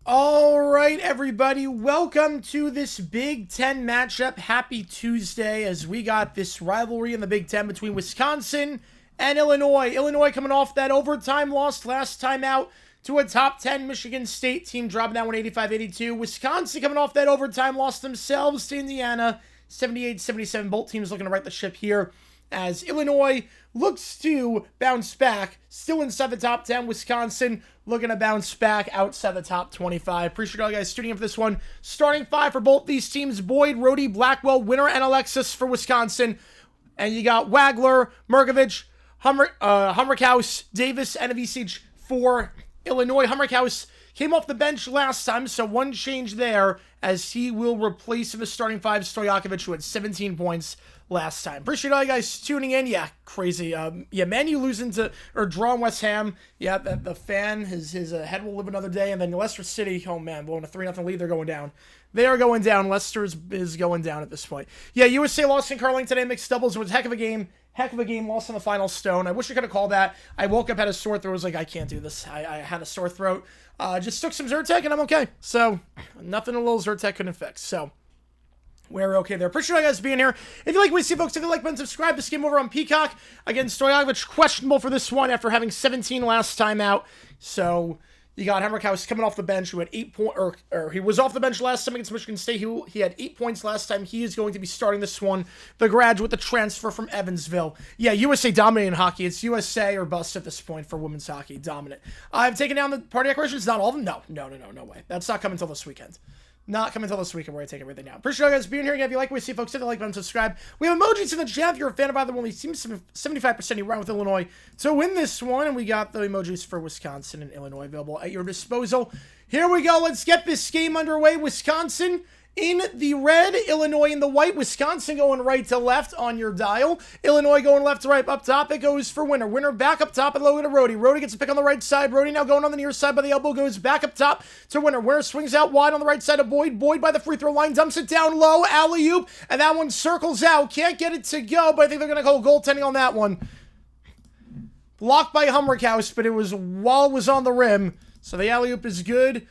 All right, everybody, welcome to this Big Ten matchup. Happy Tuesday as we got this rivalry in the Big Ten between Wisconsin and Illinois. Illinois coming off that overtime loss last time out to a top 10 Michigan State team, dropping that one 85-82. Wisconsin coming off that overtime loss themselves to Indiana, 78-77. Both teams looking to right the ship here as Illinois looks to bounce back, still inside the top 10. Wisconsin looking to bounce back outside the top 25. Appreciate all you guys tuning in for this one. Starting five for both these teams: Boyd, Rhodey, Blackwell, Winner, and Alexis for Wisconsin. And you got Wagler, Merkovich, Hummerkaus, Davis, and Avicic for Illinois. Hummerkaus came off the bench last time, so one change there as he will replace in the starting five Stojakovic, who had 17 points last time. Appreciate all you guys tuning in. Yeah, crazy. Manu losing to, or drawing West Ham. Yeah, the fan, his head will live another day. And then Leicester City, oh man, blowing a 3-0 lead, they're going down. They are going down. Leicester is going down at this point. Yeah, USA lost in Carling today, mixed doubles. It was a heck of a game. Lost on the final stone. I wish I could have called that. I woke up, had a sore throat. I was like, I can't do this. I had a sore throat. Just took some Zyrtec and I'm okay. So, nothing a little Zyrtec couldn't fix. So, we're okay there. Appreciate you guys being here. If you like what you see, folks, hit the like button, subscribe. This game over on Peacock. Again, Stojakovic questionable for this one after having 17 last time out. So, you got Hummerkaus coming off the bench, who had 8 points, or he was off the bench last time against Michigan State. He had 8 points last time. He is going to be starting this one. The graduate, the transfer from Evansville. Yeah, USA dominating hockey. It's USA or bust at this point for women's hockey. Dominant. I've taken down the party decorations. Not all of them. No way. That's not coming until this weekend. Not coming until this weekend where I take everything down. Appreciate you guys being here. Again, if you like what you see, folks, hit the like button, subscribe. We have emojis in the chat. If you're a fan of either one, it seems 75% you run with Illinois to win this one. And we got the emojis for Wisconsin and Illinois available at your disposal. Here we go. Let's get this game underway. Wisconsin in the red, Illinois in the white. Wisconsin going right to left on your dial. Illinois going left to right. Up top, it goes for Winner. Winner back up top and low to Rhodey. Rhodey gets a pick on the right side. Rhodey now going on the near side by the elbow. Goes back up top to Winner. Winner swings out wide on the right side of Boyd. Boyd by the free throw line. Dumps it down low. Alley-oop. And that one circles out. Can't get it to go, but I think they're going to call goaltending on that one. Blocked by Humrickhouse, but it was while it was on the rim. So the alley-oop is good.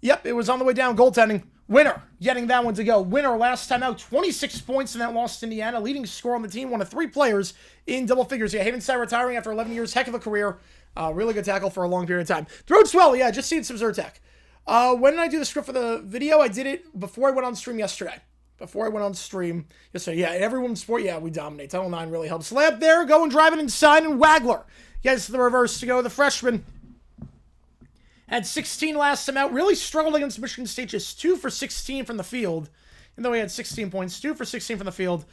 Yep, it was on the way down. Goaltending. Winner, getting that one to go. Winner last time out, 26 points in that loss to Indiana. Leading scorer on the team, one of 3 players in double figures. Yeah, Havenside retiring after 11 years. Heck of a career. Really good tackle for a long period of time. Throats well, yeah, just seen some Zyrtec. When did I do the script for the video? I did it before I went on stream yesterday. Yeah, everyone's sport, yeah, we dominate. Tunnel 9 really helps. Lab there, going, driving inside, and Wagler gets the reverse to go. The freshman had 16 last time out. Really struggled against Michigan State. Just 2 for 16 from the field. Even though he had 16 points, 2 for 16 from the field.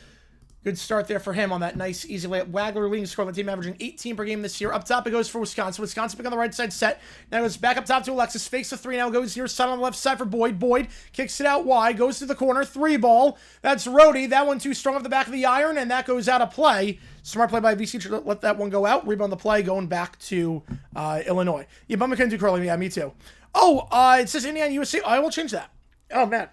Good start there for him on that nice, easy layup. Wagler leading scorer on the team, averaging 18 per game this year. Up top, it goes for Wisconsin. Wisconsin pick on the right side set. Now goes back up top to Alexis. Fakes the 3 now. Goes near side on the left side for Boyd. Boyd kicks it out wide. Goes to the corner. 3 ball. That's Rhodey. That one too strong off the back of the iron, and that goes out of play. Smart play by VC to let that one go out. Rebound the play, going back to Illinois. Yeah, but couldn't do curling. Yeah, me too. Oh, it says Indiana USA. I will change that. Oh, man.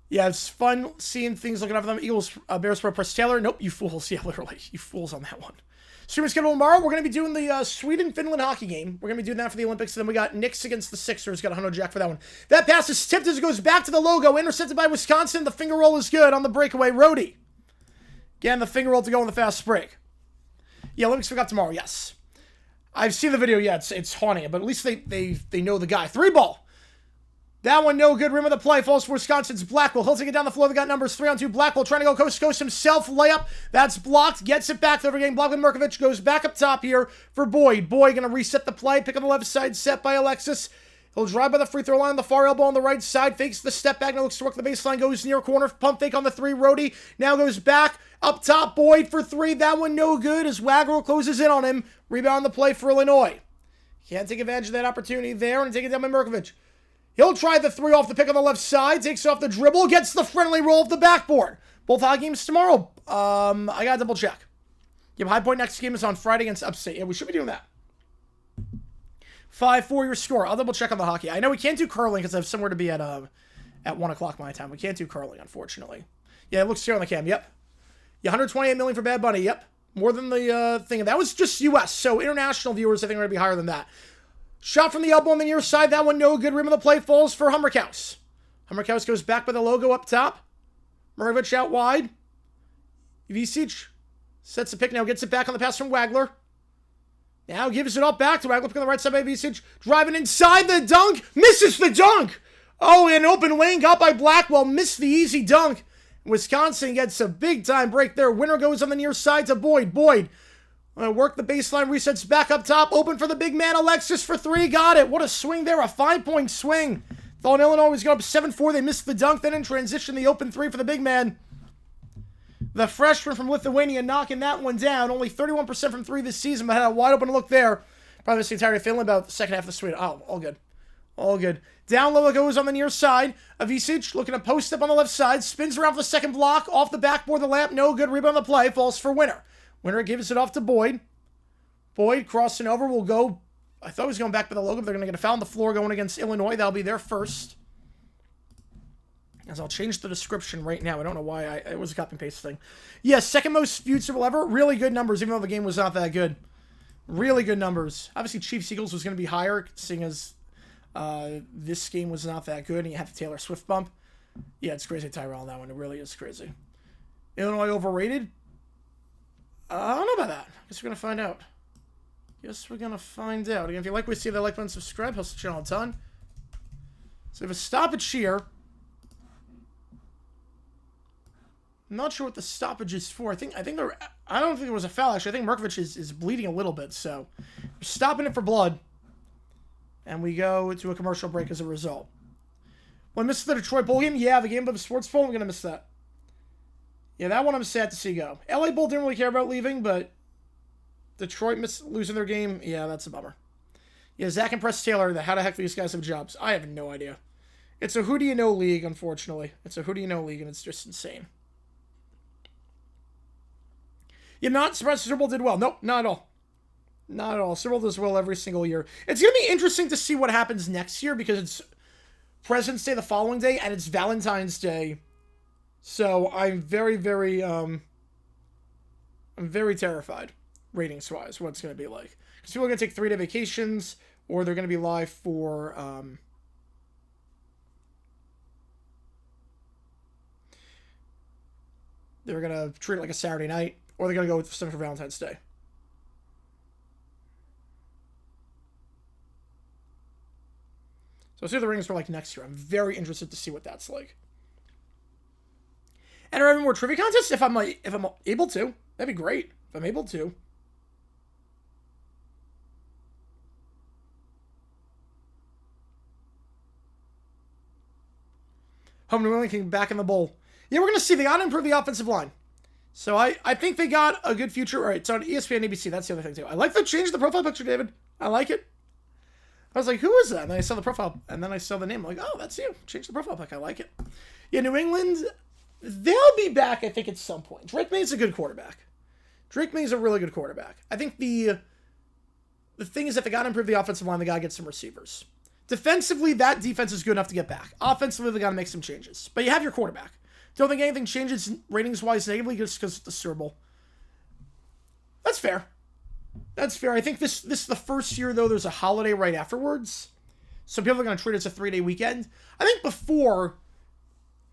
Yeah, it's fun seeing things looking up for them. Eagles, Bears Pro Press Taylor. Nope, you fools. Yeah, literally. You fools on that one. Streaming schedule tomorrow. We're going to be doing the Sweden-Finland hockey game. We're going to be doing that for the Olympics. And then we got Knicks against the Sixers. Got a 100 jack for that one. That pass is tipped as it goes back to the logo. Intercepted by Wisconsin. The finger roll is good on the breakaway. Rhodey. Again, the finger roll to go on the fast break. Yeah, Olympics we got tomorrow. Yes. I've seen the video. Yeah, it's haunting it. But at least they know the guy. 3 ball. That one, no good. Rim of the play. Falls for Wisconsin's Blackwell. He'll take it down the floor. They got numbers 3-on-2. Blackwell trying to go coast to coast himself. Layup. That's blocked. Gets it back. Over getting blocked with Mirkovic. Goes back up top here for Boyd. Boyd going to reset the play. Pick on the left side. Set by Alexis. He'll drive by the free throw line on the far elbow on the right side. Fakes the step back. Now looks to work the baseline. Goes near corner. Pump fake on the 3. Rhodey now goes back. Up top. Boyd for 3. That one no good as Wagler closes in on him. Rebound the play for Illinois. Can't take advantage of that opportunity there. And take it down by Mirkovic. He'll try the 3 off the pick on the left side. Takes off the dribble. Gets the friendly roll off the backboard. Both hockey games tomorrow. I gotta double check. Yep, High Point next game is on Friday against Upstate. Yeah, we should be doing that. 5-4 your score. I'll double check on the hockey. I know we can't do curling because I have somewhere to be at 1 o'clock my time. We can't do curling, unfortunately. Yeah, it looks here on the cam. Yep. Yeah, 128 million for Bad Bunny. Yep. More than the thing. And that was just U.S. So international viewers, I think, are going to be higher than that. Shot from the elbow on the near side. That one no good. Rim of the play falls for Humrickhouse. Humrickhouse goes back by the logo up top. Mirkovic out wide. Vicic sets the pick now. Gets it back on the pass from Wagler. Now gives it up back to Wagler. Pick on the right side by Vicic. Driving inside the dunk. Misses the dunk. Oh, an open lane got by Blackwell. Missed the easy dunk. Wisconsin gets a big time break there. Winner goes on the near side to Boyd. Boyd. Work the baseline, resets back up top. Open for the big man, Alexis for 3. Got it. What a swing there. A 5-point swing. Thought Illinois was going up 7-4. They missed the dunk. Then in transition, the open 3 for the big man. The freshman from Lithuania knocking that one down. Only 31% from 3 this season, but had a wide open look there. Probably missed the entirety of Finland about the second half of the Sweden. Oh, all good. All good. Down low it goes on the near side. Avicic looking to post up on the left side. Spins around for the second block. Off the backboard, the lamp. No good. Rebound on the play. Falls for Winner. Winner gives it off to Boyd. Boyd crossing over will go. I thought he was going back by the logo, but they're going to get a foul on the floor going against Illinois. That'll be their first. As I'll change the description right now. I don't know why. It was a copy and paste thing. Yes, second most viewed Super Bowl ever. Really good numbers, even though the game was not that good. Really good numbers. Obviously, Chiefs Eagles was going to be higher, seeing as this game was not that good, and you have the Taylor Swift bump. Yeah, it's crazy Tyrell on that one. It really is crazy. Illinois overrated? I don't know about that. Guess we're going to find out. Again, if you like what you see, that like button, subscribe. Helps the channel a ton. So we have a stoppage here. I'm not sure what the stoppage is for. I don't think there was a foul, actually. I think Mirkovic is bleeding a little bit, so we're stopping it for blood. And we go to a commercial break as a result. Well, I missed the Detroit Bowl game. Yeah, the game of the sports bowl. I'm going to miss that. Yeah, that one I'm sad to see go. LA Bowl didn't really care about leaving, but Detroit losing their game, yeah, that's a bummer. Yeah, Zach and Press Taylor, how the heck do these guys have jobs? I have no idea. It's a who do you know league, unfortunately. It's a who do you know league, and it's just insane. Yeah, not surprised Super Bowl did well. Nope, not at all. Not at all. Super Bowl does well every single year. It's going to be interesting to see what happens next year because it's President's Day the following day, and it's Valentine's Day. So I'm very, very, I'm very terrified. ratings-wise, what it's going to be like. Because people are going to take 3-day vacations, or they're going to be live for... they're going to treat it like a Saturday night, or they're going to go with something for Valentine's Day. So let's see what the ratings are like next year. I'm very interested to see what that's like. And are there more trivia contests? If I'm able to, that'd be great. If I'm able to. Home New England can back in the bowl. Yeah, we're going to see. They got to improve the offensive line. So I think they got a good future. All right, it's on ESPN, ABC. That's the other thing, too. I like the change of the profile picture, David. I like it. I was like, who is that? And then I saw the profile, and then I saw the name. I'm like, oh, that's you. Change the profile pic. I like it. Yeah, New England, they'll be back, I think, at some point. Drake May's a good quarterback. Drake May's a really good quarterback. I think the thing is that they got to improve the offensive line. They got to get some receivers. Defensively, that defense is good enough to get back. Offensively, they got to make some changes. But you have your quarterback. Don't think anything changes ratings-wise negatively just because it's the Super Bowl. That's fair. That's fair. I think this is the first year, though, there's a holiday right afterwards. So people are going to treat it as a 3-day weekend. I think before,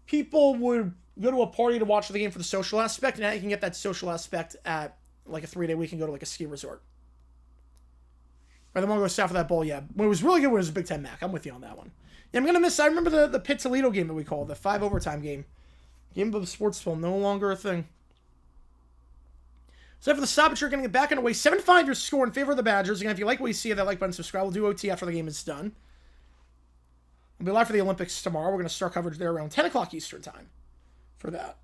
people would go to a party to watch the game for the social aspect, and now you can get that social aspect at like a 3-day weekend, go to like a ski resort. Or the one go south of that bowl, yeah. When it was really good when it was a Big Ten MAC. I'm with you on that one. Yeah, I'm going to miss, I remember the Pitt Toledo game that we called, the 5 overtime game. Game of sports film, no longer a thing. So for the stoppage, you're going to get back underway. 7-5 your score in favor of the Badgers. Again, if you like what you see, hit that like button, subscribe. We'll do OT after the game is done. We'll be live for the Olympics tomorrow. We're going to start coverage there around 10 o'clock Eastern time for that.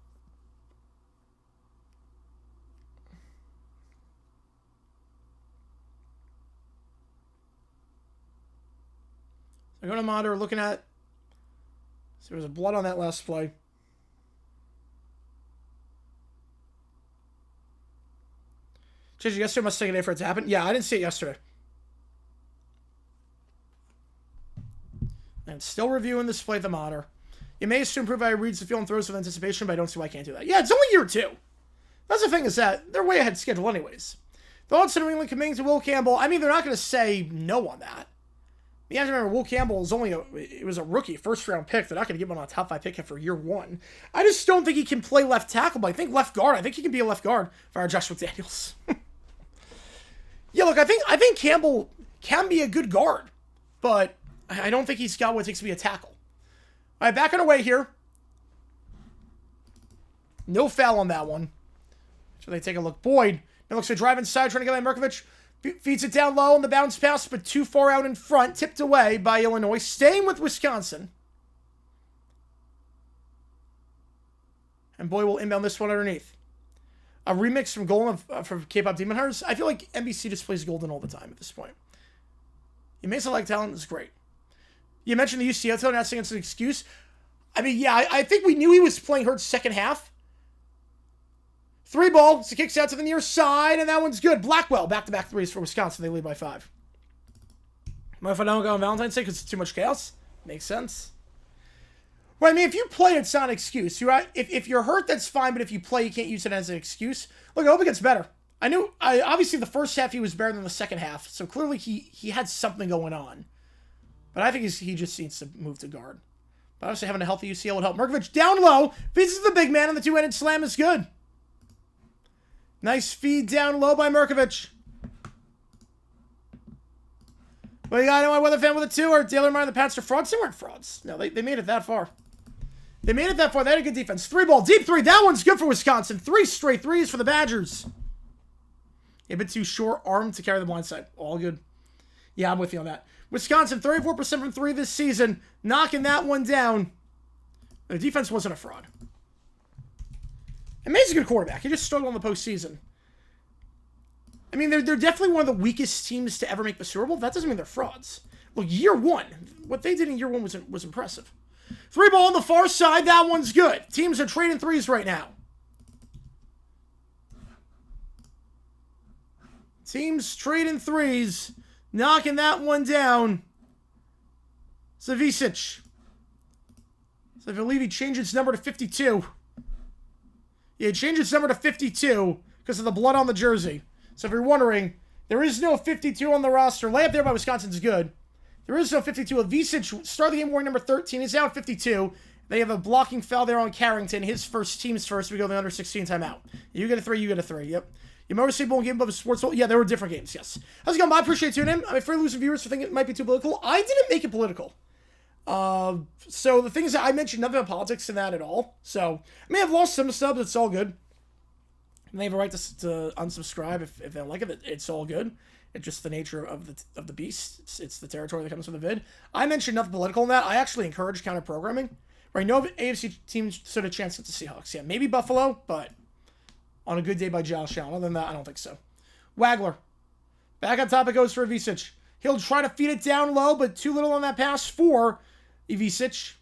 So I go to the monitor, looking at... So there was blood on that last play. JJ, yesterday must take a day for it to happen. Yeah, I didn't see it yesterday. And still reviewing this play at the monitor. You may assume prove I reads the field and throws with anticipation, but I don't see why I can't do that. Yeah, it's only year 2. That's the thing, is that they're way ahead schedule anyways. The odds in New England committing to Will Campbell, I mean, they're not going to say no on that. You have to remember, Will Campbell is it was a rookie, first-round pick. They're not going to give him a top 5 pick for year 1. I just don't think he can play left tackle, but I think left guard. I think he can be a left guard for our Josh McDaniels. Yeah, look, I think Campbell can be a good guard, but I don't think he's got what it takes to be a tackle. All right, back on our way here. No foul on that one. So they take a look. Boyd, now looks to drive inside, trying to get by Merkovich. Feeds it down low on the bounce pass, but too far out in front. Tipped away by Illinois. Staying with Wisconsin. And Boyd will inbound this one underneath. A remix from Golden from K-Pop Demon Hunters. I feel like NBC just plays Golden all the time at this point. You may select talent is great. You mentioned the UCO, not saying it's an excuse. I mean, yeah, I think we knew he was playing hurt second half. 3 ball, so kicks out to the near side, and that one's good. Blackwell, back-to-back threes for Wisconsin. They lead by 5. What if I don't go on Valentine's Day because it's too much chaos? Makes sense. Well, I mean, if you play, it's not an excuse. You're right. If you're hurt, that's fine, but if you play, you can't use it as an excuse. Look, I hope it gets better. Obviously, the first half, he was better than the second half, so clearly he had something going on. But I think he just needs to move to guard. But obviously, having a healthy UCL would help. Merkovich down low, feeds to the big man, and the two-handed slam is good. Nice feed down low by Merkovich. Well, you got anyone weather fan with a 2 or Taylor Meyer the Pats are frauds? They weren't frauds. No, they made it that far. They made it that far. They had a good defense. 3 ball, deep 3. That one's good for Wisconsin. 3 straight threes for the Badgers. A bit too short arm to carry the blind side. All good. Yeah, I'm with you on that. Wisconsin, 34% from 3 this season. Knocking that one down. The defense wasn't a fraud. And May's a good quarterback. He just struggled in the postseason. I mean, they're definitely one of the weakest teams to ever make the Super Bowl. That doesn't mean they're frauds. Look, year 1. What they did in year 1 was impressive. 3 ball on the far side. That one's good. Teams are trading threes right now. Teams trading threes. Knocking that one down. Savicic. So I believe he changed his number to 52. Yeah, he changed his number to 52 because of the blood on the jersey. So if you're wondering, there is no 52 on the roster. Layup there by Wisconsin's good. There is no 52. Avicic, start the game wearing number 13. He's out 52. They have a blocking foul there on Carrington. His first, team's first. We go the under 16 timeout. You get a 3, you get a 3. Yep. You motor won't game above a sports bowl. Yeah, there were different games, yes. How's it going, Bob? Appreciate tuning in. I mean, for losing viewers for thinking it might be too political. I didn't make it political. So the thing is that I mentioned nothing about politics in that at all. So I may have lost some subs. It's all good. And they have a right to unsubscribe if they don't like it. It's all good. It's just the nature of the beast. It's the territory that comes with the vid. I mentioned nothing political in that. I actually encourage counter programming. Right, no AFC teams stood a chance at the Seahawks. Yeah, maybe Buffalo, but on a good day by Josh Allen. Other than that, I don't think so. Wagler. Back on top it goes for Avicic. He'll try to feed it down low, but too little on that pass for Avicic.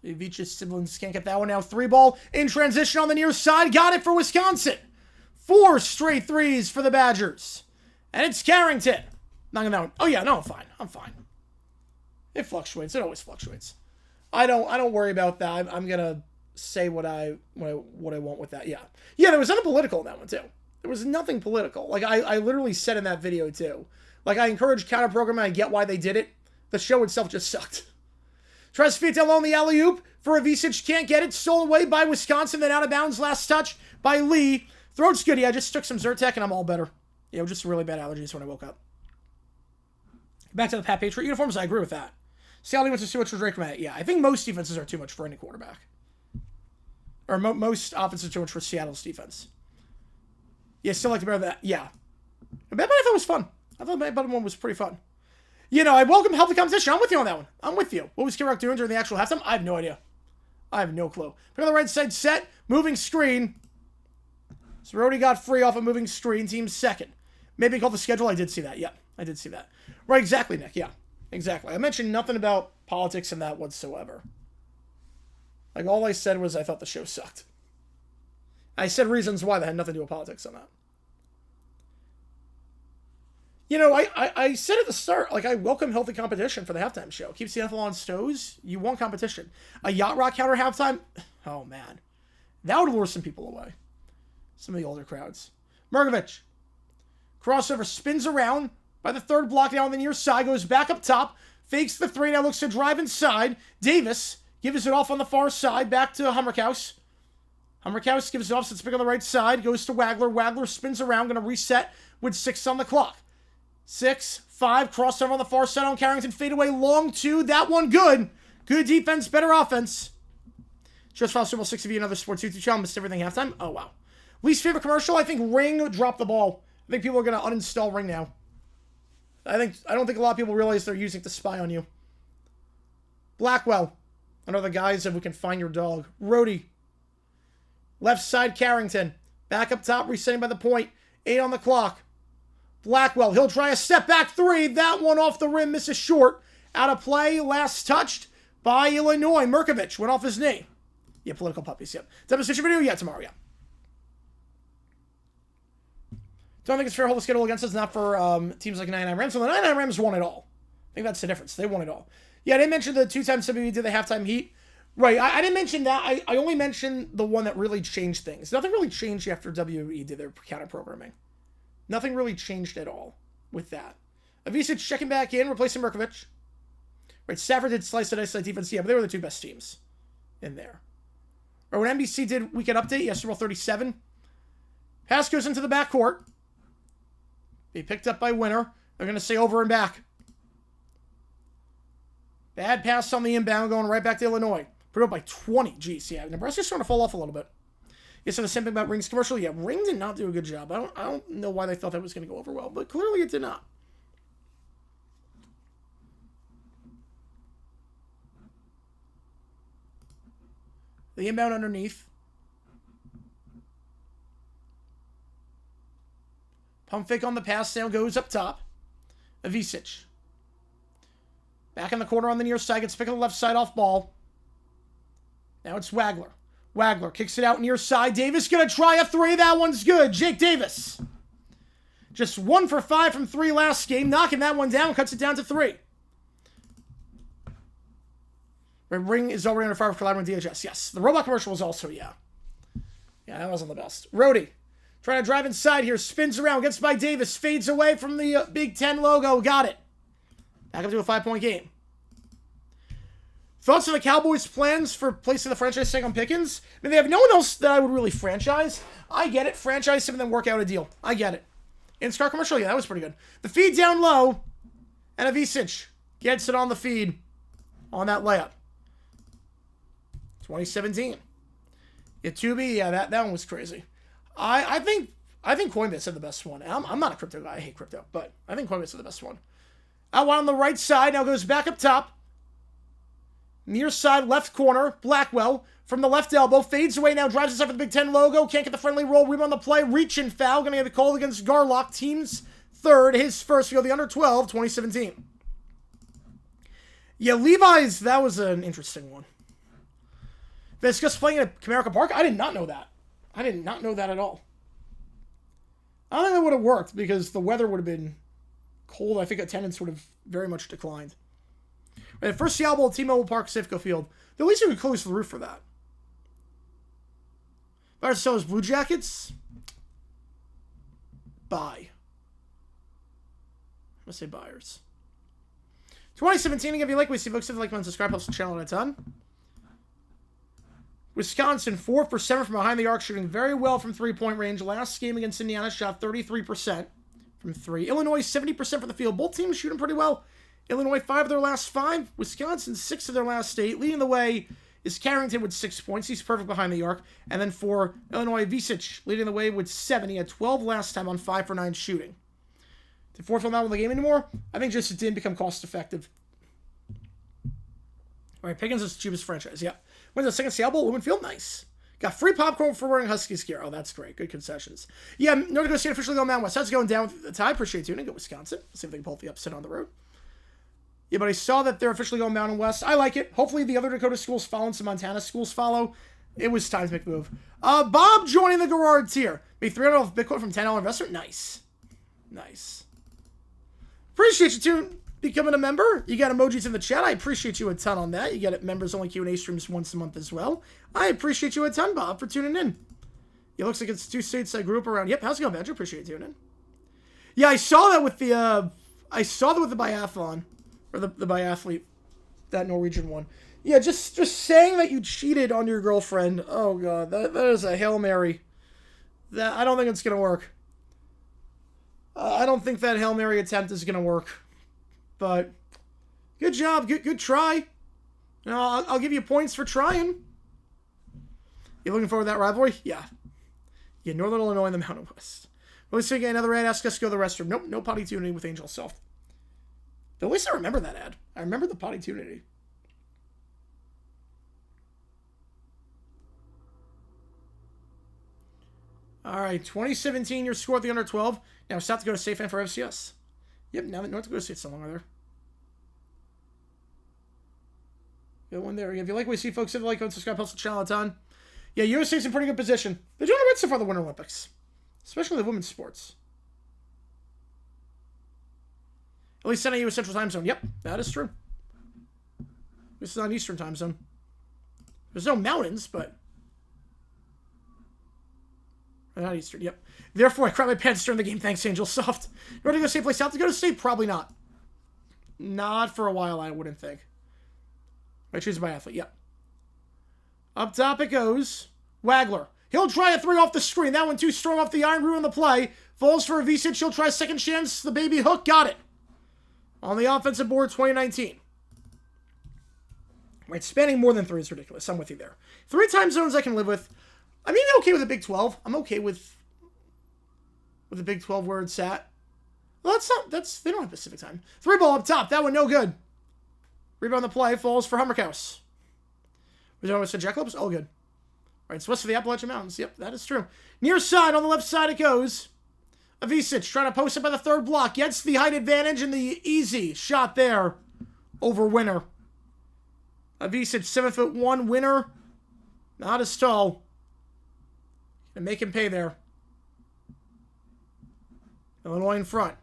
Avicic's siblings can't get that one now. 3-ball in transition on the near side. Got it for Wisconsin. 4 straight threes for the Badgers. And it's Carrington. Knocking that one. Oh, yeah, no, I'm fine. I'm fine. It fluctuates. It always fluctuates. I don't worry about that. I'm gonna say what I want with that. Yeah. There was nothing political in that one too. There was nothing political. Like I literally said in that video too. Like I encourage counter programming. I get why they did it. The show itself just sucked. Tries to feed down low on the alley-oop for Avicic. Can't get it. Stolen away by Wisconsin. Then out of bounds. Last touch by Lee. Throat's good. Yeah, I just took some Zyrtec and I'm all better. Yeah, just really bad allergies when I woke up. Back to the Pat Patriot uniforms. I agree with that. Seattle defense is too much for Drake May. Yeah, I think most defenses are too much for any quarterback. Or most offenses are too much for Seattle's defense. Yeah, still like to bear that. Yeah. But I thought it was fun. I thought the bottom one was pretty fun. I welcome healthy competition. I'm with you on that one. I'm with you. What was K-Rock doing during the actual halftime? I have no idea. I have no clue. Pick on the right side set. Moving screen. So Rody got free off a moving screen. Team second. Maybe called the schedule. I did see that. Yeah, I did see that. Right, exactly, Nick. Yeah. Exactly. I mentioned nothing about politics in that whatsoever. Like, all I said was I thought the show sucked. I said reasons why that had nothing to do with politics on that. I said at the start, like, I welcome healthy competition for the halftime show. Keeps the NFL on its toes. You want competition. A Yacht Rock counter halftime? Oh, man. That would lure some people away. Some of the older crowds. Mergovich. Crossover spins around. By the third block down on the near side, goes back up top, fakes the 3, now looks to drive inside. Davis gives it off on the far side, back to Hummerkaus. Hummerkaus gives it off, sits big on the right side, goes to Wagler. Wagler spins around, going to reset with 6 on the clock. 6, 5, crossover on the far side on Carrington, fade away, long 2, that one good. Good defense, better offense. Just filed Super Bowl 6 of you, another sports YouTube channel, missed everything halftime. Oh, wow. Least favorite commercial, I think Ring dropped the ball. I think people are going to uninstall Ring now. I don't think a lot of people realize they're using it to spy on you. Blackwell. Another guys if we can find your dog. Rhodey. Left side Carrington. Back up top, resetting by the point. 8 on the clock. Blackwell. He'll try a step back 3. That one off the rim. Misses short. Out of play. Last touched by Illinois. Merkovich went off his knee. Yeah, political puppies. Yep. Demonstration video? Yeah, tomorrow. Yeah. Don't think it's fair to hold the schedule against us, not for teams like 99 Rams. So the 99 Rams won it all. I think that's the difference. They won it all. Yeah, I didn't mention the 2 times WB did the halftime heat. Right, I didn't mention that. I only mentioned the one that really changed things. Nothing really changed after WWE did their counter programming. Nothing really changed at all with that. Avicic checking back in, replacing Merkovich. Right, Stafford did slice and dice defense. Yeah, but they were the 2 best teams in there. Or when NBC did Weekend Update, yeah, Super Bowl 37. Pass goes into the backcourt. Be picked up by Winner. They're going to say over and back. Bad pass on the inbound, going right back to Illinois. Put up by 20. Jeez, yeah. Nebraska's starting to fall off a little bit. You said the same thing about Ring's commercial. Yeah, Ring did not do a good job. I don't know why they thought that was going to go over well, but clearly it did not. The inbound underneath. Pump fake on the pass, now goes up top. Avicic. Back in the corner on the near side, gets picked on the left side off ball. Now it's Wagler. Wagler kicks it out near side. Davis gonna try a 3. That one's good. Jake Davis. Just 1 for 5 from 3 last game. Knocking that one down, cuts it down to 3. Ring is already under fire for collateral DHS. Yes, the robot commercial was also, yeah. Yeah, that wasn't the best. Rhodey, trying to drive inside here. Spins around, gets by Davis. Fades away from the Big Ten logo. Got it. Back up to a 5-point game. Thoughts on the Cowboys' plans for placing the franchise tag on Pickens? I mean, they have no one else that I would really franchise. I get it. Franchise him and then work out a deal. I get it. In-car commercial? Yeah, that was pretty good. The feed down low. And Avicic gets it on the feed on that layup. 2017. Yatubi, yeah, that one was crazy. I think Coinbase had the best one. I'm not a crypto guy. I hate crypto, but I think Coinbase had the best one. Out on the right side, now goes back up top. Near side, left corner, Blackwell. From the left elbow, fades away now, drives himself for the Big Ten logo. Can't get the friendly roll. Rebound on the play. Reach and foul. Going to get the call against Garlock. Team's third. His first. Field the under 12, 2017. Yeah, Levi's, that was an interesting one. Viscus playing at Comerica Park? I did not know that. I did not know that at all. I don't think that would have worked because the weather would have been cold. I think attendance would have very much declined. Right, first Seattle Bowl, T-Mobile Park, Safeco Field. At least you could close the roof for that. Better sell his Blue Jackets? Buy. I'm going to say buyers. 2017, again, if you like what you see, folks, if you like, comment, subscribe, helps the channel a ton. Wisconsin, 4 for 7 from behind the arc, shooting very well from three-point range. Last game against Indiana, shot 33% from 3. Illinois, 70% from the field. Both teams shooting pretty well. Illinois, 5 of their last 5. Wisconsin, 6 of their last 8. Leading the way is Carrington with 6 points. He's perfect behind the arc. And then for Illinois, Visic leading the way with 7. He had 12 last time on 5 for 9 shooting. Did Ford Field not win the game anymore? I think just it didn't become cost-effective. All right, Pickens is the cheapest franchise. Yeah. Went to the second Seattle Bowl, Lumen Field. Nice. Got free popcorn for wearing Huskies gear. Oh, that's great. Good concessions. Yeah, North Dakota State officially going Mountain West. That's going down with the tie. Appreciate tuning. Go Wisconsin. Let's see if they can pull up the upset on the road. Yeah, but I saw that they're officially going Mountain West. I like it. Hopefully the other Dakota schools follow and some Montana schools follow. It was time to make the move. Bob joining the Garrard tier. Made $300 off Bitcoin from $10 investment. Nice. Nice. Appreciate you tuning. Becoming a member. You got emojis in the chat. I appreciate you a ton on that. You get members-only Q&A streams once a month as well. I appreciate you a ton, Bob, for tuning in. It looks like it's 2 states I grew up around. Yep, how's it going, Badger? Appreciate you tuning in. Yeah, I saw that with the biathlon. Or the biathlete. That Norwegian one. Yeah, just saying that you cheated on your girlfriend. Oh, God. That is a Hail Mary. I don't think it's going to work. I don't think that Hail Mary attempt is going to work. But good job, good try. You know, I'll give you points for trying. You looking forward to that rivalry? Yeah. Yeah, Northern Illinois and the Mountain West. Really see again, another ad, ask us to go to the restroom. Nope, no potty tuning with Angel Soft. But at least I remember that ad. I remember the potty tuning. All right, 2017, your score at the under 12. Now South Dakota State fan for FCS. Yep, now that North Dakota State's no longer there. Good one there. If you like what you see, folks, if you like, subscribe, helps the channel a ton. Yeah, USA's in pretty good position. They're doing all right so far the Winter Olympics. Especially the women's sports. At least sending you a Central Time Zone. Yep, that is true. This is on Eastern Time Zone. There's no mountains, but... Not Eastern, yep. Therefore, I crap my pants during the game. Thanks, Angel Soft. You ready to go State play South Dakota State? Probably not. Not for a while, I wouldn't think. I choose a biathlete, yep. Up top it goes. Wagler. He'll try a 3 off the screen. That one too strong off the iron. Ruin the play. Falls for a Visic. He'll try second chance. The baby hook. Got it. On the offensive board, 2019. Right, spanning more than 3 is ridiculous. I'm with you there. 3 time zones I can live with. I'm even okay with the Big 12. I'm okay with the Big 12 where it's at. Well, they don't have Pacific time. 3 ball up top. That one no good. Rebound the play. Falls for Hummerkaus. Was that with Jackalopes? All good. All right, it's west of the Appalachian Mountains. Yep, that is true. Near side, on the left side it goes. Avicic trying to post it by the 3rd block. Gets the height advantage and the easy shot there over Winner. Avicic, 7'1", Winner. Not as tall. And make him pay there. Illinois in front.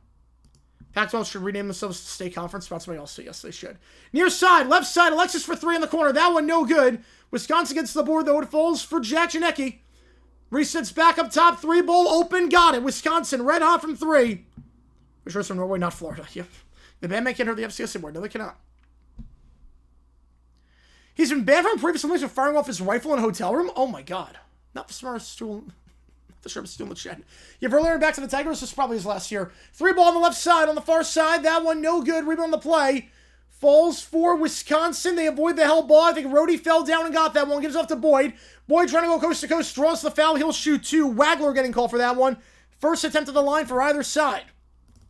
Pac-12 should rename themselves to State Conference. About somebody else. Yes, they should. Near side, left side, Alexis for 3 in the corner. That one no good. Wisconsin gets the board, though. It falls for Jack Janecki. Resets back up top. 3-ball open. Got it. Wisconsin red hot from 3. Which was from Norway, not Florida. Yep. The bandman can't hurt the FCS anymore. No, they cannot. He's been banned from previous Olympics for firing off his rifle in a hotel room. Oh my god. Not the smartest stool. The sharpest stool in the shed. Yeah, Verlander back to the Tigers. This is probably his last year. 3-ball on the left side. On the far side. That one no good. Rebound on the play. Falls for Wisconsin. They avoid the hell ball. I think Rhodey fell down and got that one. Gives off to Boyd. Boyd trying to go coast to coast. Draws the foul. He'll shoot 2. Wagler getting called for that one. First attempt at the line for either side.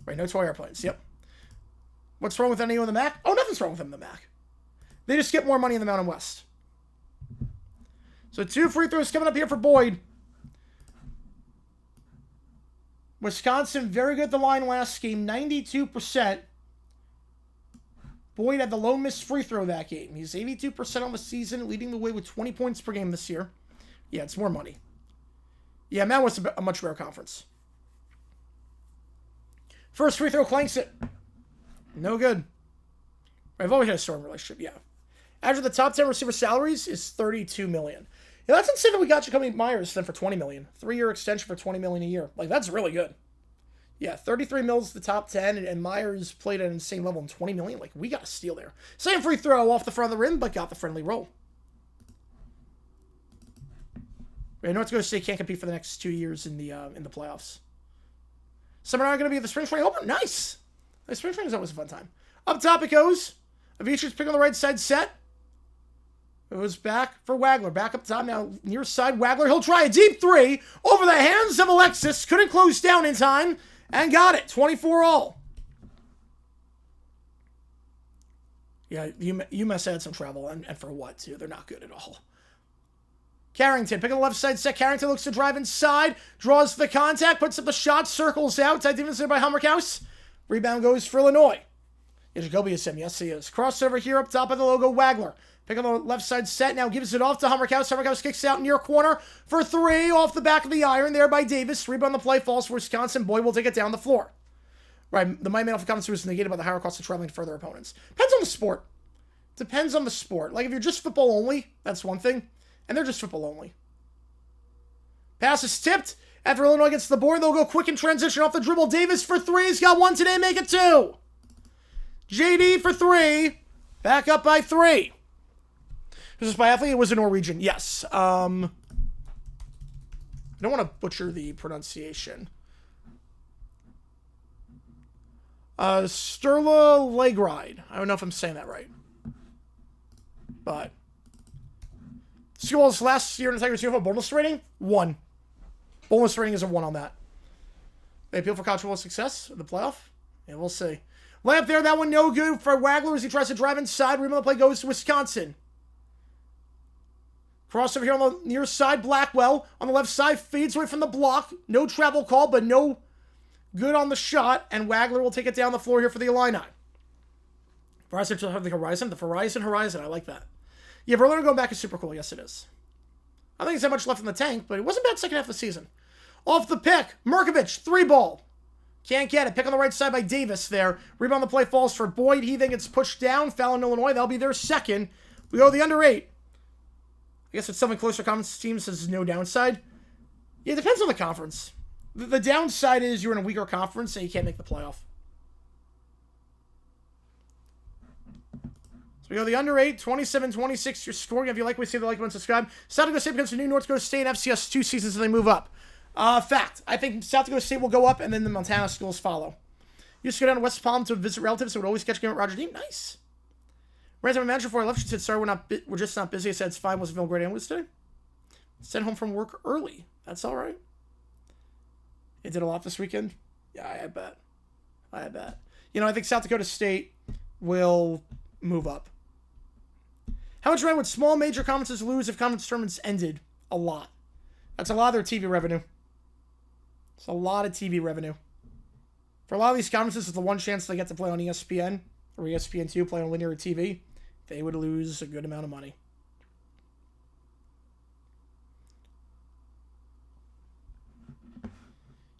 Right, no toy airplanes. Yep. What's wrong with any of the MAC? Oh, nothing's wrong with them in the MAC. They just get more money in the Mountain West. So 2 free throws coming up here for Boyd. Wisconsin, very good at the line last game. 92%. Boyd had the lone missed free throw that game. He's 82% on the season, leading the way with 20 points per game this year. Yeah, it's more money. Yeah, Mountain West is a much rarer conference. First free throw clanks it. No good. I've always had a strong relationship, yeah. After the top 10 receiver salaries is $32 million. Yeah, that's insane that we got Jacoby Myers then for $20 million. 3-year extension for $20 million a year. Like, that's really good. Yeah, 33 mils the top 10, and Myers played at an insane level in $20 million. Like, we got a steal there. Same free throw off the front of the rim, but got the friendly roll. North Dakota State can't compete for the next 2 years in the playoffs. Some are not going to be at the spring training open. Nice. The spring training is always a fun time. Up top it goes. Avicii's pick on the right side set. It was back for Wagler. Back up top now. Near side Wagler. He'll try a deep 3 over the hands of Alexis. Couldn't close down in time. And got it. 24 all. Yeah, UMass had some trouble. And for what, too? They're not good at all. Carrington, pick on the left side set. Carrington looks to drive inside. Draws the contact. Puts up the shot. Circles out. Tight defense by Hummerkaus. Rebound goes for Illinois. Jacoby is him. Yes, he is. Crossover here up top of the logo. Wagler. Pick on the left side set. Now gives it off to Hummerkaus. Hummerkaus kicks out near corner for 3. Off the back of the iron there by Davis. Rebound the play. Falls for Wisconsin. Boyd will take it down the floor. Right. The Miami Alpha Conference was negated by the higher cost of traveling to further opponents. Depends on the sport. Depends on the sport. Like if you're just football only, that's one thing. And they're just football only. Pass is tipped. After Illinois gets the board, they'll go quick in transition off the dribble. Davis for 3. He's got 1 today. Make it 2. JD for 3. Back up by 3. Was this biathlete? It was a Norwegian. Yes. I don't want to butcher the pronunciation. Sturla Lagride. I don't know if I'm saying that right. But School's last year in the Tigers uniform, bonus rating? 1. Bonus rating is a 1 on that. They appeal for college football success in the playoff? Yeah, we'll see. Layup there, that one no good for Wagler as he tries to drive inside. Rebound the play goes to Wisconsin. Crossover here on the near side. Blackwell on the left side feeds away from the block. No travel call, but no good on the shot. And Wagler will take it down the floor here for the Illini. Verizon to the horizon. The Horizon. I like that. Yeah, Verlander going back is super cool. Yes, it is. I think he's had much left in the tank, but it wasn't bad second half of the season. Off the pick. Merkovich. 3-ball. Can't get it. Pick on the right side by Davis there. Rebound the play falls for Boyd. He then gets pushed down. Foul in Illinois. That'll be their second. We go to the under 8. I guess with something closer conference teams, there's no downside. Yeah, it depends on the conference. The downside is you're in a weaker conference and you can't make the playoff. So we go to the under 8, 27-26. You're scoring. If you like what you see, the like button, subscribe. South Dakota State becomes the new North Dakota State and FCS 2 seasons and they move up. Fact. I think South Dakota State will go up and then the Montana schools follow. Used to go down to West Palm to visit relatives, so would always catch a game at Roger Dean. Nice. Random manager before I left, she said, sorry, we're just not busy. I said, it's fine. Wasn't feeling great anyways today. Sent home from work early. That's all right. It did a lot this weekend. Yeah, I bet. You know, I think South Dakota State will move up. How much rent would small major conferences lose if conference tournaments ended? A lot. That's a lot of their TV revenue. It's a lot of TV revenue. For a lot of these conferences, it's the one chance they get to play on ESPN or ESPN2, play on linear TV. They would lose a good amount of money.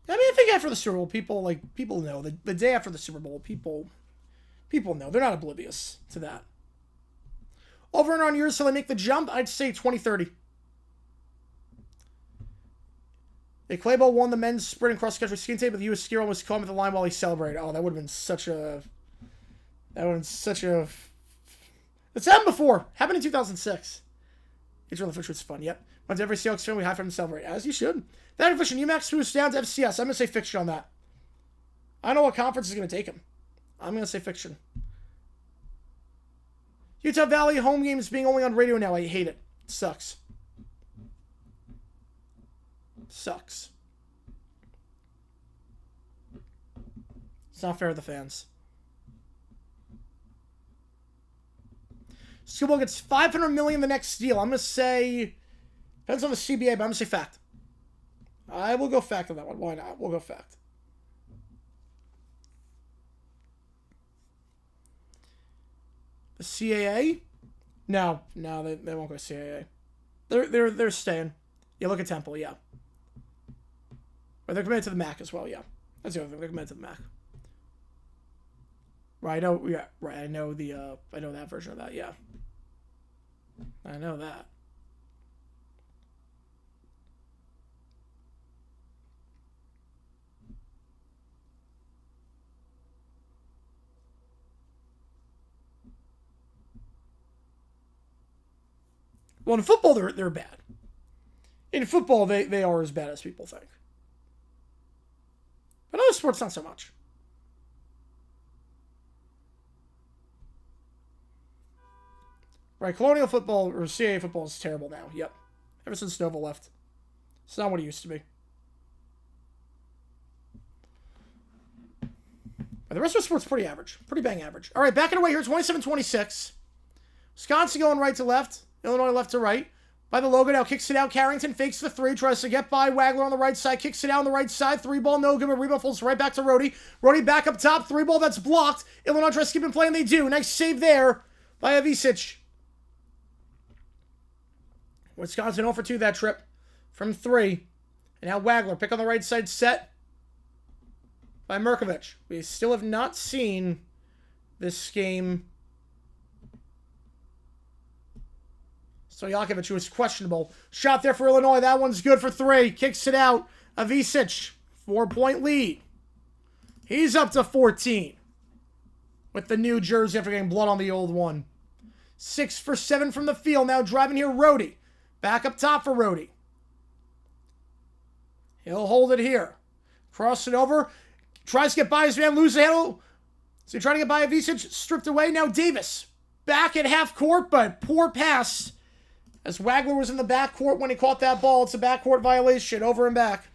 I mean, I think after the Super Bowl, people know. The day after the Super Bowl, people know. They're not oblivious to that. Over and on years till they make the jump, I'd say 2030. Claybo won the men's sprint and cross-country skiing tape, but the U.S. skier almost caught him at the line while he celebrated. Oh, that would have been such a... It's happened before. Happened in 2006. It's really which was fun. Yep. Went to every Seahawks fan. We high for him to celebrate. As you should. That fiction. UMax who's down to FCS. I'm going to say fiction on that. I don't know what conference is going to take him. I'm going to say fiction. Utah Valley home games being only on radio now. I hate it. It sucks. Sucks. It's not fair to the fans. Super Bowl gets $500 million the next deal. I'm going to say... Depends on the CBA, but I'm going to say fact. I will go fact on that one. Why not? We'll go fact. The CAA? No, they won't go CAA. They're staying. Yeah, look at Temple, yeah. Or they're committed to the MAC as well, yeah. That's the other thing. They're committed to the MAC. Right, I know that version of that, yeah. I know that. Well, in football, they're bad. In football, they are as bad as people think. But other sports, not so much. Right, colonial football, or CAA football, is terrible now. Yep. Ever since Nova left. It's not what it used to be. But the rest of the sport's pretty average. Pretty bang average. All right, backing away here, 27-26. Wisconsin going right to left. Illinois left to right. By the logo now, kicks it out. Carrington fakes the three, tries to get by Wagler on the right side, kicks it out on the right side. Three ball, no good, but rebound falls right back to Rhodey. Rhodey back up top, three ball that's blocked. Illinois tries to keep him playing, they do. Nice save there by Avicic. Wisconsin 0 for 2 that trip from 3. And now Wagler, pick on the right side, set by Merkovich. We still have not seen this game. Stojakovic, who was questionable. Shot there for Illinois. That one's good for 3. Kicks it out. Avicic, 4-point lead. He's up to 14 with the new jersey after getting blood on the old one. 6 for 7 from the field. Now driving here, Rhodey. Back up top for Rhodey. He'll hold it here. Cross it over. Tries to get by his man. Loses the handle. So trying to get by Avicic. Stripped away. Now Davis. Back at half court, but poor pass. As Wagler was in the backcourt when he caught that ball. It's a backcourt violation. Over and back.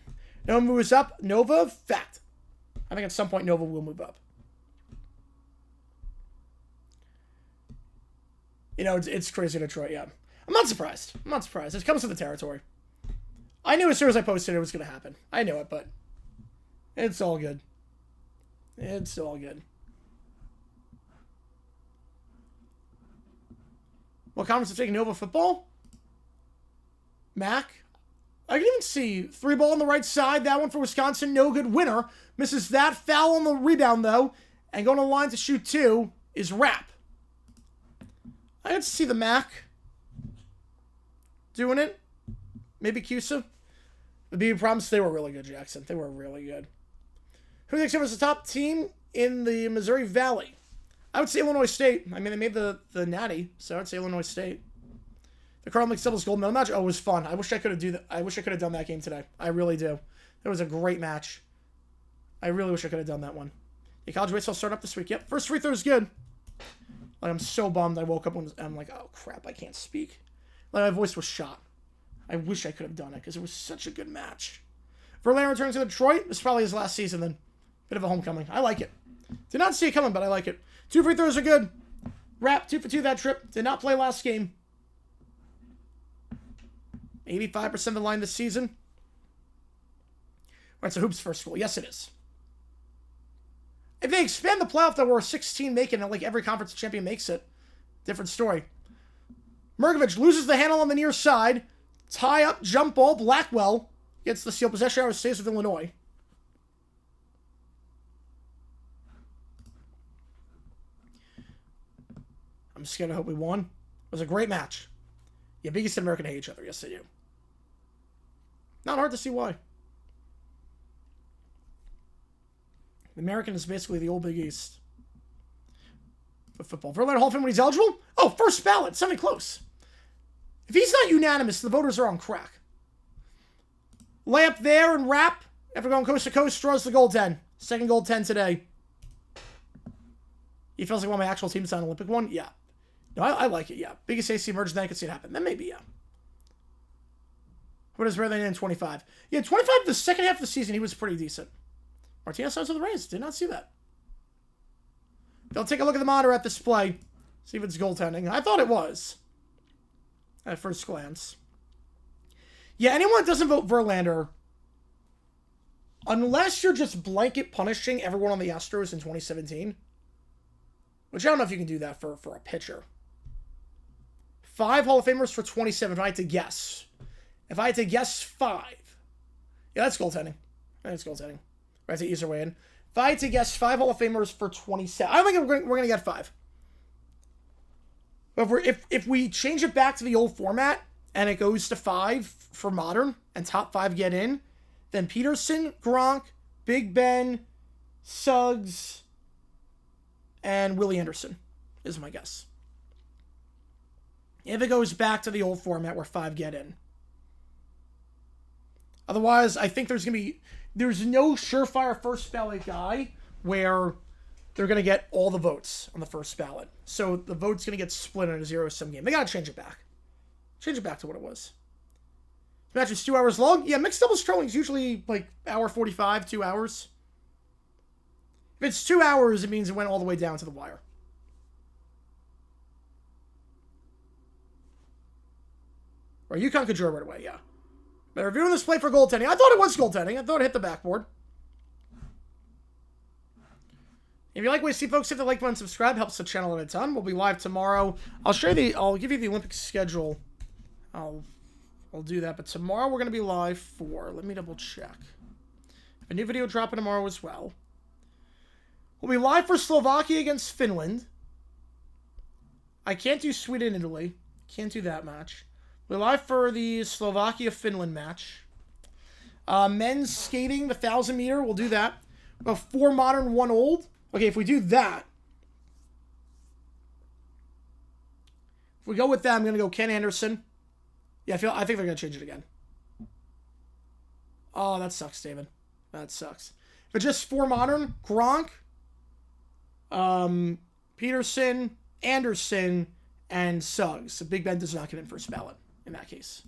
Nova moves up. Nova, fact. I think at some point Nova will move up. You know, it's crazy Detroit, yeah. I'm not surprised. I'm not surprised. It comes to the territory. I knew as soon as I posted it was going to happen. I knew it, but it's all good. It's all good. What conference is taking Nova football? MAC. I can even see 3 ball on the right side. That one for Wisconsin. No good. Winner. Misses that. Foul on the rebound, though. And going to the line to shoot 2 is Rapp. I had to see the MAC doing it. Maybe CUSA. The BB Promise, they were really good, Jackson. They were really good. Who thinks it was the top team in the Missouri Valley? I would say Illinois State. I mean, they made the Natty, so I would say Illinois State. The Carl McSibble's gold medal match. Oh, it was fun. I wish I could have done that game today. I really do. It was a great match. I really wish I could have done that one. Yeah, college baseball starting up this week. Yep, first free throw is good. Like, I'm so bummed. I woke up and I'm like, oh crap, I can't speak. Like, my voice was shot. I wish I could have done it because it was such a good match. Verlander returns to Detroit. This is probably his last season then. Bit of a homecoming. I like it. Did not see it coming, but I like it. 2 free throws are good. Rapp, 2 for 2 that trip. Did not play last game. 85% of the line this season. All right, so Hoops first school. Yes, it is. If they expand the playoff, though, where 16 make it, and like every conference champion makes it, different story. Merkovich loses the handle on the near side. Tie up, jump ball. Blackwell gets the steal. Possession hour stays with Illinois. I'm just going to hope we won. It was a great match. Yeah, Biggest and American hate each other. Yes, they do. Not hard to see why. The American is basically the old Big East of football. Verlander Hall of Fame when he's eligible? Oh, first ballot. Semi-close. If he's not unanimous, the voters are on crack. Lay up there and wrap. After going coast to coast, draws the goaltend. Second goaltend today. He feels like one of my actual teams on Olympic one? Yeah. No, I like it, yeah. Biggest AC emergence, then I could see it happen. Then maybe, yeah. What is rather than 25? Yeah, 25, the second half of the season, he was pretty decent. Martinez starts with the Rays. Did not see that. They'll take a look at the monitor at display. See if it's goaltending. I thought it was. At first glance. Yeah, anyone that doesn't vote Verlander, unless you're just blanket punishing everyone on the Astros in 2017, which I don't know if you can do that for a pitcher. 5 Hall of Famers for 27, if I had to guess. If I had to guess 5. Yeah, that's goaltending. I think it's goaltending. Right, to ease our way in. If I had to guess 5 Hall of Famers for 27, I don't think we're going to get 5. But if we change it back to the old format, and it goes to 5 for modern, and top 5 get in, then Peterson, Gronk, Big Ben, Suggs, and Willie Anderson is my guess. If it goes back to the old format where 5 get in. Otherwise, I think there's no surefire first ballot guy where they're going to get all the votes on the first ballot. So the vote's going to get split in a zero-sum game. They got to change it back. Change it back to what it was. The match is 2 hours long. Yeah, mixed doubles trolling is usually like hour 45, 2 hours. If it's 2 hours, it means it went all the way down to the wire. Or UConn could draw right away, yeah. But reviewing this play for goaltending. I thought it was goaltending. I thought it hit the backboard. If you like what you see, folks, hit the like button, subscribe. Helps the channel a ton. We'll be live tomorrow. I'll give you the Olympic schedule. I'll do that. But tomorrow we're going to be live for, let me double check. A new video dropping tomorrow as well. We'll be live for Slovakia against Finland. I can't do Sweden and Italy. Can't do that match. We're live for the Slovakia-Finland match. Men's skating, the 1,000 meter, we'll do that. We'll have 4 modern, 1 old. Okay, if we do that, if we go with that, I'm going to go Ken Anderson. Yeah, I think they're going to change it again. Oh, that sucks, David. That sucks. But just 4 modern, Gronk, Peterson, Anderson, and Suggs. So Big Ben does not get in first ballot in that case.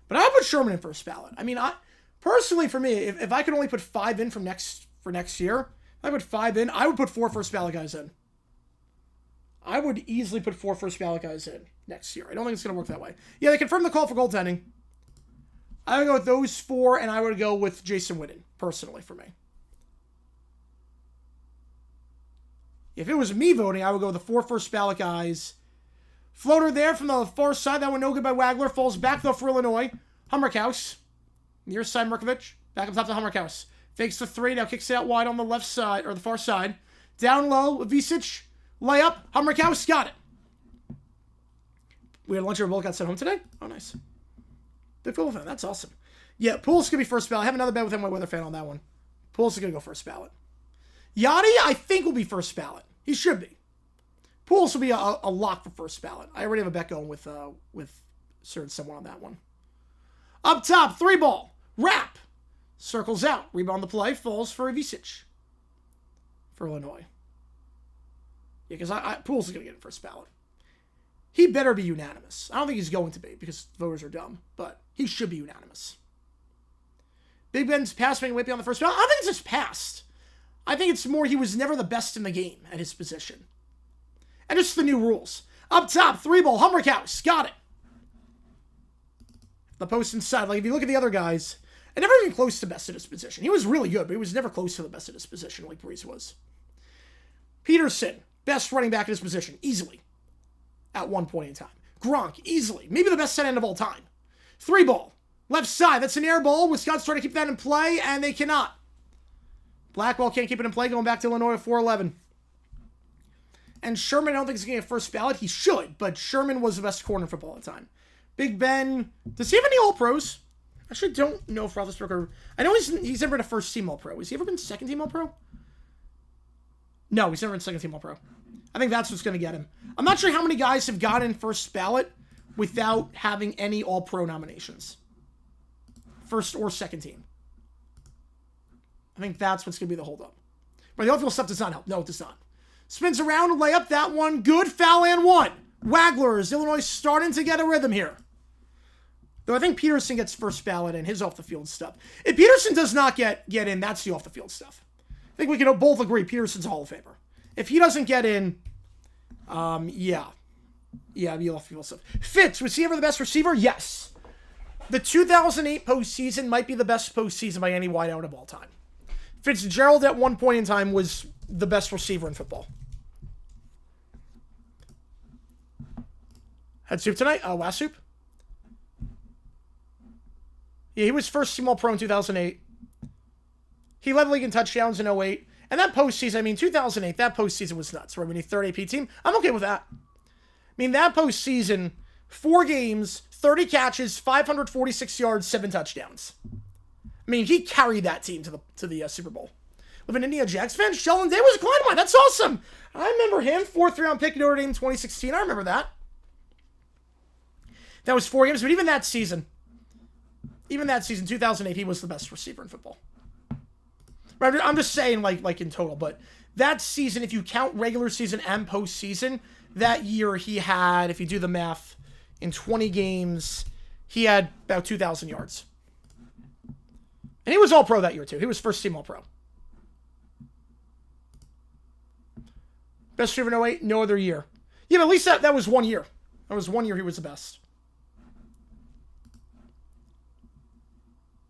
But I would put Sherman in first ballot. I mean, personally, for me, if I could only put 5 in for next year, if I put 5 in, I would put 4 first ballot guys in. I would easily put 4 first ballot guys in next year. I don't think it's going to work that way. Yeah, they confirmed the call for goaltending. I would go with those 4, and I would go with Jason Witten, personally, for me. If it was me voting, I would go with the 4 first ballot guys. Floater there from the far side. That one no good by Wagler. Falls back, though, for Illinois. Hummerkaus. Near side, Merkovich. Back up top to Hummerkaus. Fakes the 3. Now kicks it out wide on the left side, or the far side. Down low. Visic. Layup. Hummerkaus got it. We had lunch or both got sent home today? Oh, nice. Big Pool fan. That's awesome. Yeah, Pools going to be first ballot. I have another bet with my Weather fan on that one. Pools is going to go first ballot. Yachty, I think, will be first ballot. He should be. Pools will be a lock for first ballot. I already have a bet going with certain someone on that one. Up top, 3 ball. Wrap. Circles out. Rebound the play. Falls for Visic. For Illinois. Yeah, because Pools is going to get it first ballot. He better be unanimous. I don't think he's going to be because voters are dumb, but he should be unanimous. Big Ben's pass may be on the first ballot. I don't think it's just passed. I think it's more he was never the best in the game at his position. And just the new rules. Up top, 3 ball. Hummerkaus. Got it. The post inside. Like, if you look at the other guys, and never even close to best at his position. He was really good, but he was never close to the best at his position like Breeze was. Peterson, best running back at his position, easily. At one point in time. Gronk, easily. Maybe the best set end of all time. 3 ball. Left side. That's an air ball. Wisconsin trying to keep that in play, and they cannot. Blackwell can't keep it in play, going back to Illinois at 4-11. And Sherman, I don't think he's going to get first ballot. He should, but Sherman was the best corner in football at the time. Big Ben, does he have any All-Pros? Actually, don't know if Roethlisberger... I know he's never been a first-team All-Pro. Has he ever been second-team All-Pro? No, he's never been second-team All-Pro. I think that's what's going to get him. I'm not sure how many guys have gotten first ballot without having any All-Pro nominations. First or second team. I think that's what's going to be the holdup. But the outfield stuff does not help. No, it does not. Spins around, lay up that one. Good, foul and one. Wagglers, Illinois starting to get a rhythm here. Though I think Peterson gets first ballot in his off-the-field stuff. If Peterson does not get in, that's the off-the-field stuff. I think we can both agree Peterson's a Hall of Famer. If he doesn't get in, yeah, the off-the-field stuff. Fitz, was he ever the best receiver? Yes. The 2008 postseason might be the best postseason by any wideout of all time. Fitzgerald at one point in time was the best receiver in football. Had soup tonight? Last soup? Yeah, he was first team All-Pro in 2008. He led the league in touchdowns in 2008. And that postseason, I mean, 2008, that postseason was nuts. Right? I mean, a third AP team. I'm okay with that. I mean, that postseason, 4 games, 30 catches, 546 yards, 7 touchdowns. I mean, he carried that team to the Super Bowl. Live an Indiana Jags fan, Sheldon Day was a client of mine. That's awesome. I remember him, 4th round pick Notre Dame in 2016. I remember that. That was 4 games, but even that season, 2008, he was the best receiver in football. Right, I'm just saying, like in total, but that season, if you count regular season and postseason, that year he had, if you do the math, in 20 games, he had about 2,000 yards. And he was All-Pro that year, too. He was first-team All-Pro. Best receiver in 08, no other year. Yeah, but at least that was 1 year. That was 1 year he was the best.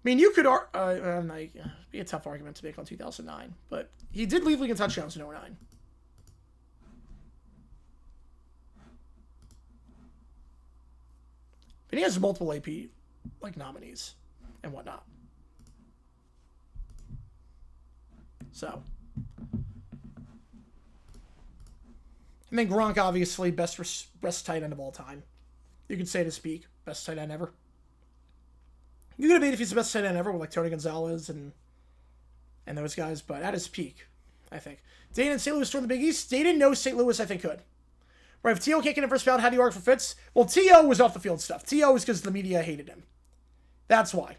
I mean, you could be a tough argument to make on 2009, but he did lead league in touchdowns in 09. But he has multiple AP nominees and whatnot. So, and then Gronk, obviously, best tight end of all time. You can say to speak, best tight end ever. You could debate if he's the best tight end ever with Tony Gonzalez and those guys, but at his peak, I think. Dayton and St. Louis stormed the Big East. Dayton knows St. Louis, I think, could. Right, if T.O. can't get in first ballot, how do you argue for Fitz? Well, T.O. was off the field stuff. T.O. is because the media hated him. That's why.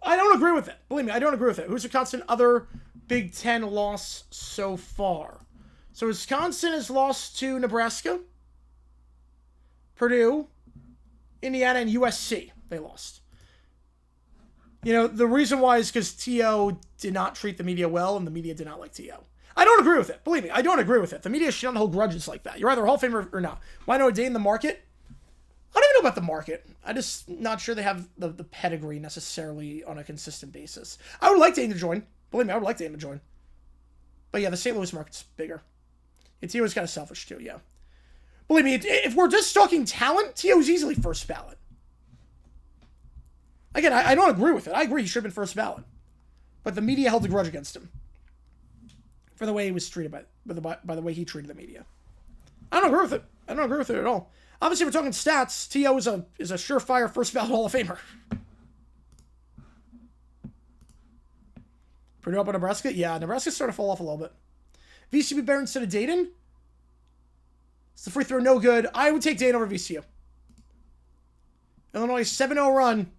I don't agree with it. Believe me, I don't agree with it. Who's Wisconsin other Big Ten loss so far? So Wisconsin has lost to Nebraska, Purdue, Indiana, and USC. They lost. You know, the reason why is because T.O. did not treat the media well, and the media did not like T.O. I don't agree with it. Believe me, I don't agree with it. The media shouldn't hold grudges like that. You're either a Hall of Famer or not. Why not Dane the market? I don't even know about the market. I'm just not sure they have the pedigree necessarily on a consistent basis. I would like Dane to join. Believe me, I would like Dane to join. But yeah, the St. Louis market's bigger. And T.O.'s kind of selfish too, yeah. Believe me, if we're just talking talent, T.O.'s easily first ballot. Again, I don't agree with it. I agree he should have been first ballot. But the media held a grudge against him. For the way he was treated by the way he treated the media. I don't agree with it. I don't agree with it at all. Obviously, if we're talking stats, T.O. is a surefire first ballot Hall of Famer. Purdue up on Nebraska? Yeah, Nebraska's starting to fall off a little bit. VCU better instead of Dayton? It's the free throw no good. I would take Dayton over VCU. Illinois 7-0 run.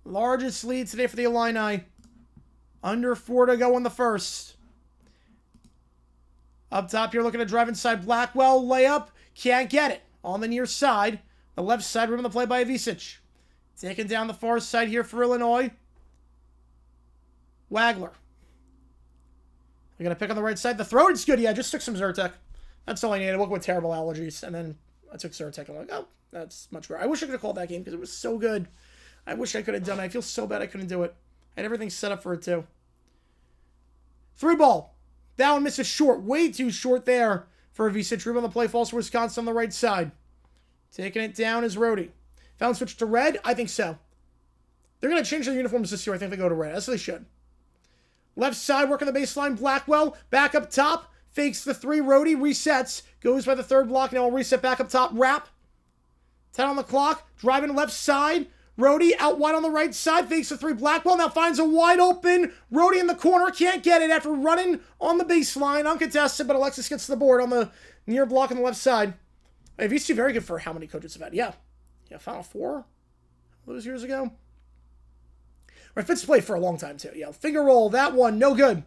Largest lead today for the Illini. Under 4 to go in the first. Up top here, looking to drive inside. Blackwell, layup. Can't get it. On the near side. The left side, room the play by Avicic. Taking down the far side here for Illinois. Wagler. We're going to pick on the right side. The throw, it's good. Yeah, I just took some Zyrtec. That's all I needed. I woke with terrible allergies. And then I took Zyrtec. I'm like, oh, that's much better. I wish I could have called that game because it was so good. I wish I could have done it. I feel so bad I couldn't do it. I had everything set up for it, too. 3 ball. That one misses short. Way too short there for Avicic. Room on the play. Falls for Wisconsin on the right side. Taking it down is Rhodey. Found switch to red? I think so. They're going to change their uniforms this year. I think they go to red. As they should. Left side, working the baseline. Blackwell, back up top. Fakes the 3. Rhodey resets. Goes by the 3rd block. Now we'll reset back up top. Wrap. 10 on the clock. Driving left side. Rhodey out wide on the right side, fakes a three. Blackwell now finds a wide open. Rhodey in the corner, can't get it after running on the baseline, uncontested, but Alexis gets to the board on the near block on the left side. Hey, VC very good for how many coaches have had. Yeah, Final Four those years ago. Right, Fitz played for a long time too. Yeah, finger roll, that one, no good.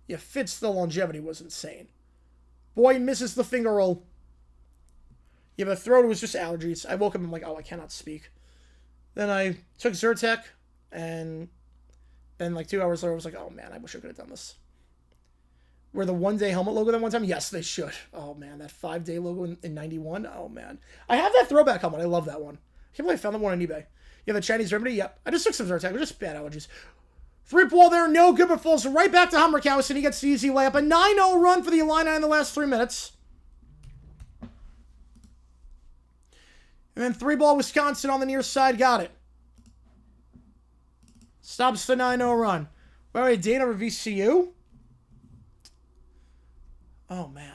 Yeah, Fitz, the longevity was insane. Boy misses the finger roll. Yeah, but the throw was just allergies. I woke up and I'm like, oh, I cannot speak. Then I took Zyrtec, and then like 2 hours later, I was like, oh man, I wish I could have done this. Were the one-day helmet logo that one time? Yes, they should. Oh man, that 5-day logo in 91? Oh man. I have that throwback helmet. I love that one. I can't believe I found that one on eBay. Yeah, the Chinese remedy? Yep. I just took some Zyrtec. It was just bad allergies. Three-ball there, no good, but falls right back to Hummerkaus, and he gets the easy layup. A 9-0 run for the Illini in the last 3 minutes. And then 3-ball Wisconsin on the near side, got it. Stops the 9-0 run. By the way, Dane over VCU? Oh, man.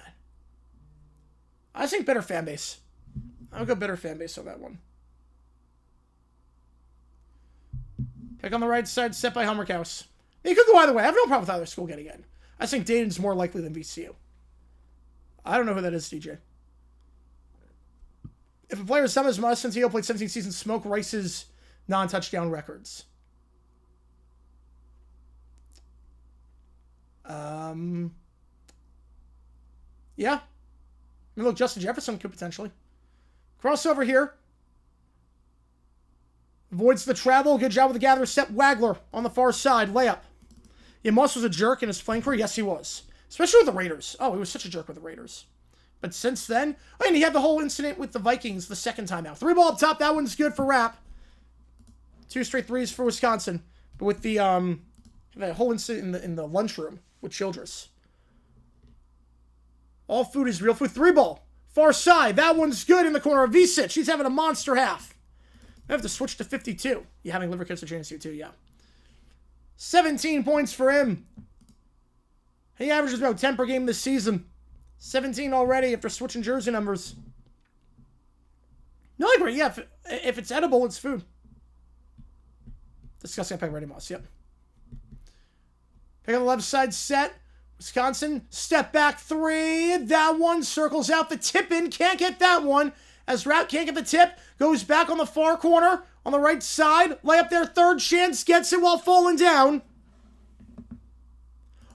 I think better fan base. I'll go better fan base on that one. Pick on the right side, set by Hummerkaus. He could go either way. I have no problem with either school getting in. I think Dayton's more likely than VCU. I don't know who that is, DJ. If a player is some as much since he played 17 seasons, smoke Rice's non-touchdown records. Yeah. I mean, look, Justin Jefferson could potentially. Crossover here. Avoids the travel. Good job with the gather. Step Wagler on the far side. Layup. Yeah, Moss was a jerk in his playing career. Yes, he was. Especially with the Raiders. Oh, he was such a jerk with the Raiders. But since then, and he had the whole incident with the Vikings the second time out. 3-ball up top, that one's good for Rapp. 2 straight threes for Wisconsin. But with the that whole incident in the lunchroom with Childress. All food is real food. 3-ball. Far side, that one's good in the corner of Visic. He's having a monster half. I have to switch to 52. You having liver cancer chance here too, yeah. 17 points for him. He averages about 10 per game this season. 17 already after switching jersey numbers. No, I agree. Yeah, if it's edible, it's food. Discussing Peg Ready Moss, yep. Pick on the left side set. Wisconsin, step back 3. That one circles out the tip in. Can't get that one. As Rapp can't get the tip. Goes back on the far corner. On the right side. Layup there. Third chance. Gets it while falling down.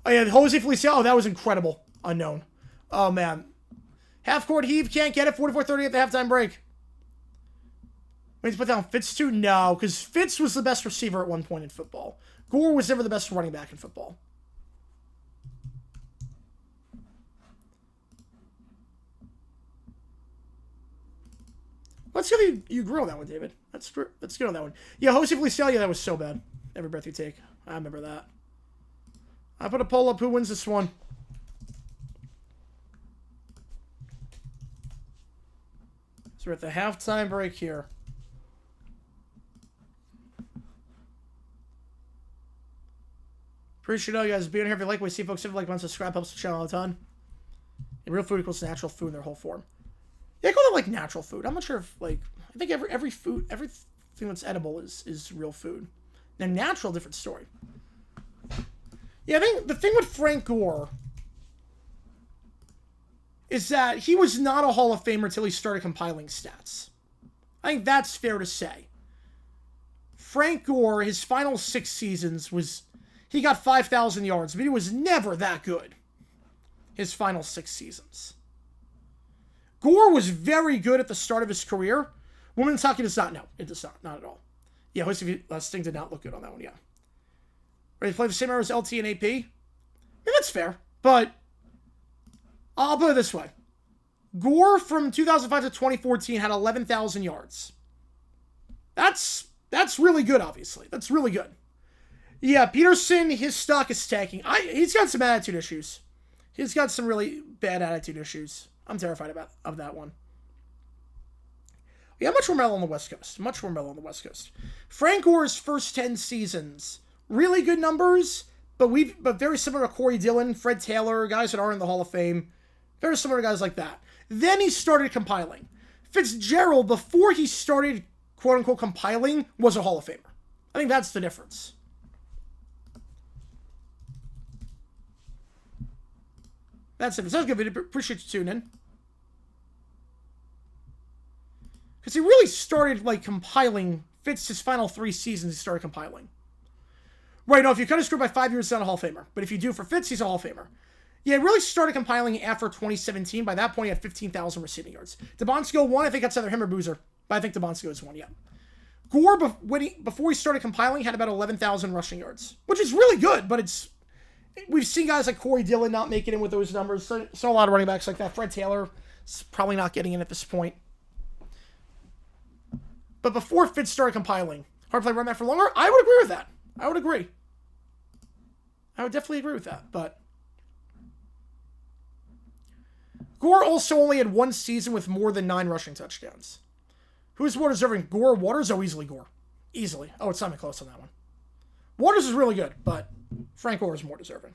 Oh, yeah. Jose Feliciano. Oh, that was incredible. Unknown. Oh, man. Half-court heave, can't get it. 44-30 at the halftime break. We need to put down Fitz, too? No, because Fitz was the best receiver at one point in football. Gore was never the best running back in football. Let's go you grill on that one, David. That's good on that one. Yeah, Jose Feliciano, yeah, that was so bad. Every breath you take. I remember that. I put a poll up. Who wins this one? So we're at the halftime break here. Appreciate all you guys being here. If you like what you see, folks, if you like, subscribe, helps the channel a ton. And real food equals natural food in their whole form. Yeah, I call it like natural food. I'm not sure if I think every food, everything that's edible is real food. Now natural, different story. Yeah, I think the thing with Frank Gore is that he was not a Hall of Famer until he started compiling stats. I think that's fair to say. Frank Gore, his final 6 seasons he got 5,000 yards, but he was never that good. His final 6 seasons. Gore was very good at the start of his career. Women's hockey does not. No, it does not. Not at all. Yeah, Sting did not look good on that one, yeah. Ready to play the same era as LT and AP? Yeah, that's fair, but I'll put it this way. Gore from 2005 to 2014 had 11,000 yards. That's really good, obviously. That's really good. Yeah, Peterson, his stock is tanking. He's got some attitude issues. He's got some really bad attitude issues. I'm terrified of that one. Yeah, much more mellow on the West Coast. Much more mellow on the West Coast. Frank Gore's first 10 seasons, really good numbers, but very similar to Corey Dillon, Fred Taylor, guys that are in the Hall of Fame. Very similar to guys like that. Then he started compiling. Fitzgerald, before he started quote-unquote compiling was a Hall of Famer. I think that's the difference. That's it. Sounds good video. Appreciate you tuning in. Because he really started, like, compiling. Fitz, his final 3 seasons, he started compiling. Right, no, if you cut his career by 5 years, he's not a Hall of Famer. But if you do for Fitz, he's a Hall of Famer. Yeah, he really started compiling after 2017. By that point, he had 15,000 receiving yards. DeBonsko won. I think that's either him or Boozer. But I think DeBonsko is one, yeah. Gore, before he started compiling, had about 11,000 rushing yards. Which is really good, but it's... We've seen guys like Corey Dillon not make it in with those numbers. So a lot of running backs like that. Fred Taylor is probably not getting in at this point. But before Fitz started compiling, hard to play run back for longer, I would agree with that. I would agree. I would definitely agree with that. But Gore also only had 1 season with more than 9 rushing touchdowns. Who is more deserving? Gore or Waters? Oh, easily Gore. Easily. Oh, it's not even close on that one. Waters is really good, but Frank Gore is more deserving.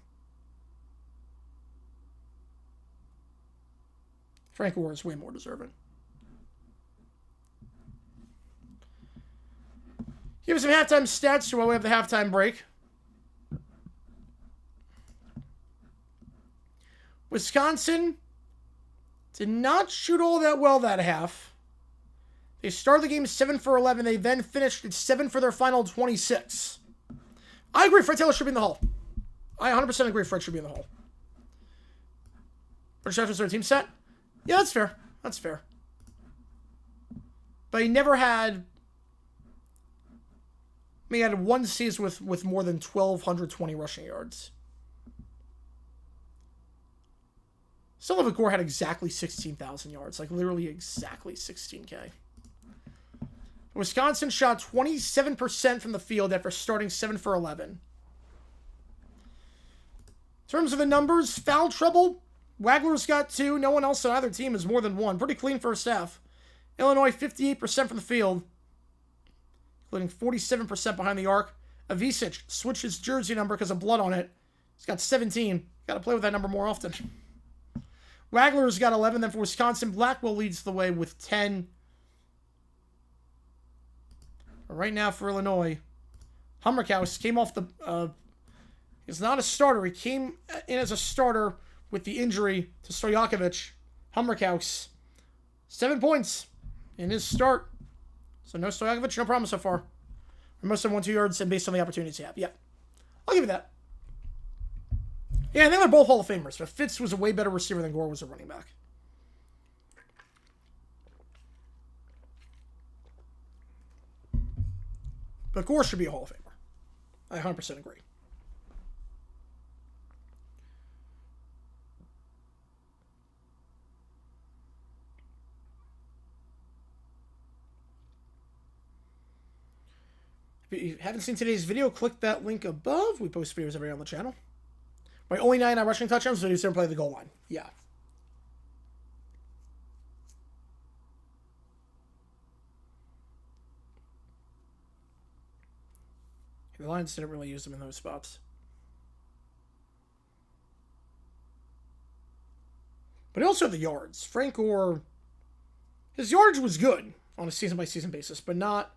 Frank Gore is way more deserving. Give us some halftime stats while we have the halftime break. Wisconsin did not shoot all that well that half. They started the game 7 for 11. They then finished at 7 for their final 26. I agree Fred Taylor should be in the Hall. I 100% agree Fred should be in the Hall. British after their team set? Yeah, that's fair. That's fair. But he never had... I mean, he had 1 season with more than 1,220 rushing yards. Sullivan Gore had exactly 16,000 yards. Like, literally exactly 16K. Wisconsin shot 27% from the field after starting 7 for 11. In terms of the numbers, foul trouble, Wagler's got 2. No one else on either team has more than 1. Pretty clean first half. Illinois, 58% from the field, including 47% behind the arc. Avicic switched his jersey number because of blood on it. He's got 17. Got to play with that number more often. Wagler's got 11. Then for Wisconsin, Blackwell leads the way with 10. Right now for Illinois, Hummerkaus came off the... he's not a starter. He came in as a starter with the injury to Stojakovic. Hummerkaus, 7 points in his start. So no Stojakovic, no problem so far. Most of them 1-2 yards and based on the opportunities he have. Yep. I'll give you that. Yeah, I think they're both Hall of Famers, but Fitz was a way better receiver than Gore was a running back. But Gore should be a Hall of Famer. I 100% agree. If you haven't seen today's video, click that link above. We post videos every day on the channel. Right, only 99 rushing touchdowns, so you still play the goal line. Yeah. The Lions didn't really use them in those spots. But he also had the yards. Frank Gore, his yardage was good on a season-by-season basis, but not...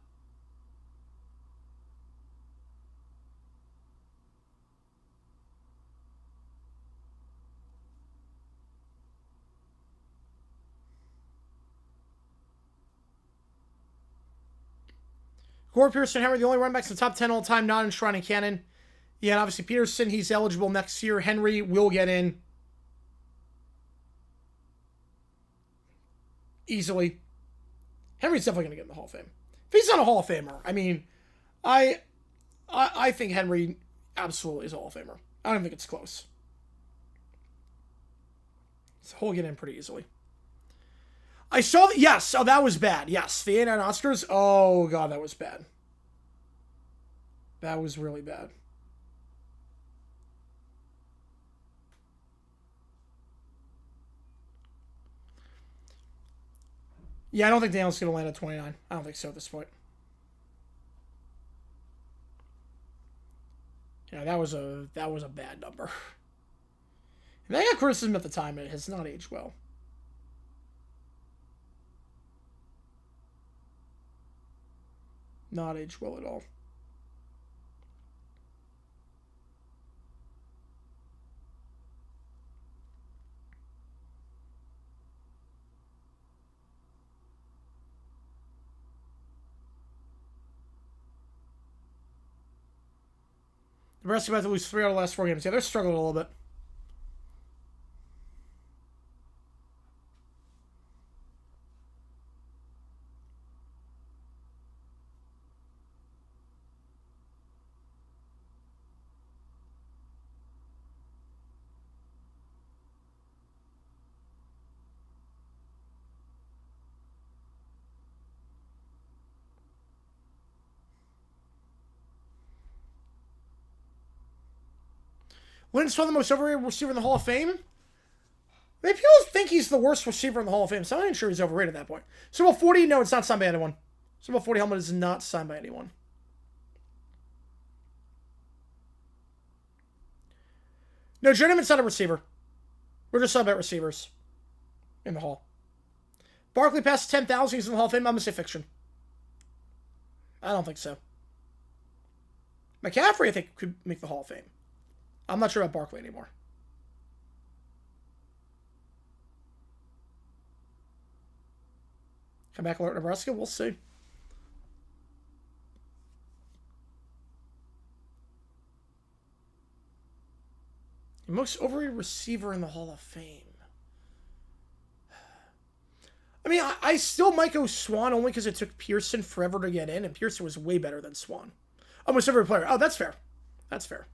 Gore, Pearson, Henry, the only running backs in the top 10 all-time not enshrined in canon. Yeah, and obviously Peterson, he's eligible next year. Henry will get in. Easily. Henry's definitely going to get in the Hall of Fame. If he's not a Hall of Famer, I mean, I think Henry absolutely is a Hall of Famer. I don't think it's close. So he'll get in pretty easily. I saw that. Yes. Oh, that was bad. Yes. The 89 Oscars. Oh, God, that was bad. That was really bad. Yeah, I don't think Daniel's going to land at 29. I don't think so at this point. Yeah, that was a bad number. And I got criticism at the time, and it has not aged well. Not age well at all. Nebraska about to lose 3 out of the last 4 games. Yeah, they're struggling a little bit. Lynn's one of the most overrated receiver in the Hall of Fame. I mean, people think he's the worst receiver in the Hall of Fame, so I'm not sure he's overrated at that point. Super Bowl 40, no, it's not signed by anyone. Super Bowl 40 helmet is not signed by anyone. No, Journeyman's not a receiver. We're just talking about receivers in the Hall. Barkley passed 10,000. He's in the Hall of Fame. I'm going to say fiction. I don't think so. McCaffrey, I think, could make the Hall of Fame. I'm not sure about Barkley anymore. Come back alert, Nebraska. We'll see. The most overrated receiver in the Hall of Fame. I mean, I still might go Swan only because it took Pearson forever to get in, and Pearson was way better than Swan. Oh, most overrated player. Oh, that's fair. That's fair.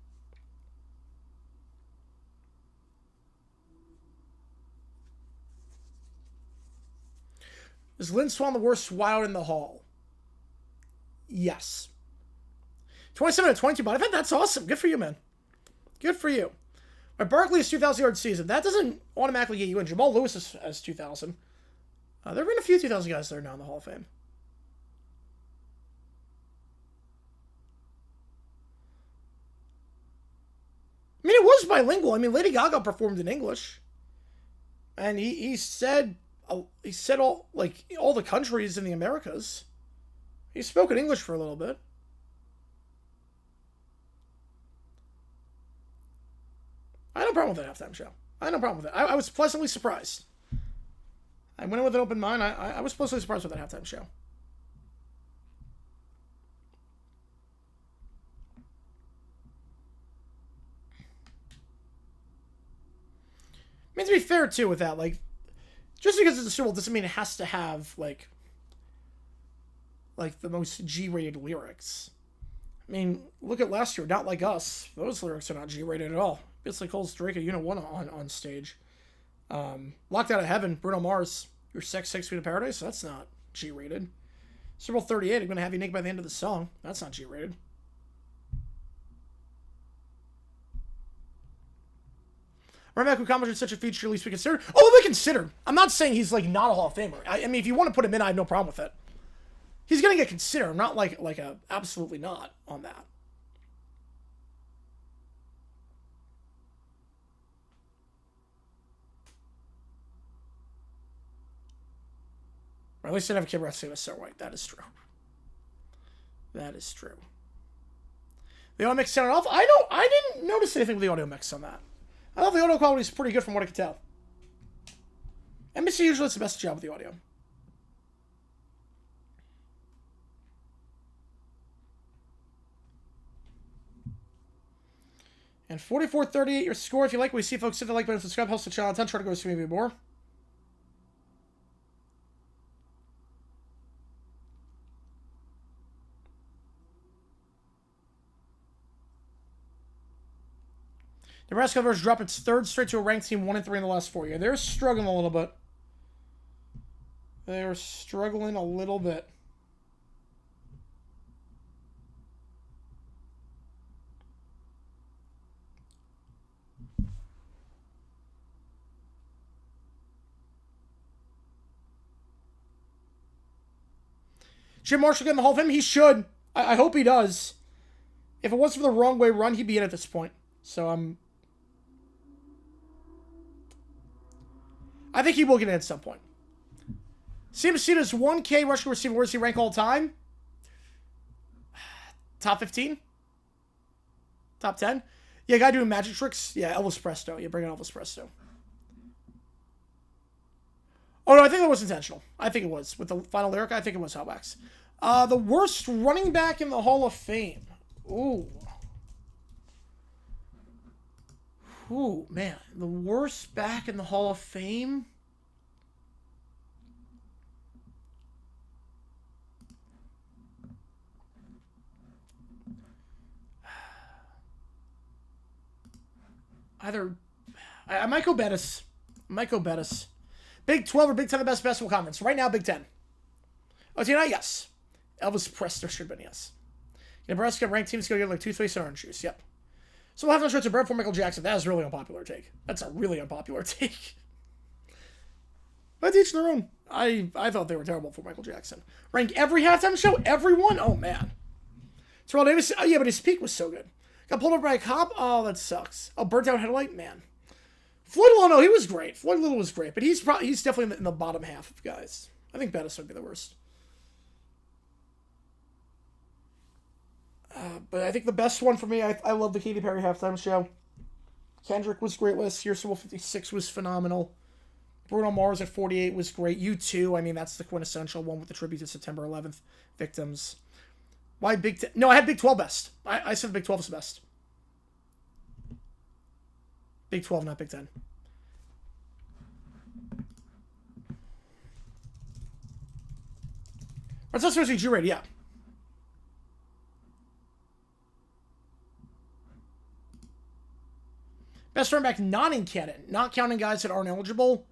Is Lynn Swan the worst wild in the Hall? Yes. 27 to 22, but I think that's awesome. Good for you, man. Good for you. My Barkley's 2,000-yard season. That doesn't automatically get you in. Jamal Lewis has 2,000. There have been a few 2,000 guys that are now in the Hall of Fame. I mean, it was bilingual. I mean, Lady Gaga performed in English. And he said all the countries in the Americas. He spoke in English for a little bit. I had no problem with that halftime show. I had no problem with it. I was pleasantly surprised. I went in with an open mind. I was pleasantly surprised with that halftime show. I mean, to be fair, too, with that, like, just because it's a Super Bowl doesn't mean it has to have, like the most G-rated lyrics. I mean, look at last year, Not Like Us. Those lyrics are not G-rated at all. Basically calls Drake a Unit 1 on stage. Locked Out of Heaven, Bruno Mars, Your Sex, 6 Feet of Paradise. That's not G-rated. Super Bowl 38, I'm going to have you naked by the end of the song. That's not G-rated. Remember who commented such a feature should at least be considered? Oh, it'll be considered. I'm not saying he's, like, not a Hall of Famer. I mean, if you want to put him in, I have no problem with it. He's going to get considered. I'm not like a absolutely not on that. Or at least I didn't have a kid wrestling with Sarah White. That is true. That is true. The audio mix sounded off. I didn't notice anything with the audio mix on that. I thought the audio quality is pretty good from what I could tell. NBC usually does the best job with the audio. And 44-38 your score. If you like what we see, folks, hit the like button, subscribe, helps the channel. Try to go see maybe more. Nebraska Gophers drop its 3rd straight to a ranked team, 1-3 in the last 4 years. They're struggling a little bit. They're struggling a little bit. Jim Marshall get in the Hall of Fame? He should. I hope he does. If it wasn't for the wrong way run, he'd be in at this point. So I think he will get in at some point. CMC does 1K rushing receiver. Where does he rank all time? Top 15? Top 10? Yeah, guy doing magic tricks. Yeah, Elvis Presto. Yeah, bring in Elvis Presto. Oh, no, I think it was intentional. I think it was. With the final lyric, I think it was Hotwax. The worst running back in the Hall of Fame. Ooh. Ooh, man. The worst back in the Hall of Fame? Either... I might go Bettis. Big 12 or Big 10 the best basketball conference? Right now, Big 10. Oh, tonight, yes. Elvis Presto should have been yes. Nebraska ranked teams go get like 2-3 orange juice. Yep. So we'll have no shirts of bread for Michael Jackson. That is a really unpopular take. That's a really unpopular take. But each their own. I thought they were terrible for Michael Jackson. Rank every halftime show? Everyone? Oh, man. Terrell Davis? Oh, yeah, but his peak was so good. Got pulled over by a cop? Oh, that sucks. Oh, burnt out headlight? Man. Floyd Little, no, he was great. Floyd Little was great, but he's definitely in the bottom half of guys. I think Bettis would be the worst. But I think the best one for me, I love the Katy Perry halftime show. Kendrick was great last year. Soul 56 was phenomenal. Bruno Mars at 48 was great. U2, I mean, that's the quintessential one with the tribute to September 11th victims. Why Big 10? No, I had Big 12 best. I said the Big 12 is the best. Big 12, not Big 10. What's that supposed to be G-rated? Yeah. Best running back not in canon. Not counting guys that aren't eligible.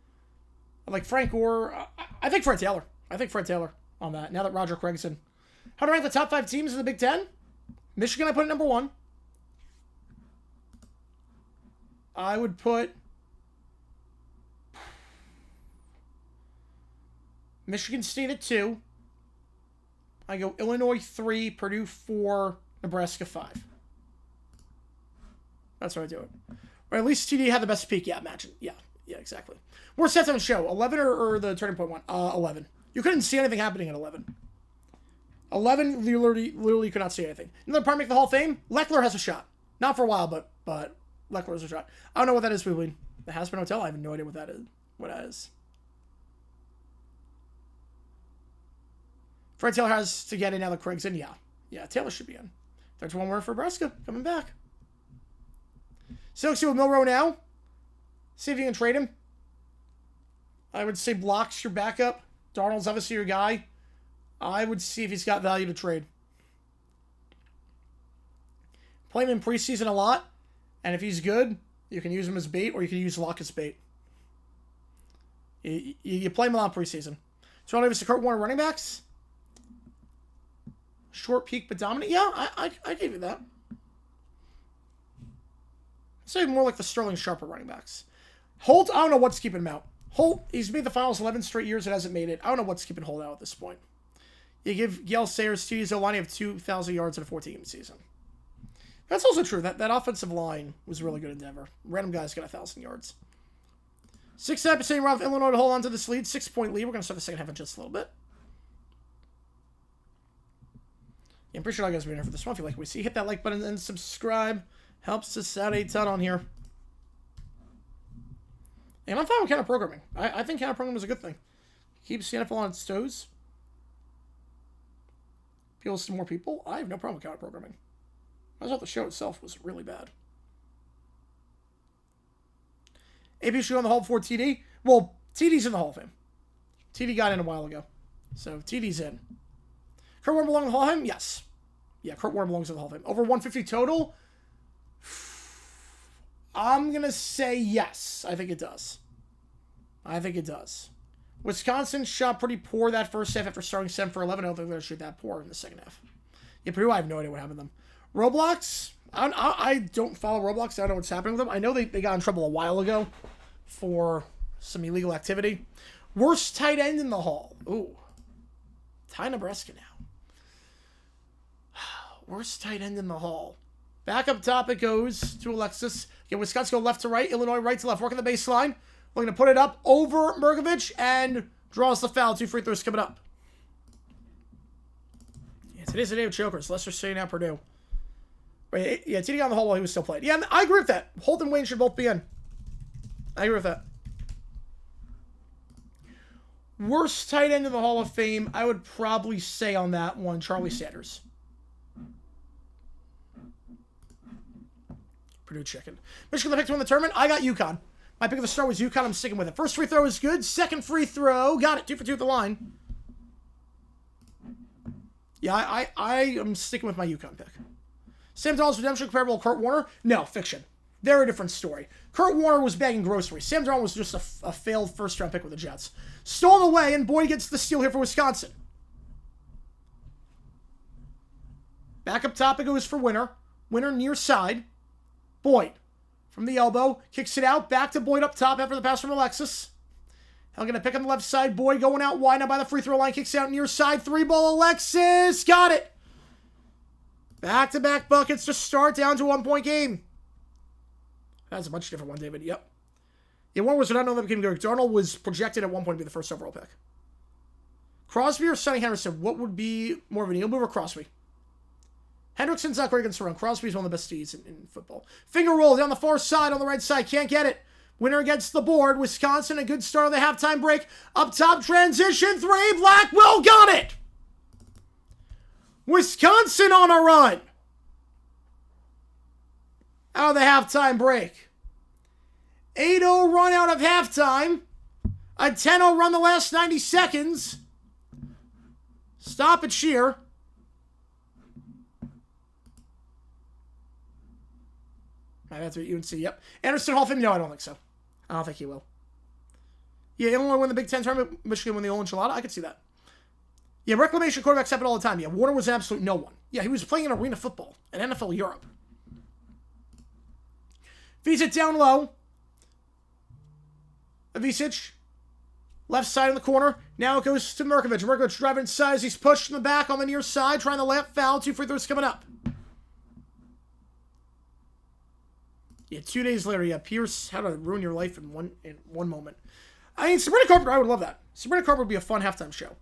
Like Frank Gore. I think Fred Taylor. On that. Now that Roger Craig's in. How to rank the top 5 teams in the Big 10? Michigan, I put at number 1. I would put Michigan State at 2. I go Illinois 3, Purdue 4, Nebraska 5. That's what I do it. Or at least TD had the best peak. Yeah, imagine. Yeah, exactly. Worst halftime show, 11 or the turning point one? 11. You couldn't see anything happening at 11. 11, you literally could not see anything. Another part make the Hall of Fame? Leckler has a shot. Not for a while, but Leckler has a shot. I don't know what that is, Weebly. The Hasbro Hotel? I have no idea what that is. Fred Taylor has to get in now that Craig's in. Yeah, Taylor should be in. 31 word for Nebraska. Coming back. Silksy with Milrow now. See if you can trade him. I would say Block's your backup. Darnold's obviously your guy. I would see if he's got value to trade. Play him in preseason a lot. And if he's good, you can use him as bait or you can use Locke as bait. You play him a lot in preseason. Terrell Davis to Kurt Warner running backs. Short peak but dominant. Yeah, I gave you that. I'd say more like the Sterling Sharper running backs. Holt, I don't know what's keeping him out. Holt, he's made the finals 11 straight years and hasn't made it. I don't know what's keeping Holt out at this point. You give Gail Sayers to his O-line of 2,000 yards in a 14-game season. That's also true. That offensive line was really good in Denver. Random guys got 1,000 yards. 6.5% around Illinois to hold on to this lead. 6-point lead. We're going to start the second half in just a little bit. Yeah, I'm pretty sure I guys are here for this one. If you like what we see, hit that like button and subscribe. Helps us out a ton on here. And I'm fine with counter programming. I think counter programming is a good thing. Keeps the NFL on its toes. Appeals to more people. I have no problem with counter programming. I thought the show itself was really bad. AP should go in the Hall before TD. Well, TD's in the Hall of Fame. TD got in a while ago. So TD's in. Kurt Warner belongs in the Hall of Fame? Yes. Yeah, Kurt Warner belongs in the Hall of Fame. Over 150 total? I'm going to say yes. I think it does. Wisconsin shot pretty poor that first half after starting 7 for 11. I don't think they're going to shoot that poor in the second half. Yeah, Purdue, I have no idea what happened to them. Roblox? I don't follow Roblox. I don't know what's happening with them. I know they got in trouble a while ago for some illegal activity. Worst tight end in the Hall. Ooh. Ty Nebraska now. Worst tight end in the Hall. Back up top it goes to Alexis. Get Wisconsin go left to right. Illinois right to left. Working the baseline. We're going to put it up over Mergovich and draws the foul. 2 free throws coming up. Yeah, Today's the day of chokers. Leicester City now Purdue. Wait, yeah, TD got on the hole while he was still playing. Yeah, I agree with that. Holt and Wayne should both be in. I agree with that. Worst tight end in the Hall of Fame, I would probably say on that one, Charlie Sanders. Purdue chicken. Michigan the pick to win the tournament. I got UConn. My pick of the start was UConn. I'm sticking with it. First free throw is good. Second free throw. Got it. 2 for 2 at the line. Yeah, I am sticking with my UConn pick. Sam Darnold's redemption comparable to Kurt Warner? No, fiction. Very different story. Kurt Warner was bagging groceries. Sam Darnold was just a failed first-round pick with the Jets. Stolen away, and Boyd gets the steal here for Wisconsin. Back up top, it goes for Winner. Winner near side. Boyd from the elbow. Kicks it out. Back to Boyd up top after the pass from Alexis. Hell going to pick on the left side. Boyd going out wide now by the free throw line. Kicks out near side. 3-ball Alexis. Got it. Back-to-back buckets to start down to a 1-point game. That's a much different one, David. Yep. Yeah, one was not know that became good. Darnold was projected at one point to be the first overall pick. Crosby or Sonny Henderson? What would be more of a needle mover? Crosby. Hendrickson's not great against the run. Crosby's one of the best Ds in football. Finger roll down the far side on the right side. Can't get it. Winner against the board. Wisconsin, a good start of the halftime break. Up top, transition 3. Blackwell got it. Wisconsin on a run. Out of the halftime break. 8-0 run out of halftime. A 10-0 run the last 90 seconds. Stop it, Shear. That's what UNC, yep. Anderson Hall of Fame? No, I don't think so. I don't think he will. Yeah, Illinois win the Big Ten tournament. Michigan win the old enchilada. I could see that. Yeah, reclamation quarterbacks happen all the time. Yeah, Warner was an absolute no one. Yeah, he was playing in arena football in NFL Europe. Feeds it down low. Avicic. Left side in the corner. Now it goes to Merkovich. Merkovich driving inside as he's pushed in the back on the near side. Trying the left foul. 2 free throws coming up. Yeah, 2 days later, yeah, Pierce, how to ruin your life in one moment. I mean, Sabrina Carpenter, I would love that. Sabrina Carpenter would be a fun halftime show.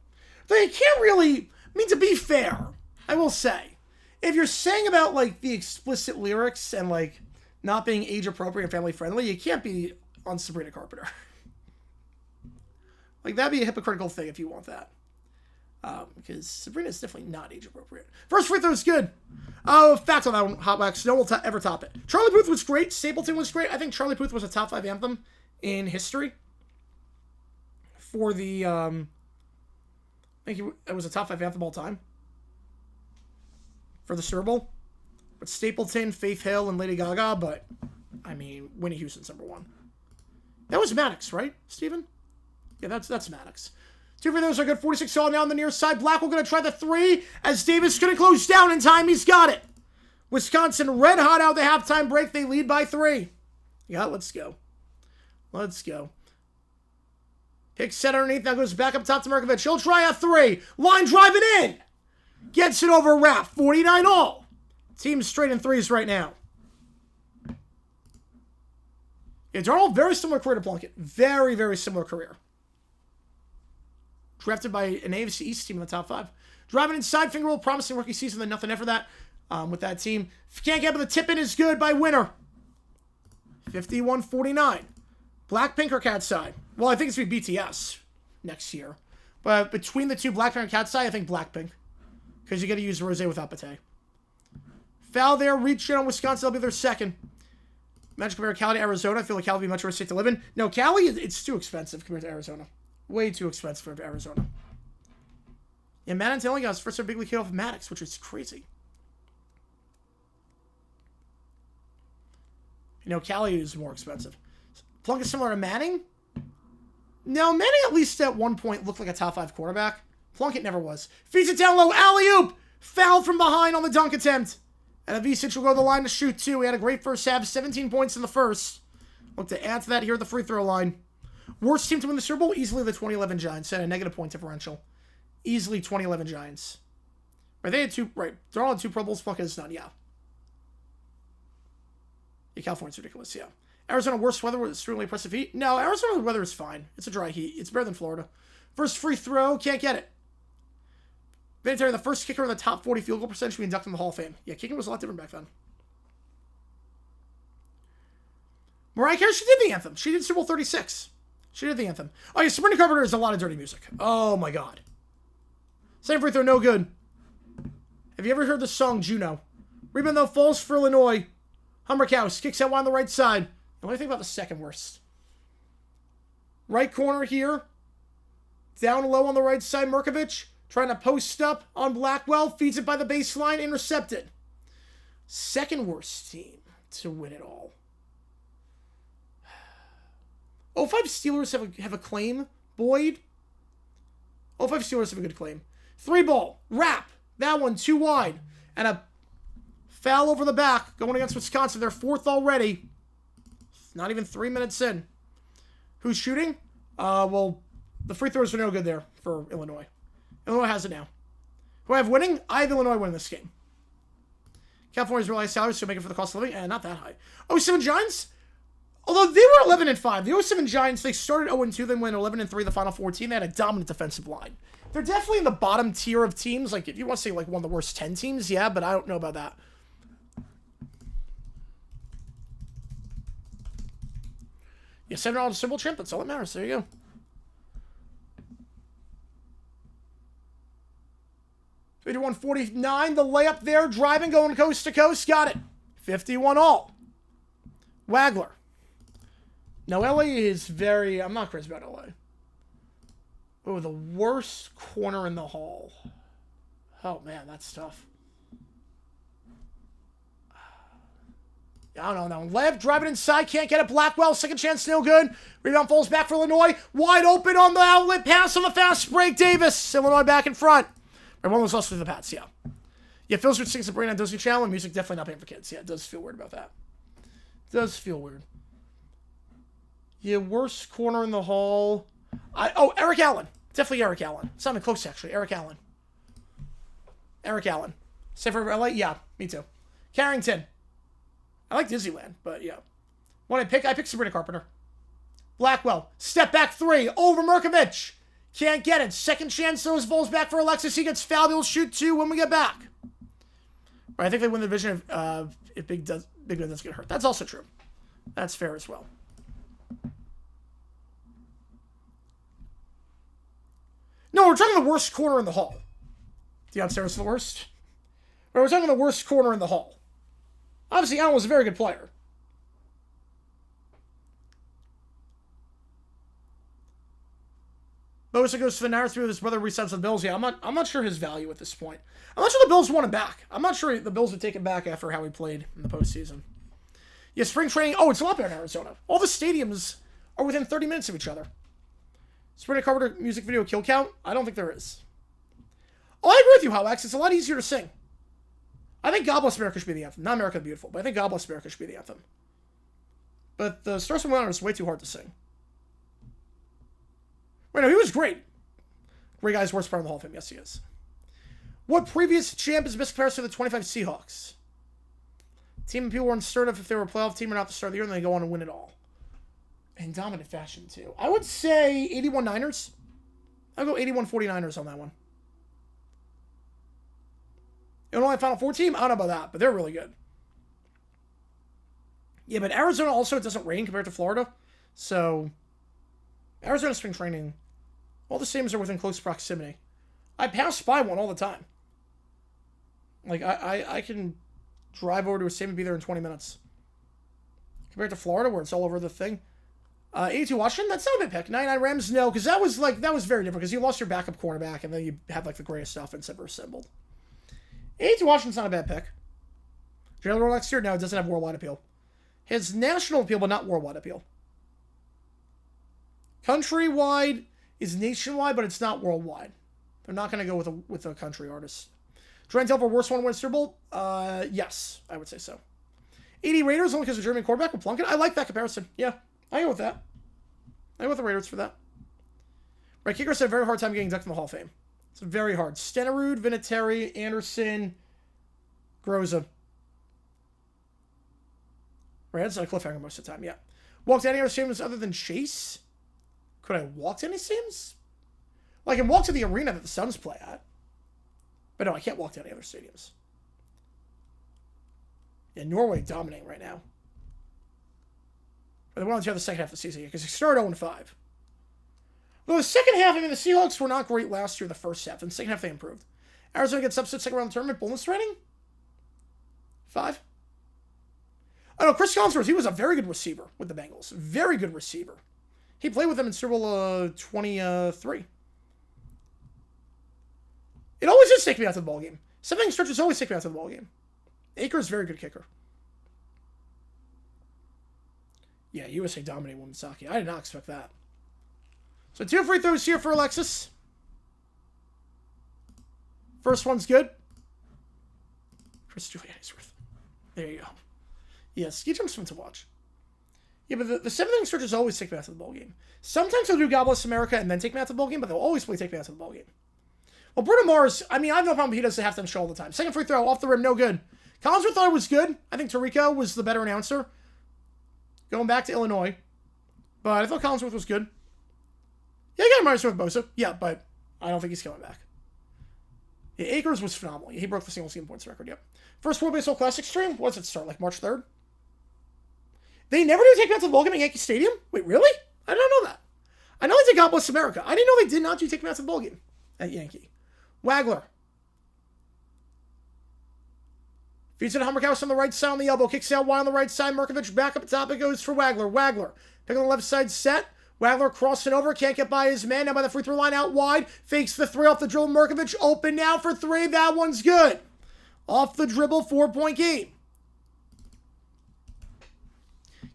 Though you can't really, I mean, to be fair, I will say, if you're saying about, like, the explicit lyrics and, like, not being age-appropriate and family-friendly, you can't be on Sabrina Carpenter. Like, that'd be a hypocritical thing if you want that. Because Sabrina's definitely not age-appropriate. First free throw is good. Oh, facts on that one, Hotwax. No one will ever top it. Charlie Puth was great. Stapleton was great. I think Charlie Puth was a top 5 anthem in history. For the, I think it was a top 5 anthem all time. For the Super Bowl. But Stapleton, Faith Hill, and Lady Gaga, but, I mean, Whitney Houston's number 1. That was Maddox, right, Steven? Yeah, that's Maddox. 2 free throws are good. 46 all now on the near side. Blackwell going to try the 3 as Davis going to close down in time. He's got it. Wisconsin red hot out the halftime break. They lead by 3. Yeah, let's go. Let's go. Pick set underneath. Now goes back up top to Merkovich. He'll try a 3. Line driving in. Gets it over Rapp. 49 all. Team's straight in 3s right now. Yeah, Darnold, very similar career to Plunkett. Very, very similar career. Drafted by an AFC East team in the top 5. Driving inside, finger roll, promising rookie season, then nothing after that with that team. Can't get, but the tip-in is good by Winner. 51-49. Blackpink or Cat side? Well, I think it's going to be BTS next year. But between the two, Blackpink and Cat side, I think Blackpink. Because you got to use Rosé without Pate. Foul there, reach in on Wisconsin. That'll be their second. Imagine compared to Cali to Arizona. I feel like Cali would be much worse state to live in. No, Cali, it's too expensive compared to Arizona. Way too expensive for Arizona. Yeah, Madden's only got his first big league hit off of Maddox, which is crazy. You know, Cali is more expensive. Plunkett similar to Manning? No, Manning at least at one point looked like a top 5 quarterback. Plunkett never was. Feeds it down low, alley-oop! Foul from behind on the dunk attempt. And Avicic will go to the line to shoot 2. He had a great first half, 17 points in the first. Look to add to that here at the free throw line. Worst team to win the Super Bowl? Easily the 2011 Giants. Had a negative point differential. Easily 2011 Giants. Right, they had 2, right. They're all on 2 Pro Bowls. Plunkett is none, yeah. Yeah, California's ridiculous, yeah. Arizona, worst weather with extremely oppressive heat? No, Arizona weather is fine. It's a dry heat. It's better than Florida. First free throw, can't get it. Vinatieri, the first kicker in the top 40 field goal percentage, to be inducted in the Hall of Fame. Yeah, kicking was a lot different back then. Mariah Carey, she did the anthem. She did Super Bowl 36. She did the anthem. Oh, yeah, Sabrina Carpenter is a lot of dirty music. Oh, my God. Same free throw, no good. Have you ever heard the song Juno? Rebound, though, falls for Illinois. Humberkaus kicks out one on the right side. And what do you think about the second worst? Right corner here. Down low on the right side, Merkovich. Trying to post up on Blackwell. Feeds it by the baseline. Intercepted. Second worst team to win it all. 05 Steelers have a claim. Boyd. 05 Steelers have a good claim. 3-ball. Wrap. That one too wide. And a foul over the back going against Wisconsin. They're fourth already. Not even 3 minutes in. Who's shooting? Well, the free throws were no good there for Illinois. Illinois has it now. Who I have winning? I have Illinois winning this game. California's realized salaries to make it for the cost of living. Not that high. 07 Giants? Although they were 11-5. The 07 Giants, they started 0-2, then went 11-3 the final 14. They had a dominant defensive line. They're definitely in the bottom tier of teams. Like, if you want to say, like, one of the worst 10 teams, yeah, but I don't know about that. Yeah, $7 Super Bowl champ. That's all that matters. There you go. $51.49. The layup there. Driving, going coast to coast. Got it. 51 all. Wagler. Now, LA is very... I'm not crazy about LA. Oh, the worst corner in the hall. Oh, man, that's tough. I don't know. Lev driving inside. Can't get it. Blackwell. Second chance. Still good. Rebound falls back for Illinois. Wide open on the outlet pass on the fast break. Davis. Illinois back in front. One was also the Pats. Yeah. Yeah, Phil's with sings Sabrina on Disney Channel. And music definitely not paying for kids. Yeah, it does feel weird about that. It does feel weird. Yeah, worst corner in the hall. Eric Allen. Definitely Eric Allen. It's not even close, actually. Eric Allen. Eric Allen. Save for LA? Yeah, me too. Carrington. I like Disneyland, but yeah. When I pick Sabrina Carpenter. Blackwell. Step back 3. Over Merkovich. Can't get it. Second chance, throws balls back for Alexis. He gets fouled. He'll shoot 2 when we get back. Right, I think they win the division if Big Ben doesn't get hurt. That's also true. That's fair as well. No, we're talking the worst corner in the hall. Deion Sanders the worst? We're talking the worst corner in the hall. Obviously, Allen was a very good player. Bosa goes to the Niners through his brother resigns with the Bills. Yeah, I'm not sure his value at this point. I'm not sure the Bills want him back. I'm not sure the Bills would take him back after how he played in the postseason. Yeah, spring training. Oh, it's a lot better in Arizona. All the stadiums are within 30 minutes of each other. Sabrina Carpenter music video kill count? I don't think there is. Oh, I agree with you, Howax. It's a lot easier to sing. I think God Bless America should be the anthem. Not America the Beautiful, but I think God Bless America should be the anthem. But the Stars from Atlanta is way too hard to sing. Wait, no, he was great. Great guy's worst part of the Hall of Fame. Yes, he is. What previous champ is best comparison to the 25 Seahawks? Team and people were uncertain if they were a playoff team or not at the start of the year, and they go on and win it all. In dominant fashion, too. I would say 81 Niners. I'll go 81 49ers on that one. Illinois Final Four team? I don't know about that, but they're really good. Yeah, but Arizona also doesn't rain compared to Florida. So, Arizona spring training, all the stadiums are within close proximity. I pass by one all the time. Like, I can drive over to a stadium and be there in 20 minutes. Compared to Florida, where it's all over the thing. 82 Washington, that's not a big pick. 99 Rams, no, because that was very different, because you lost your backup cornerback, and then you had, like, the greatest offense ever assembled. 82 Washington's not a bad pick. Jalen Roll next year, no, it doesn't have worldwide appeal. Has national appeal, but not worldwide appeal. Countrywide is nationwide, but it's not worldwide. They're not going to go with a country artist. Trent Hill for worst one to win Super Bowl? Yes, I would say so. 80 Raiders, only because of German quarterback with Plunkett. I like that comparison. Yeah, I go with that. I go with the Raiders for that. Right, kickers had a very hard time getting inducted in the Hall of Fame. It's very hard. Stenerud, Vinatieri, Anderson, Groza. Right, that's a cliffhanger most of the time, yeah. Walked any other stadiums other than Chase? Could I walk to any stadiums? Like, I can walk to the arena that the Suns play at. But no, I can't walk to any other stadiums. Yeah, Norway dominating right now. But they went on to have the second half of the season here because they started 0-5. Though the second half, I mean, the Seahawks were not great last year, the first half. In the second half, they improved. Arizona gets upset second round of the tournament. Bonus rating? 5. I know, Chris Collinsworth, he was a very good receiver with the Bengals. Very good receiver. He played with them in Super Bowl 23. It always does take me out to the ballgame. Something stretches always take me out to the ballgame. Akers, very good kicker. Yeah, USA dominated women's hockey. I did not expect that. So 2 free throws here for Alexis. First one's good. Chris Julianihpu. There you go. Yeah, ski jump's fun to watch. Yeah, but the 7-inning stretches always take me out to the ballgame. Sometimes they'll do God Bless America and then take me out to the ballgame, but they'll always play take me out to the ballgame. Well, Bruno Mars, I mean, I have no problem if he does the halftime show all the time. Second free throw, off the rim, no good. Collinsworth thought it was good. I think Tarico was the better announcer. Going back to Illinois. But I thought Collinsworth was good. Yeah, he got minus with Bosa. Yeah, but I don't think he's coming back. Yeah, Akers was phenomenal. He broke the single season points record, yep. First World Baseball Classic stream? What does it start, like March 3rd? They never do take me out to the ballgame at Yankee Stadium? Wait, really? I don't know that. I know they did God Bless America. I didn't know they did not do take me out to the ballgame at Yankee. Wagler. Feeds it to Hummerhouse on the right side on the elbow. Kicks out wide on the right side. Merkovich back up top. It goes for Wagler. Wagler. Pick on the left side set. Wagler crossing over. Can't get by his man. Now by the free throw line out wide. Fakes the 3 off the dribble. Merkovich open now for 3. That one's good. Off the dribble. 4-point game.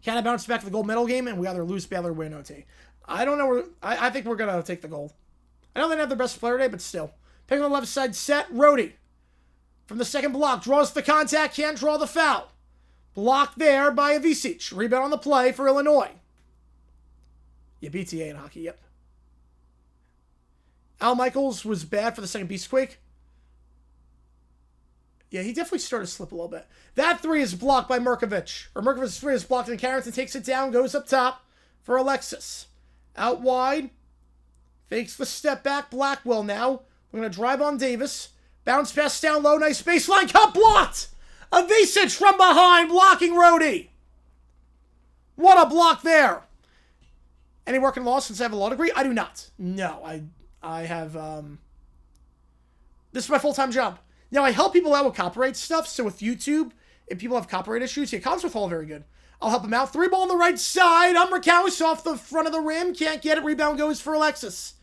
Canada bounce back to the gold medal game, and we either lose, Baylor, win OT. I don't know. I think we're going to take the gold. I know they didn't have their best player today, but still. Pick on the left side set. Rhodey. From the second block. Draws the contact. Can't draw the foul. Blocked there by Avicic. Rebound on the play for Illinois. Yeah, BTA in hockey, yep. Al Michaels was bad for the second Beastquake. Yeah, he definitely started to slip a little bit. That 3 is blocked by Merkovich. Or Merkovich's 3 is blocked, and Carrington takes it down, goes up top for Alexis. Out wide. Fakes the step back. Blackwell now. We're going to drive on Davis. Bounce pass down low. Nice baseline cut. Blocked. Avicic from behind. Blocking Rhodey. What a block there. Any work in law since I have a law degree? I do not. No, I have, this is my full-time job. Now, I help people out with copyright stuff, so with YouTube, if people have copyright issues, yeah, Collinsworth Hall, very good. I'll help him out. 3 ball on the right side. Umberkaus off the front of the rim. Can't get it. Rebound goes for Alexis.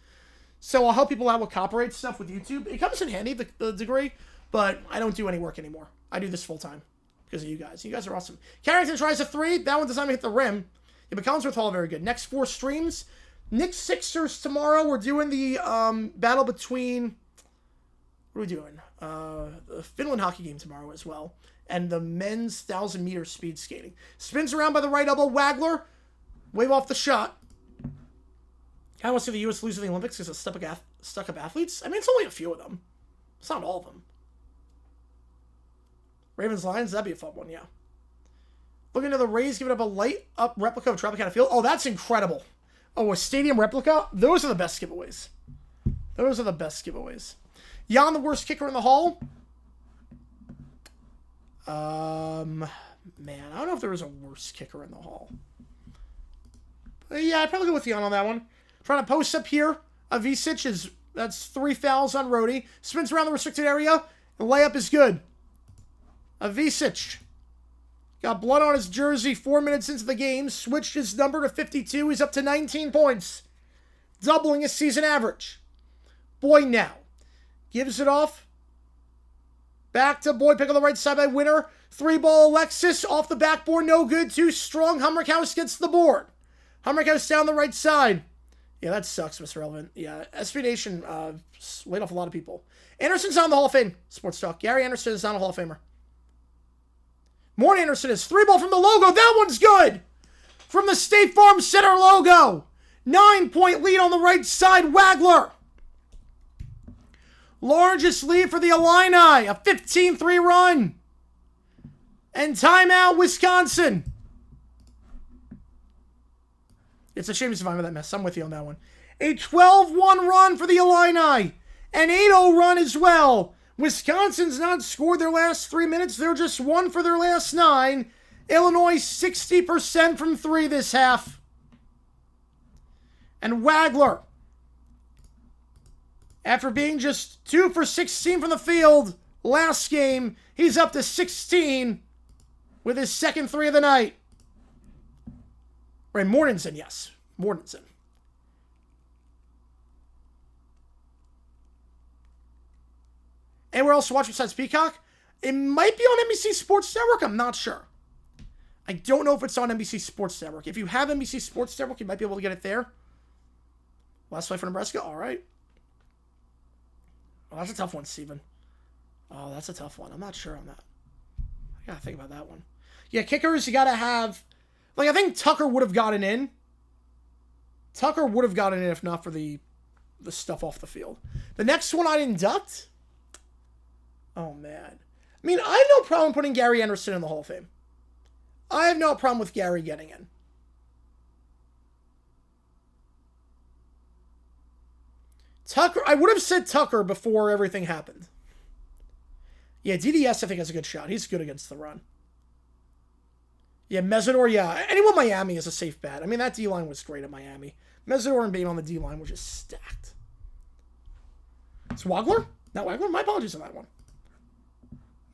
So I'll help people out with copyright stuff with YouTube. It comes in handy, the degree, but I don't do any work anymore. I do this full-time because of you guys. You guys are awesome. Carrington tries a 3. That one does not hit the rim. Yeah, but Collinsworth Hall, very good. Next 4 streams. Knicks Sixers tomorrow. We're doing the battle between... What are we doing? The Finland hockey game tomorrow as well. And the men's 1,000-meter speed skating. Spins around by the right elbow. Wagler. Wave off the shot. Kind of want to see the U.S. lose in the Olympics because of stuck-up athletes. I mean, it's only a few of them. It's not all of them. Ravens-Lions, that'd be a fun one, yeah. Looking at the Rays giving up a light-up replica of Tropicana Field. Oh, that's incredible. Oh, a stadium replica? Those are the best giveaways. Those are the best giveaways. Jan, the worst kicker in the Hall? Man, I don't know if there is a worse kicker in the Hall. But yeah, I'd probably go with Jan on that one. Trying to post up here. Avicic that's 3 fouls on Rhodey. Spins around the restricted area. The layup is good. Avicic. Got blood on his jersey 4 minutes into the game. Switched his number to 52. He's up to 19 points. Doubling his season average. Boyd now. Gives it off. Back to Boyd. Pick on the right side by Winner. 3 ball Alexis. Off the backboard. No good. Too strong. Hummerkaus gets the board. Hummerkaus down the right side. Yeah, that sucks, Mr. Relevant. Yeah, SB Nation laid off a lot of people. Anderson's on the Hall of Fame. Sports Talk. Gary Anderson is not a Hall of Famer. Morton Anderson is 3 ball from the logo. That one's good. From the State Farm Center logo. 9-point lead on the right side. Wagler. Largest lead for the Illini. A 15-3 run. And timeout, Wisconsin. It's a shame to survive with that mess. I'm with you on that one. A 12-1 run for the Illini. An 8-0 run as well. Wisconsin's not scored their last 3 minutes. They're just 1 for their last 9. Illinois 60% from 3 this half. And Wagler, after being just 2 for 16 from the field last game, he's up to 16 with his second 3 of the night. Right, Mortensen, yes. Mortensen. Anywhere else to watch besides Peacock? It might be on NBC Sports Network. I'm not sure. I don't know if it's on NBC Sports Network. If you have NBC Sports Network, you might be able to get it there. Last play for Nebraska? All right. Oh, that's a tough one, Steven. Oh, that's a tough one. I'm not sure on that. I gotta think about that one. Yeah, kickers, you gotta have... Like, I think Tucker would have gotten in. Tucker would have gotten in if not for the stuff off the field. The next one I'd induct... Oh, man. I mean, I have no problem putting Gary Anderson in the Hall of Fame. I have no problem with Gary getting in. Tucker, I would have said Tucker before everything happened. Yeah, DDS I think has a good shot. He's good against the run. Yeah, Mesidor, yeah. Anyone Miami is a safe bet. I mean, that D-line was great at Miami. Mesidor and Bain on the D-line were just stacked. It's Wagler? Not Wagler? My apologies on that one.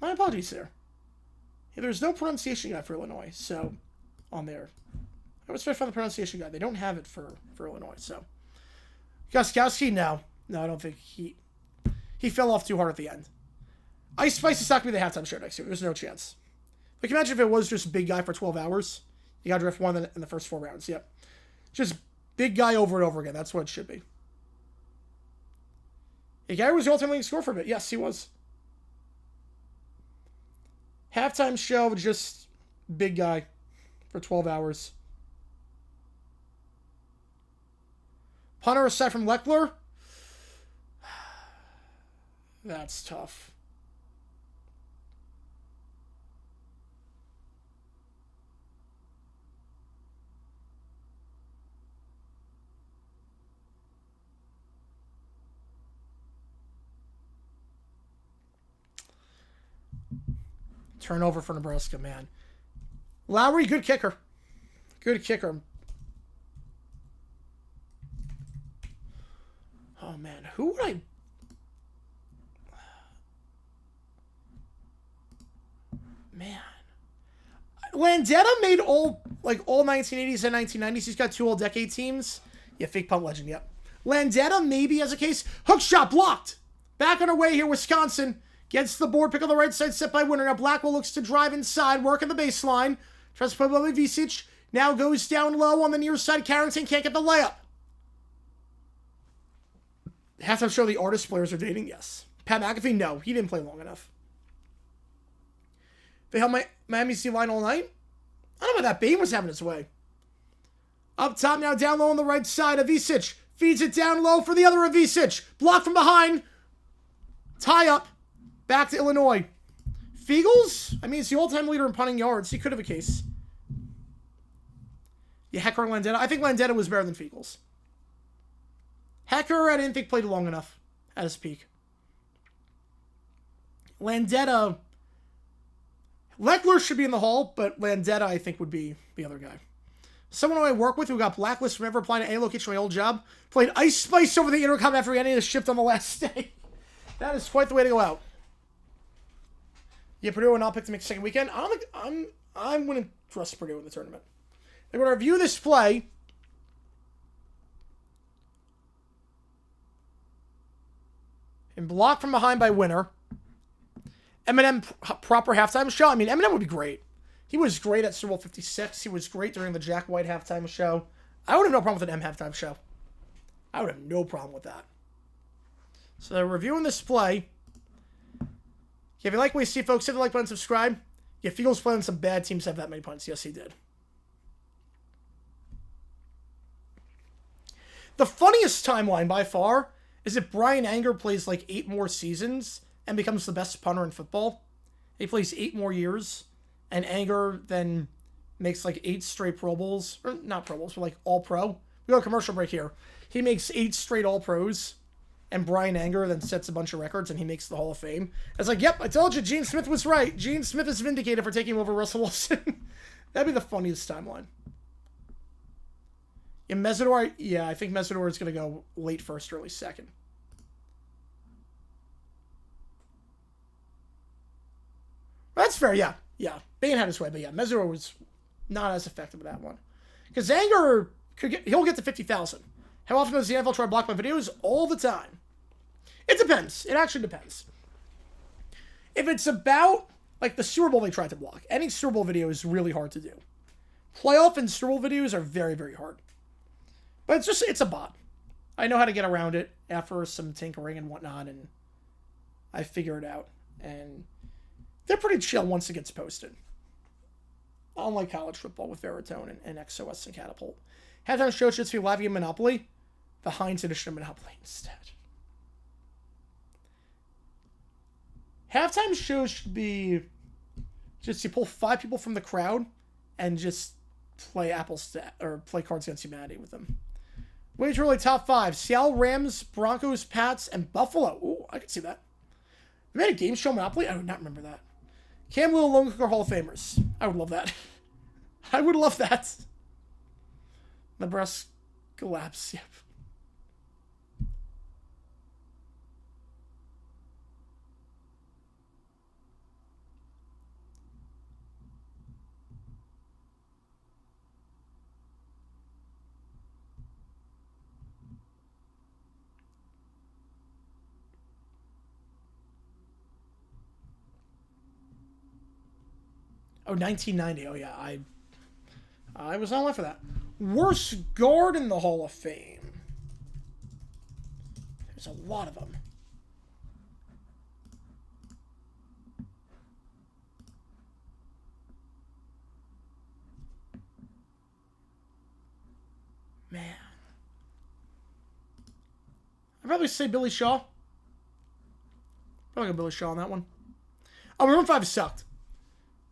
My apologies there. Yeah, there's no pronunciation guide for Illinois, so on there. I was trying to find the pronunciation guide. They don't have it for Illinois, so. Gostkowski, no. No, I don't think he fell off too hard at the end. Ice Spice is not going to be the halftime show next year. There's no chance. Like, imagine if it was just big guy for 12 hours. You got to draft one in the first 4 rounds. Yep. Just big guy over and over again. That's what it should be. A guy was the ultimate leading scorer for a bit. Yes, he was. Halftime show, just big guy for 12 hours. Punter aside from Leckler? That's tough. Turnover for Nebraska, man. Lowry, good kicker. Good kicker. Oh, man. Who would I... Man. Landetta made all 1980s and 1990s. He's got 2 all-decade teams. Yeah, fake punt legend, yep. Landetta maybe as a case. Hook shot blocked. Back on our way here, Wisconsin. Gets the board, pick on the right side, set by Winter. Now Blackwell looks to drive inside, work on the baseline. Tries to put by Visic. Now goes down low on the near side. Carrington can't get the layup. Halftime show the artist players are dating? Yes. Pat McAfee? No. He didn't play long enough. They held Miami's D-line all night? I don't know about that. Bain was having his way. Up top now, down low on the right side. Visic feeds it down low for the other Visic. Blocked from behind. Tie up. Back to Illinois. Fiegels? I mean, it's the all-time leader in punting yards. He could have a case. Yeah, Hecker and Landetta. I think Landetta was better than Fiegels. Hecker, I didn't think played long enough at his peak. Landetta... Leckler should be in the Hall, but Landetta, I think, would be the other guy. Someone who I work with who got blacklisted from ever applying to any location in my old job played Ice Spice over the intercom after getting a shift on the last day. That is quite the way to go out. Yeah, Purdue and I'll pick to make second weekend. I don't think I'm going to trust Purdue in the tournament. They're going to review this play. And blocked from behind by Winter. Eminem proper halftime show. I mean, Eminem would be great. He was great at Super Bowl 56. He was great during the Jack White halftime show. I would have no problem with an M halftime show. I would have no problem with that. So they're reviewing this play. If you like what you see, folks, hit the like button, subscribe. Yeah, Fields playing some bad teams have that many punts. Yes, he did. The funniest timeline by far is if Brian Anger plays like 8 more seasons and becomes the best punter in football. He plays 8 more years, and Anger then makes like 8 straight Pro Bowls. Or not Pro Bowls, but like All-Pro. We got a commercial break here. He makes 8 straight All-Pros. and Brian Anger then sets a bunch of records and he makes the Hall of Fame. It's like, yep, I told you, Gene Smith was right. Gene Smith is vindicated for taking over Russell Wilson. That'd be the funniest timeline. Yeah, Mesidor, yeah, I think Mesidor is going to go late first, early second. That's fair, yeah. Yeah, Bane had his way, but yeah, Mesidor was not as effective with that one. Because Anger, he'll get to 50,000. How often does the NFL try to block my videos? All the time. It depends. It actually depends. If it's about, like, the Super Bowl they tried to block, any Super Bowl video is really hard to do. Playoff and Super Bowl videos are very, very hard. But it's a bot. I know how to get around it after some tinkering and whatnot, and I figure it out. And they're pretty chill once it gets posted. Unlike college football with Veritone and XOS and Catapult. Halftime show should be live in Monopoly. The Heinz edition of Monopoly instead. Halftime shows should be just you pull 5 people from the crowd and just play play Cards Against Humanity with them. Wage really top 5. Seattle, Rams, Broncos, Pats, and Buffalo. Ooh, I can see that. They made a game show Monopoly? I would not remember that. Cam Little, Lone Cooker Hall of Famers. I would love that. I would love that. Nebraska Labs, yep. Oh, 1990. Oh, yeah. I was not alive for that. Worst guard in the Hall of Fame. There's a lot of them. Man. I'd probably say Billy Shaw. Probably go Billy Shaw on that one. Oh, Maroon 5 sucked.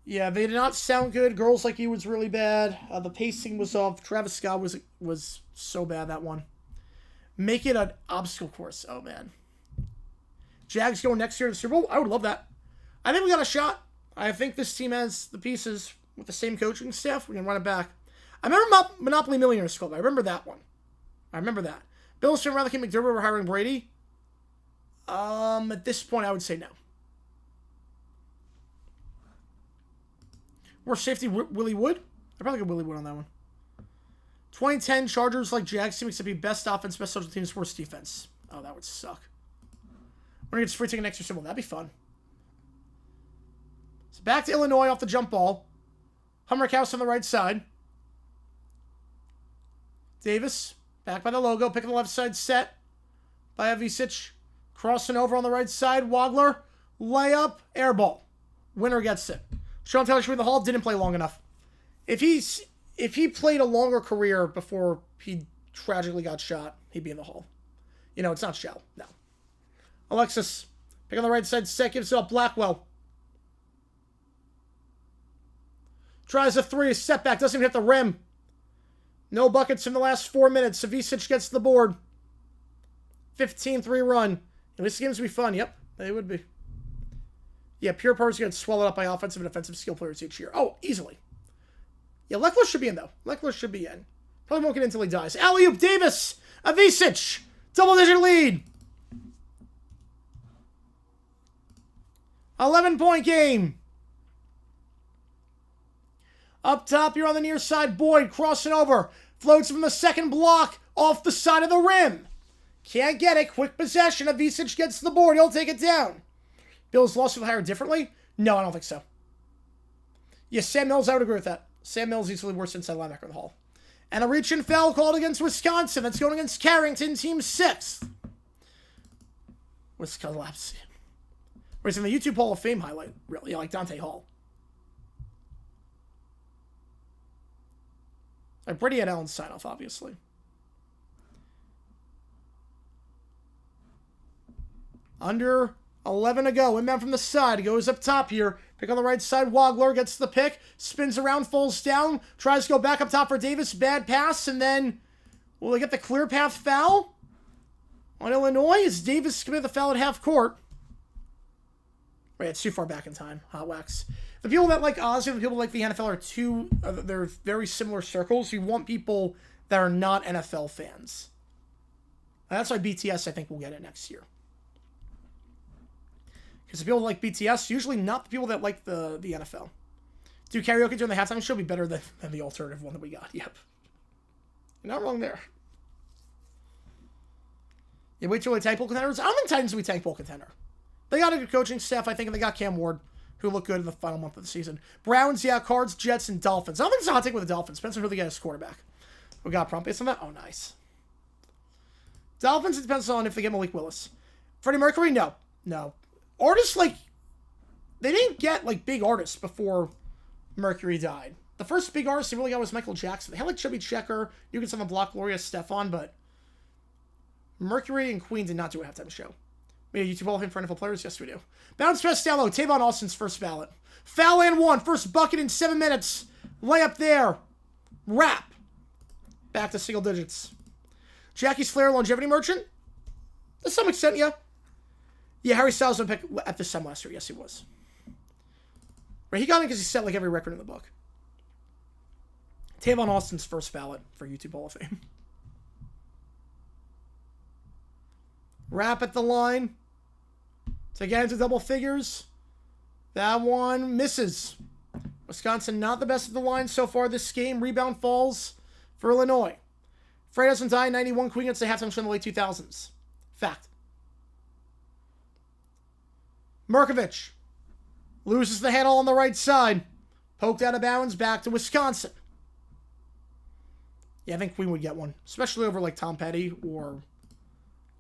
Yeah, they did not sound good. Girls Like You was really bad. The pacing was off. Travis Scott was so bad, that one. Make it an obstacle course. Oh, man. Jags going next year to the Super Bowl? I would love that. I think we got a shot. I think this team has the pieces with the same coaching staff. We can run it back. I remember Monopoly Millionaires Club. I remember that one. I remember that. Bills turn around the King McDermott over hiring Brady. At this point, I would say no. Worst safety, Willie Wood? I'd probably go Willie Wood on that one. 2010 Chargers like Jags team, except be best offense, best special teams, worst defense. Oh, that would suck. We're going to get free ticket next year, Super Bowl. That'd be fun. So back to Illinois off the jump ball. Humrick House on the right side. Davis, back by the logo, picking the left side set by Avicic. Crossing over on the right side. Wagler, layup, air ball. Winner gets it. Sean Taylor should be in the Hall. Didn't play long enough. If he played a longer career before he tragically got shot, he'd be in the Hall. You know, it's not Shell. No. Alexis, pick on the right side. Set gives it up. Blackwell. Tries a 3. Step back. Doesn't even hit the rim. No buckets in the last 4 minutes. Savicic gets the board. 15-3 run. And this game's going to be fun. Yep, they would be. Yeah, Pure Power's going to swell it up by offensive and defensive skill players each year. Oh, easily. Yeah, Leckler should be in, though. Leckler should be in. Probably won't get in until he dies. Alley-oop, Davis! Avicic! Double-digit lead! 11-point game. Up top, you're on the near side. Boyd crossing over. Floats from the second block off the side of the rim. Can't get it. Quick possession. Avicic gets the board. He'll take it down. Bills lost to the hire differently? No, I don't think so. Yes, Sam Mills, I would agree with that. Sam Mills easily worst inside linebacker in the Hall. And a reach and foul called against Wisconsin. That's going against Carrington, team 6th. Wisconsin. Whereas in the YouTube Hall of Fame highlight, really, like Dante Hall. Like Brady had Allen's sign-off, obviously. Under 11 to go. Inbound from the side. Goes up top here. Pick on the right side. Wagler gets the pick. Spins around. Falls down. Tries to go back up top for Davis. Bad pass. And then will they get the clear path foul? On Illinois, is Davis committed the foul at half court. Wait, it's too far back in time. Hot wax. The people that like Ozzy and the people that like the NFL are they're very similar circles. You want people that are not NFL fans. That's why BTS, I think, will get it next year. Because the people that like BTS, usually not the people that like the NFL. Do karaoke during the halftime show be better than the alternative one that we got? Yep. You're not wrong there. Yeah, wait till we tank bowl contenders. I don't think Titans will be tank bowl contender. They got a good coaching staff, I think, and they got Cam Ward, who looked good in the final month of the season. Browns, yeah, Cards, Jets, and Dolphins. I don't think it's a hot take with the Dolphins. Depends on who they get as quarterback. We got prompt based on that? Oh, nice. Dolphins, it depends on if they get Malik Willis. Freddie Mercury, no. No. Artists, like, they didn't get, like, big artists before Mercury died. The first big artist they really got was Michael Jackson. They had, like, Chubby Checker, You Can Summon Block, Gloria Stefan, but Mercury and Queen did not do a halftime show. We have YouTube Hall of Fame for NFL players? Yes, we do. Bounce pass down low. Tavon Austin's first ballot. Foul and one. First bucket in 7 minutes. Layup there. Wrap. Back to single digits. Jackie's Flair longevity merchant? To some extent, yeah. Yeah, Harry Styles was pick at this time last year. Yes, he was. Right, he got it because he set like every record in the book. Tavon Austin's first ballot for YouTube Hall of Fame. Wrap at the line. To get into double figures. That one misses. Wisconsin not the best at the line so far this game. Rebound falls for Illinois. Frey doesn't die. 91 Queen gets the halftime show in the late 2000s. Fact. Merkovich loses the handle on the right side. Poked out of bounds. Back to Wisconsin. Yeah, I think Queen would get one. Especially over like Tom Petty or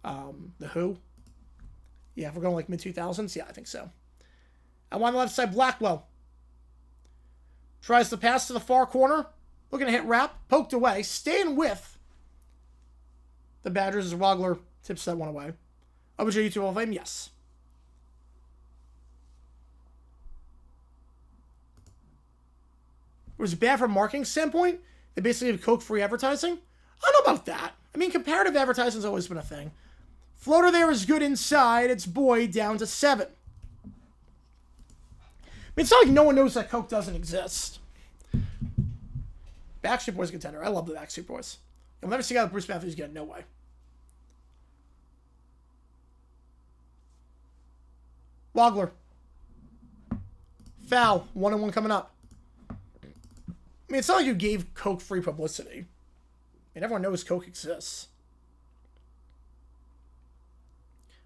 The Who. Yeah, if we're going like mid-2000s, yeah, I think so. And on the left side, Blackwell. Tries to pass to the far corner. Looking to hit wrap. Poked away. Staying with the Badgers as Wagler tips that one away. OBJ YouTube Hall of Fame? Yes. It was bad from a marketing standpoint. They basically have Coke-free advertising. I don't know about that. I mean, comparative advertising's always been a thing. Floater there is good inside. It's Boyd down to 7. I mean, it's not like no one knows that Coke doesn't exist. Backstreet Boys contender. I love the Backstreet Boys. You'll never see how Bruce Matthews get. No way. Wagler. Foul. 1-1 coming up. I mean, it's not like you gave Coke free publicity. And everyone knows Coke exists.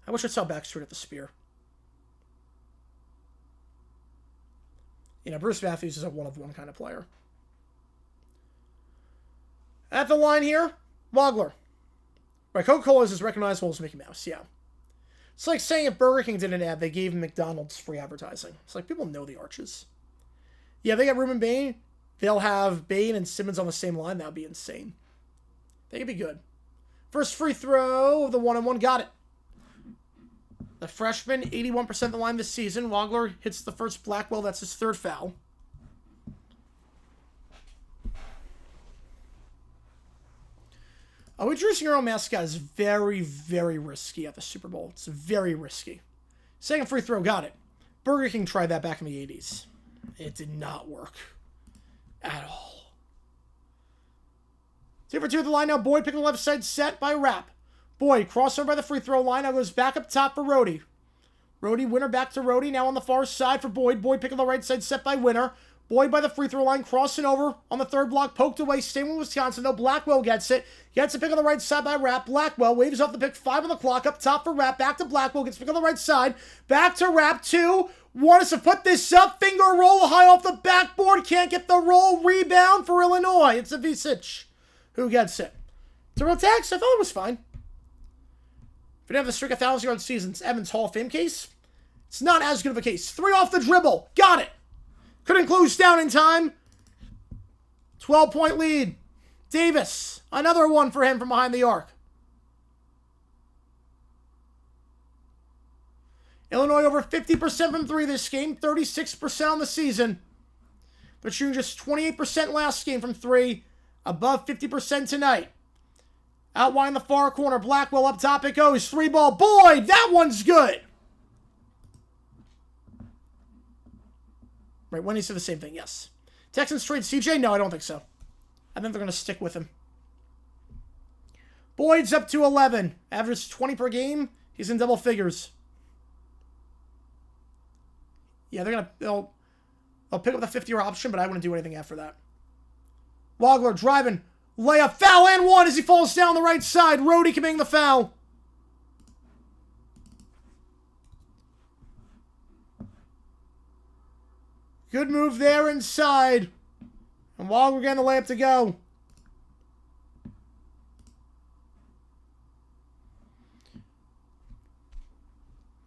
I wish I saw Backstreet at the Spear. You know, Bruce Matthews is a one-of-one kind of player. At the line here, Wagler. Right, Coca-Cola is as recognizable as Mickey Mouse, yeah. It's like saying if Burger King did an ad, they gave McDonald's free advertising. It's like, people know the Arches. Yeah, they got Ruben Bain. They'll have Bain and Simmons on the same line. That would be insane. They could be good. First free throw of the 1-on-1. Got it. The freshman, 81% of the line this season. Wagler hits the first Blackwell. That's his third foul. Oh, introducing your own mascot is very, very risky at the Super Bowl. It's very risky. Second free throw. Got it. Burger King tried that back in the 80s. It did not work. At all. 2 for 2 at the line now. Boyd picking the left side set by Rapp. Boyd crossover by the free throw line. Now goes back up top for Rhodey. Rhodey, winner back to Rhodey. Now on the far side for Boyd. Boyd picking the right side set by Winner. Boyd by the free throw line. Crossing over on the third block. Poked away. Staying with Wisconsin though. Blackwell gets it. Gets a pick on the right side by Rapp. Blackwell waves off the pick. 5 on the clock. Up top for Rapp. Back to Blackwell. Gets a pick on the right side. Back to Rapp. 2. Wants to put this up. Finger roll high off the backboard. Can't get the roll. Rebound for Illinois. It's a Visich who gets it. It's a real tax. I thought it was fine. If you didn't have the streak of 1,000-yard seasons, Evans Hall of Fame case, it's not as good of a case. 3 off the dribble. Got it. Couldn't close down in time. 12-point lead. Davis. Another one for him from behind the arc. Illinois over 50% from 3 this game. 36% on the season. They're shooting just 28% last game from 3. Above 50% tonight. Out wide in the far corner. Blackwell up top it goes. 3-ball. Boyd! That one's good! Right, Wendy said the same thing, yes. Texans trade CJ? No, I don't think so. I think they're going to stick with him. Boyd's up to 11. Average 20 per game. He's in double figures. Yeah, they'll pick up the 50-year option, but I wouldn't do anything after that. Wagler driving. Layup. Foul and one as he falls down the right side. Rhodey committing the foul. Good move there inside. And Wagler getting the layup to go.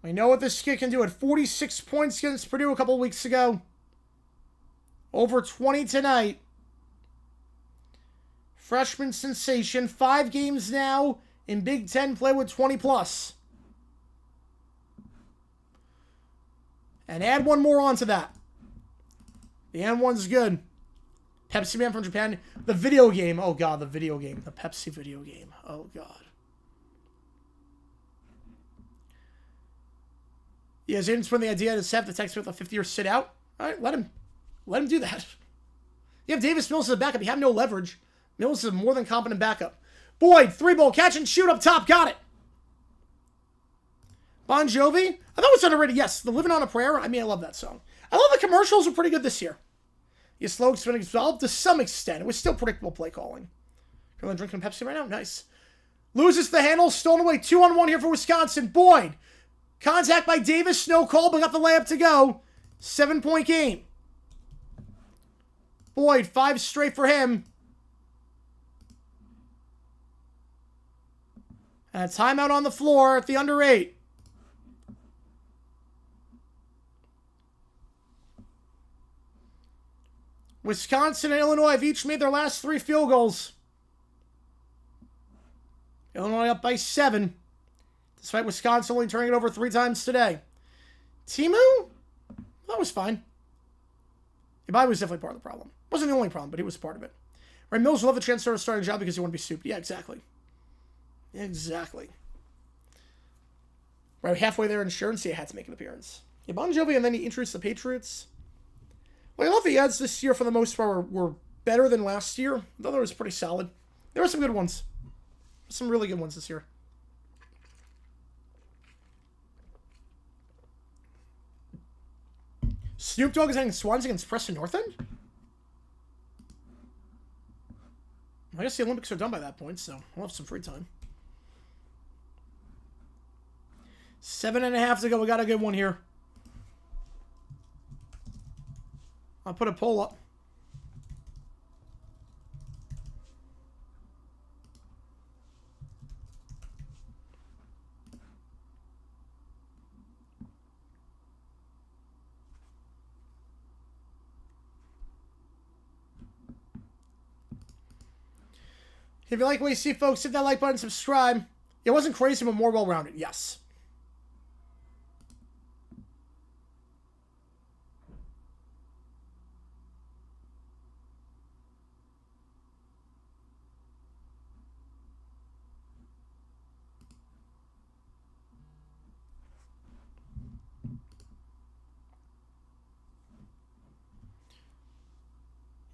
We know what this kid can do at 46 points against Purdue a couple weeks ago. Over 20 tonight. Freshman sensation. 5 games now in Big Ten play with 20 plus. And add one more onto that. The N1's good. Pepsi Man from Japan. The video game. Oh, God, the video game. The Pepsi video game. Oh, God. Yeah, Zayden's putting the idea to set the text with a 50-year sit out. All right, let him do that. You have Davis Mills as a backup. You have no leverage. Mills is a more than competent backup. Boyd, 3-ball, catch and shoot up top. Got it. Bon Jovi. I thought it was underrated. Yes, the Living on a Prayer. I mean, I love that song. I love the commercials. Were pretty good this year. Your slogans been exalted to some extent. It was still predictable play calling. Currently drinking Pepsi right now. Nice. Loses the handle. Stolen away. 2-on-1 here for Wisconsin. Boyd. Contact by Davis. No call, but got the layup to go. 7-point game. Boyd. 5 straight for him. And a timeout on the floor at the under 8. Wisconsin and Illinois have each made their last 3 field goals. Illinois up by 7. Despite Wisconsin only turning it over 3 times today. Timu? That was fine. Ibai was definitely part of the problem. Wasn't the only problem, but he was part of it. Right, Mills will love the chance to start a starting job because he want to be souped. Yeah, exactly. Exactly. Right, halfway there in insurance, he had to make an appearance. Yeah, Bon Jovi, and then he introduced the Patriots. Well, I love the ads this year for the most part were better than last year. I thought it was pretty solid. There were some good ones. Some really good ones this year. Snoop Dogg is having Swans against Preston North End? I guess the Olympics are done by that point, so we'll have some free time. 7.5 to go. We got a good one here. I'll put a poll up. If you like what you see, folks, hit that like button, subscribe. It wasn't crazy, but more well-rounded. Yes.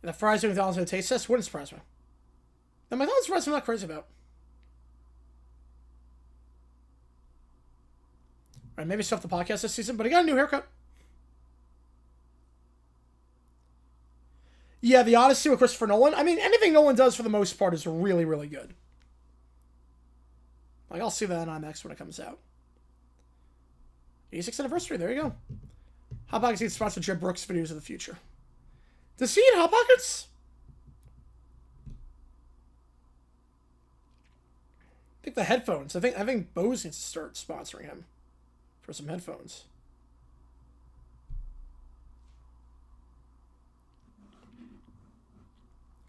And the fries doing McDonald's no taste test wouldn't surprise me. The McDonald's fries I'm not crazy about. Alright, maybe stuff the podcast this season, but I got a new haircut. Yeah, the Odyssey with Christopher Nolan. I mean, anything Nolan does for the most part is really, really good. Like, I'll see that on IMAX when it comes out. 86th anniversary, there you go. Hot Pockets get sponsored Jeb Brooks videos of the future. Does he eat Hot Pockets? I think the headphones. I think Bose needs to start sponsoring him for some headphones.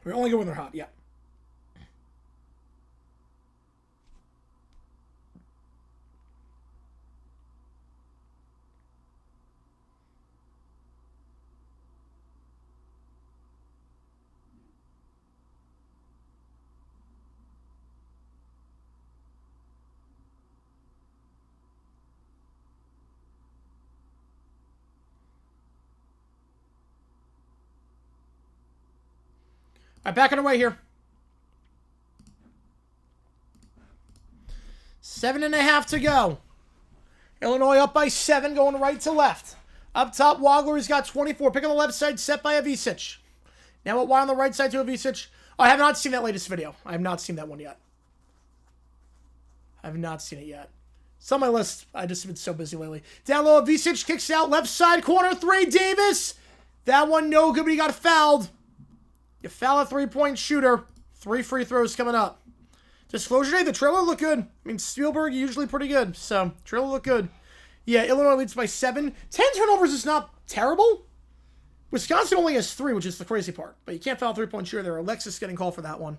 We're only good when they're hot, yeah. right, back on our way here. 7.5 to go. Illinois up by 7, going right to left. Up top, Wagler has got 24. Pick on the left side, set by Avicic. Now at Y on the right side to Avicic. Oh, I have not seen that latest video. I have not seen that one yet. I have not seen it yet. It's on my list. I just been so busy lately. Down low, Avicic kicks out, left side, corner 3, Davis. That one no good, but he got fouled. You foul a 3-point shooter. 3 free throws coming up. Disclosure day, the trailer looked good. I mean, Spielberg usually pretty good, so trailer looked good. Yeah, Illinois leads by 7. 10 turnovers is not terrible. Wisconsin only has 3, which is the crazy part. But you can't foul a 3-point shooter there. Alexis getting called for that one.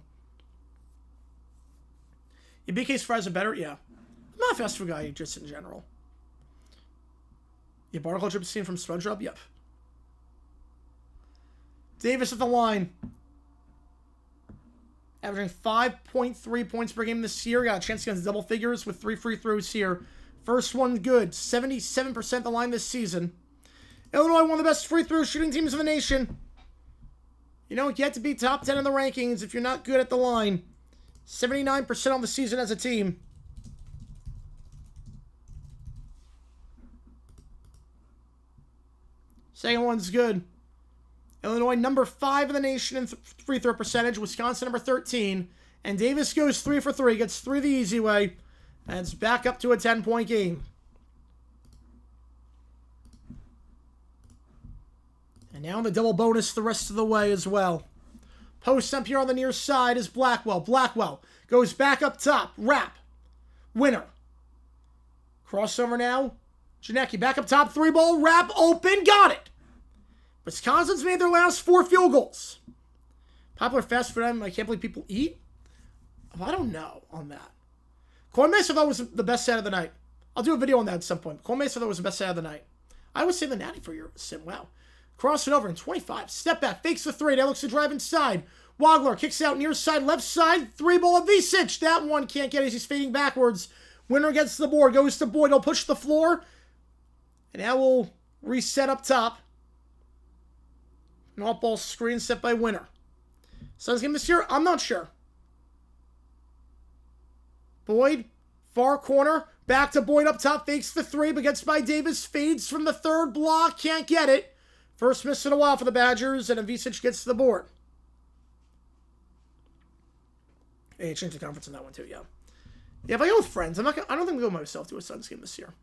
Your BK's fries are better? Yeah. I'm not a fast food guy, just in general. Your barnacle chip scene from SpongeBob? Yep. Davis at the line. Averaging 5.3 points per game this year. Got a chance against double figures with 3 free throws here. First one good. 77% the line this season. Illinois, one of the best free throw shooting teams in the nation. You don't get to be top 10 in the rankings if you're not good at the line. 79% on the season as a team. Second one's good. Illinois, number 5 in the nation in free throw percentage. Wisconsin, number 13. And Davis goes 3 for 3. Gets 3 the easy way. And it's back up to a 10-point game. And now in the double bonus the rest of the way as well. Post up here on the near side is Blackwell. Blackwell goes back up top. Wrap. Winner. Crossover now. Janecki back up top. 3-ball. Wrap. Open. Got it. Wisconsin's made their last 4 field goals. Popular fast food item I can't believe people eat? I don't know on that. Corn Mace I thought was the best set of the night. I'll do a video on that at some point. Corn Mace I thought was the best set of the night. I would say the Natty for your sim. Wow. Crossing over in 25. Step back. Fakes the 3. Now looks to drive inside. Wagler kicks out near side. Left side. 3-ball of Avicic. That one can't get as he's fading backwards. Winner gets the board. Goes to Boyd. He'll push the floor. And now we'll reset up top. An off-ball screen set by Winner. Suns game this year? I'm not sure. Boyd, far corner. Back to Boyd up top. Fakes the 3, but gets by Davis. Fades from the 3rd block. Can't get it. First miss in a while for the Badgers, and Avicic gets to the board. Hey, changed the conference on that one too, yeah. Yeah, if I go with friends, I don't think I'm going to go myself to a Suns game this year.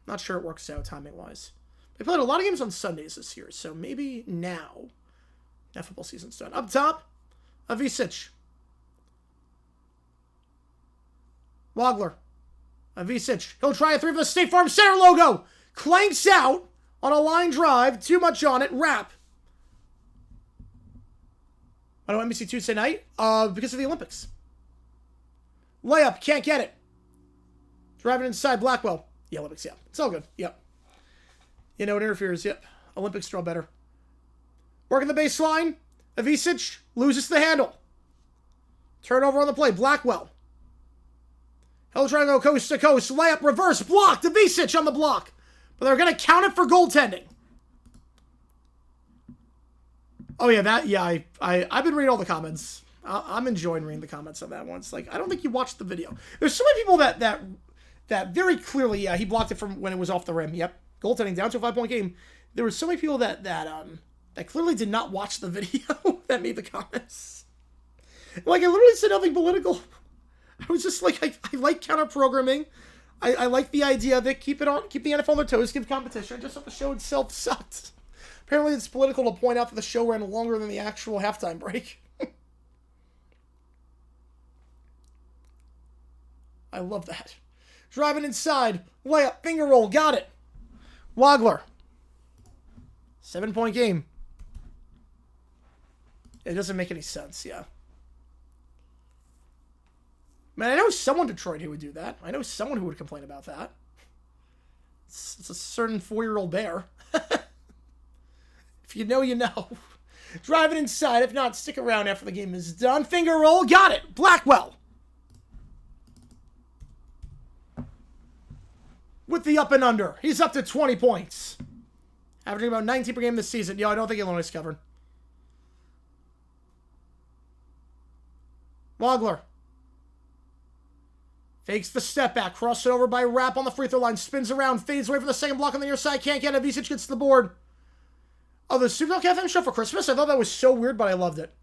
Not sure it works out timing-wise. They played a lot of games on Sundays this year, so maybe now. That football season's done. Up top, Avicic. Wagler. Avicic. He'll try a 3 for the State Farm Center logo. Clanks out on a line drive. Too much on it. Wrap. Why don't NBC Tuesday night? Because of the Olympics. Layup. Can't get it. Driving inside Blackwell. The Olympics, yeah. It's all good. Yep. You know, it interferes. Yep. Olympics draw better. Working the baseline. Avicic loses the handle. Turnover on the play. Blackwell. He'll try to go coast to coast. Layup, reverse, blocked. Avicic on the block. But they're going to count it for goaltending. Oh, yeah, I've been reading all the comments. I'm enjoying reading the comments on that one. It's like, I don't think you watched the video. There's so many people that very clearly, yeah, he blocked it from when it was off the rim. Yep. Goaltending down to a 5-point game. There were so many people that clearly did not watch the video that made the comments. Like, I literally said nothing political. I was just like, I like counter-programming. I like the idea of it. Keep the NFL on their toes, give competition. I just thought the show itself sucked. Apparently it's political to point out that the show ran longer than the actual halftime break. I love that. Driving inside. Layup. Finger roll. Got it. Wagler. 7-point game. It doesn't make any sense, yeah. Man, I know someone in Detroit who would do that. I know someone who would complain about that. It's a certain 4-year-old bear. If you know, you know. Driving inside. If not, stick around after the game is done. Finger roll. Got it. Blackwell. With the up and under. He's up to 20 points. Averaging about 19 per game this season. Yo, I don't think Illinois is covered. Wagler. Fakes the step back. Cross it over by Rapp on the free throw line. Spins around. Fades away from the second block on the near side. Can't get it. Visic gets to the board. Oh, the Super Bowl halftime show for Christmas? I thought that was so weird, but I loved it.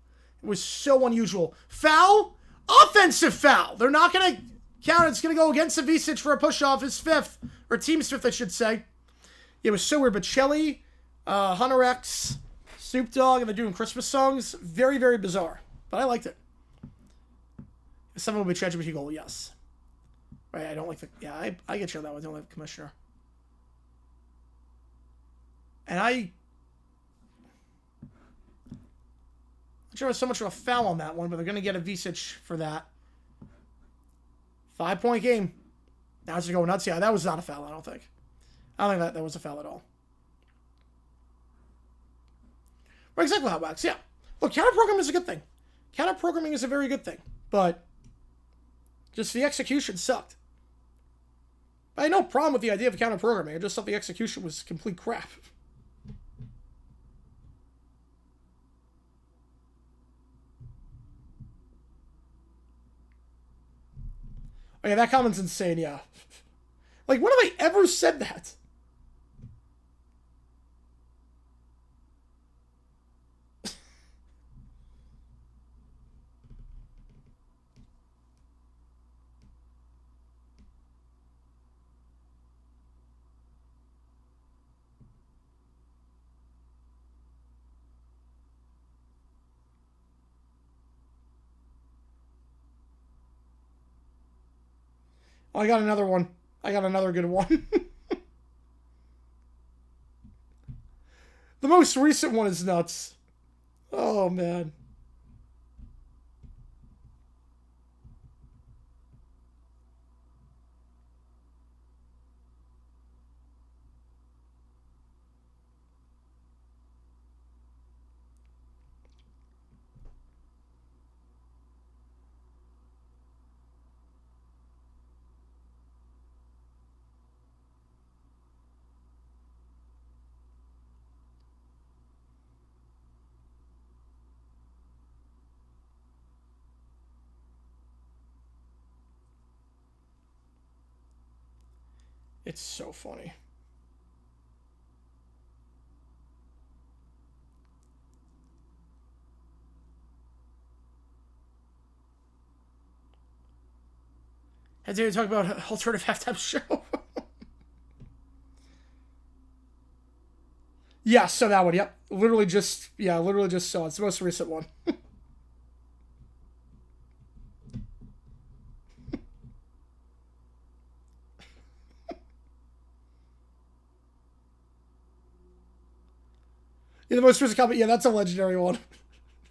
It was so unusual. Foul? Offensive foul. They're not going to count. It's going to go against Visic for a push-off. His fifth. Or team's fifth, I should say. It was so weird. But Shelly, Hunter X, Snoop Dogg, and they're doing Christmas songs. Very, very bizarre. But I liked it. Someone will be ChatGPT goal, yes. Right, I don't like the... Yeah, I get you on that one. I don't like the commissioner. And I'm not sure it was so much of a foul on that one, but they're going to get a Visic for that. 5-point game. Now it's going to go nuts. Yeah, that was not a foul, I don't think. I don't think that was a foul at all. Right, exactly how it works, yeah. Look, counter-programming is a good thing. Counter-programming is a very good thing. But just the execution sucked. I had no problem with the idea of counter-programming. I just thought the execution was complete crap. Oh yeah, that comment's insane, yeah. Like, when have I ever said that? Oh, I got another one. I got another good one. The most recent one is nuts. Oh, man. It's so funny. And today we talk about alternative halftime show. Yeah, so that one, yep. Literally just saw it. It's the most recent one. Yeah, the most recent comment. Yeah, that's a legendary one.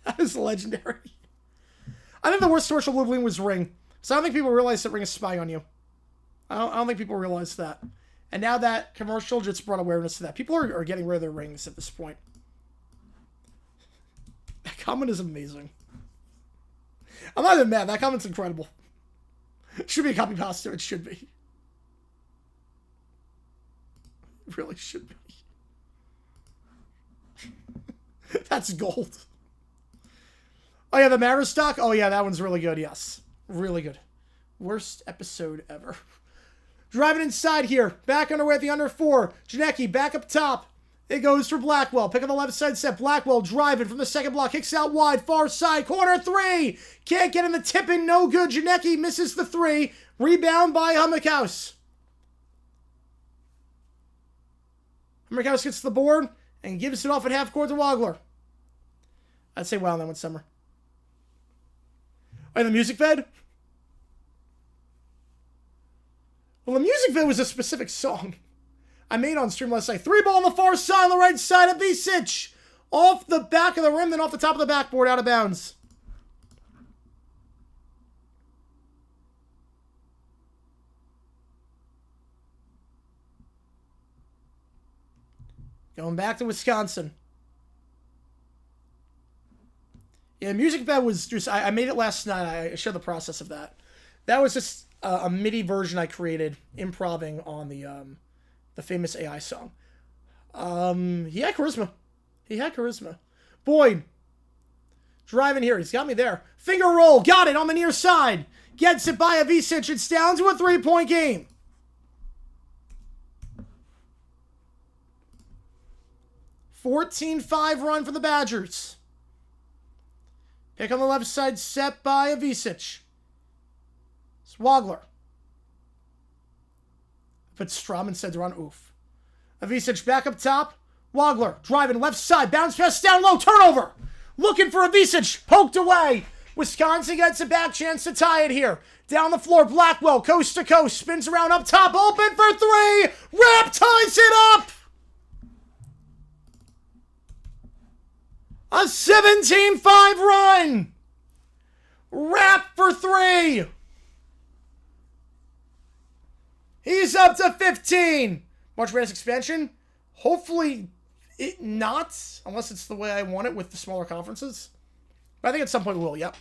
That is legendary. I think the worst social bullying was Ring. So I don't think people realize that Ring is spying on you. I don't think people realize that. And now that commercial just brought awareness to that. People are getting rid of their rings at this point. That comment is amazing. I'm not even mad. That comment's incredible. It should be a copy pasta. It should be. It really should be. That's gold. Oh yeah, the Mara stock? Oh yeah, that one's really good, yes. Really good. Worst episode ever. Driving inside here. Back underway at the under 4. Janecki back up top. It goes for Blackwell. Pick on the left side set. Blackwell driving from the second block. Kicks out wide. Far side. Corner 3. Can't get in the tip-in. No good. Janecki misses the 3. Rebound by Hummickhouse. Hummickhouse gets the board and gives it off at half court to Wagler. I'd say wow on that one, Summer. Oh, the music bed? Well, the music bed was a specific song I made on stream last night. 3 ball on the far side, on the right side of Visic. Off the back of the rim, then off the top of the backboard, out of bounds. Going back to Wisconsin. Yeah, music bed was just... I made it last night. I showed the process of that. That was just a MIDI version I created, improvising on the famous AI song. He had charisma. He had charisma. Boyd. Driving here. He's got me there. Finger roll. Got it on the near side. Gets it by Avicic. It's down to a 3-point game. (14-5) run for the Badgers. Pick on the left side, set by Avicic. Swagler. Put Strom instead to run. Oof. Avicic back up top. Wagler driving left side. Bounce pass down low. Turnover. Looking for Avicic. Poked away. Wisconsin gets a back chance to tie it here. Down the floor. Blackwell coast to coast. Spins around up top. Open for three. Rapp ties it up. A 17-5 run. Rapp for three. He's up to 15. March Madness expansion. Hopefully it not, unless it's the way I want it with the smaller conferences. But I think at some point we will, yep.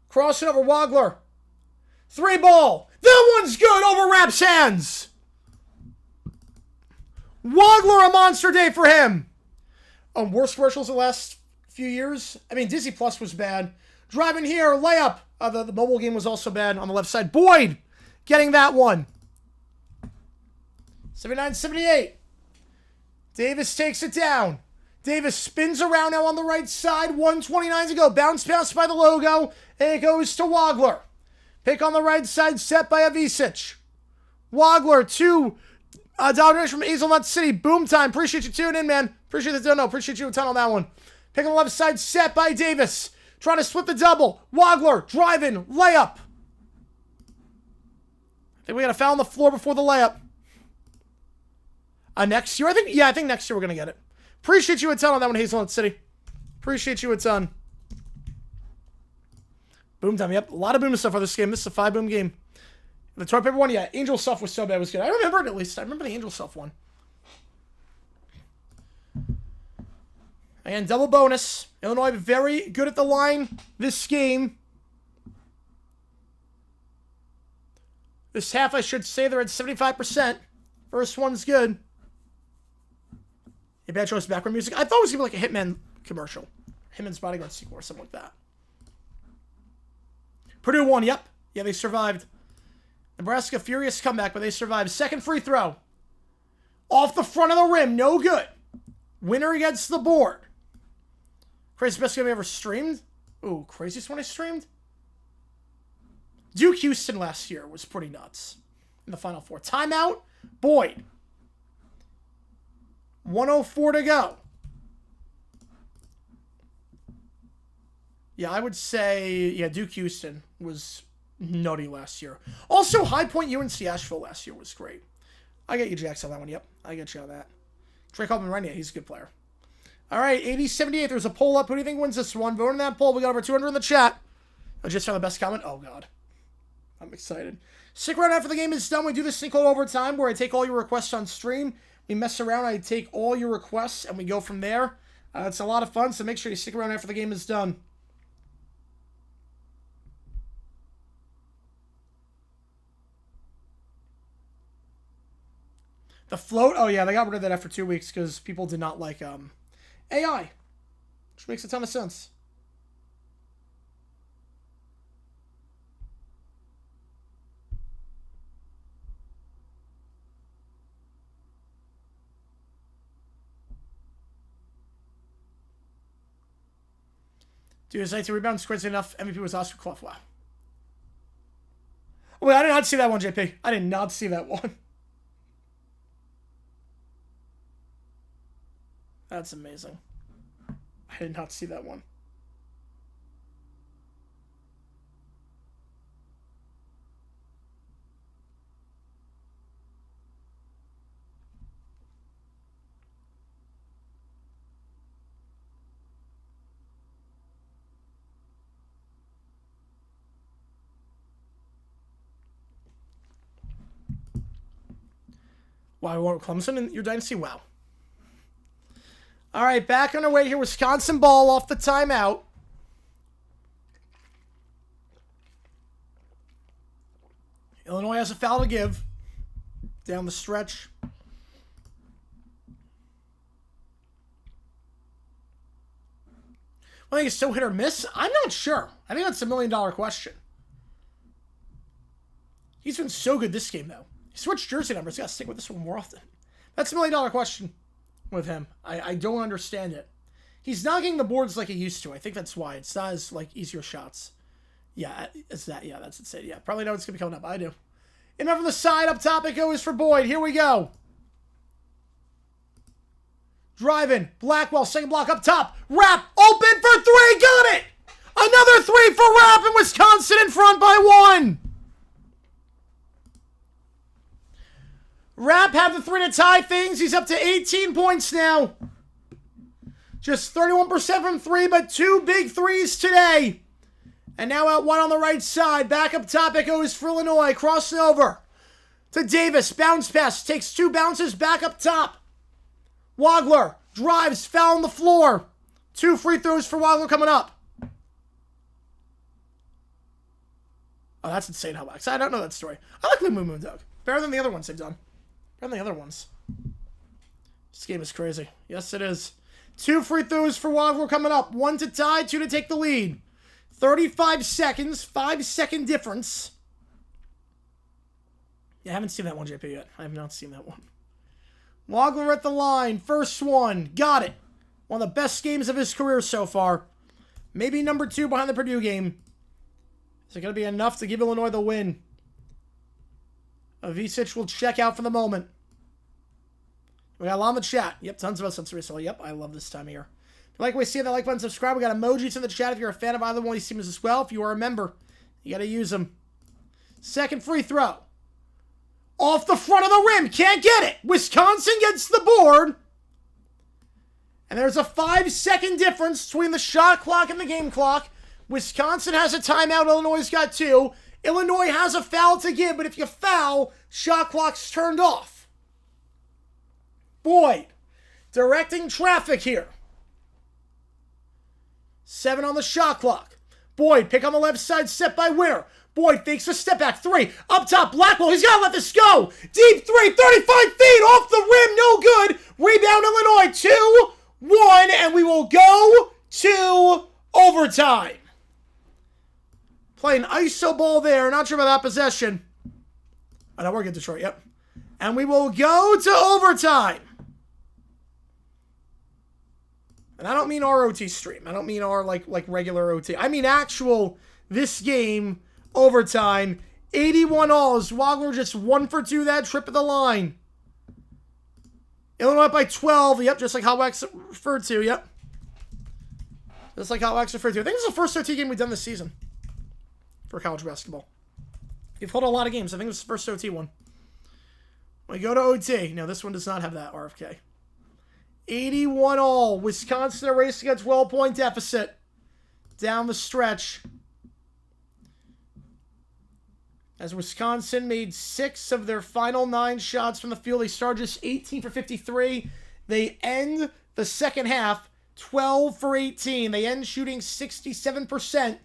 Crossing over Wagler. 3 ball. That one's good over Rapp's hands. Wagler, a monster day for him. Worst commercials the last few years. I mean, Disney Plus was bad. Driving here, layup. The mobile game was also bad on the left side. Boyd getting that one. 79-78. Davis takes it down. Davis spins around now on the right side. 1:29 to go. Bounce pass by the logo. And it goes to Wagler. Pick on the right side, set by Avicic. Wagler to domination from Hazelnut City. Boom time. Appreciate you tuning in, man. Appreciate the dono. Appreciate you a ton on that one. Pick on the left side, set by Davis. Trying to split the double. Wagler driving. Layup. I think we got a foul on the floor before the layup. Next year? I think next year we're going to get it. Appreciate you a ton on that one, Hazelnut City. Appreciate you a ton. Boom time. Yep. A lot of boom stuff for this game. This is a 5-boom game. The toilet paper one, yeah. Angel stuff was so bad. It was good. I remember it at least. I remember the Angel stuff one. Again, double bonus. Illinois very good at the line this game. This half, I should say, they're at 75%. First one's good. A bad choice of background music. I thought it was going to be like a Hitman commercial. Hitman's Bodyguard sequel or something like that. Purdue won, yep. Yeah, they survived. Nebraska, furious comeback, but they survived. Second free throw. Off the front of the rim, no good. Winner gets the board. Craziest best game I ever streamed? Ooh, craziest one I streamed? Duke Houston last year was pretty nuts. In the Final Four. Timeout, Boyd. 1:04 to go. Yeah, I would say, yeah, Duke Houston was nutty last year. Also, High Point UNC Asheville last year was great. I get you, Jax, on that one. Yep, I get you on that. Trey Coleman, yeah, he's a good player. All right, 80-78. There's a poll up. Who do you think wins this one? Vote in that poll. We got over 200 in the chat. I just found the best comment. Oh, God. I'm excited. Stick around after the game is done. We do this thing called Overtime where I take all your requests on stream. We mess around. I take all your requests, and we go from there. It's a lot of fun, so make sure you stick around after the game is done. The float? Oh, yeah, they got rid of that after 2 weeks because people did not like AI, which makes a ton of sense. Dude, his 19 rebounds, squares enough. MVP was Oscar Clough. Wow. Wait, I did not see that one, JP. I did not see that one. That's amazing. I did not see that one. Wow, you want Clemson in your dynasty? Wow. All right, back on our way here. Wisconsin ball off the timeout. Illinois has a foul to give down the stretch. I think it's so hit or miss. I'm not sure. I think that's a $1 million question. He's been so good this game, though. He switched jersey numbers. Got to stick with this one more often. That's a $1 million question with him. I don't understand it. He's not getting the boards like he used to. I think that's why. It's not as, like, easier shots. Yeah, it's that. Yeah, that's insane. Yeah, probably know it's going to be coming up. I do. And over the side, up top, it goes for Boyd. Here we go. Driving. Blackwell, second block up top. Rapp, open for three. Got it! Another three for Rapp, and Wisconsin in front by 1. Rapp had the 3 to tie things. He's up to 18 points now. Just 31% from 3, but 2 big threes today. And now out 1 on the right side. Back up top it goes for Illinois. Crossing over to Davis. Bounce pass. Takes 2 bounces back up top. Wagler drives. Foul on the floor. 2 free throws for Wagler coming up. Oh, that's insane how wax. I don't know that story. I like the Moon Doug. Better than the other ones they've done. Better than the other ones. This game is crazy. Yes, it is. 2 free throws for Wagler coming up. 1 to tie, 2 to take the lead. 35 seconds, 5-second difference. Yeah, I haven't seen that one, JP, yet. I have not seen that one. Wagler at the line. First one. Got it. One of the best games of his career so far. Maybe number 2 behind the Purdue game. Is it going to be enough to give Illinois the win? Avicic will check out for the moment. We got a lot in the chat. Yep, tons of us since recently. Yep, I love this time of year. If you like what we see, that like button, subscribe. We got emojis in the chat if you're a fan of either one of these teams as well. If you are a member, you got to use them. Second free throw. Off the front of the rim. Can't get it. Wisconsin gets the board. And there's a 5-second difference between the shot clock and the game clock. Wisconsin has a timeout. Illinois got 2. Illinois has a foul to give, but if you foul, shot clock's turned off. Boyd, directing traffic here. 7 on the shot clock. Boyd, pick on the left side, set by Winter. Boyd fakes a step back 3. Up top, Blackwell. He's got to let this go. Deep 3, 35 feet off the rim. No good. Rebound, Illinois. 2-1, and we will go to overtime. Playing iso ball there. Not sure about that possession. I know we're good, Detroit. Yep. And we will go to overtime. And I don't mean our OT stream. I don't mean our like regular OT. I mean actual this game overtime. 81 all as Wagler just 1 for 2 that trip at the line. Illinois up by 12. Yep, just like how Wax referred to. Yep. Just like how Wax referred to. I think this is the first OT game we've done this season for college basketball. You've held a lot of games. I think this is the first OT one. We go to OT. No, this one does not have that RFK. 81 all. Wisconsin erasing a 12-point deficit down the stretch. As Wisconsin made 6 of their final 9 shots from the field. They started just 18 for 53. They end the second half 12 for 18. They end shooting 67%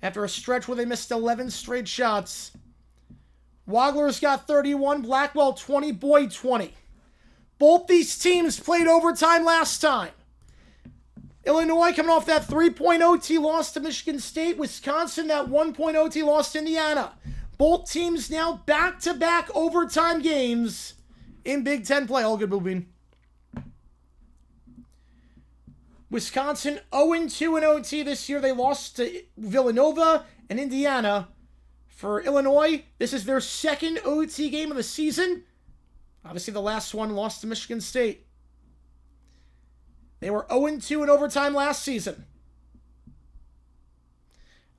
after a stretch where they missed 11 straight shots. Wagler's got 31, Blackwell 20, Boyd 20. Both these teams played overtime last time. Illinois coming off that 3-point OT loss to Michigan State. Wisconsin, that 1-point OT loss to Indiana. Both teams now back-to-back overtime games in Big Ten play. All good, Boobin. Wisconsin 0-2 in OT this year. They lost to Villanova and Indiana. For Illinois, this is their second OT game of the season. Obviously, the last one lost to Michigan State. They were 0-2 in overtime last season.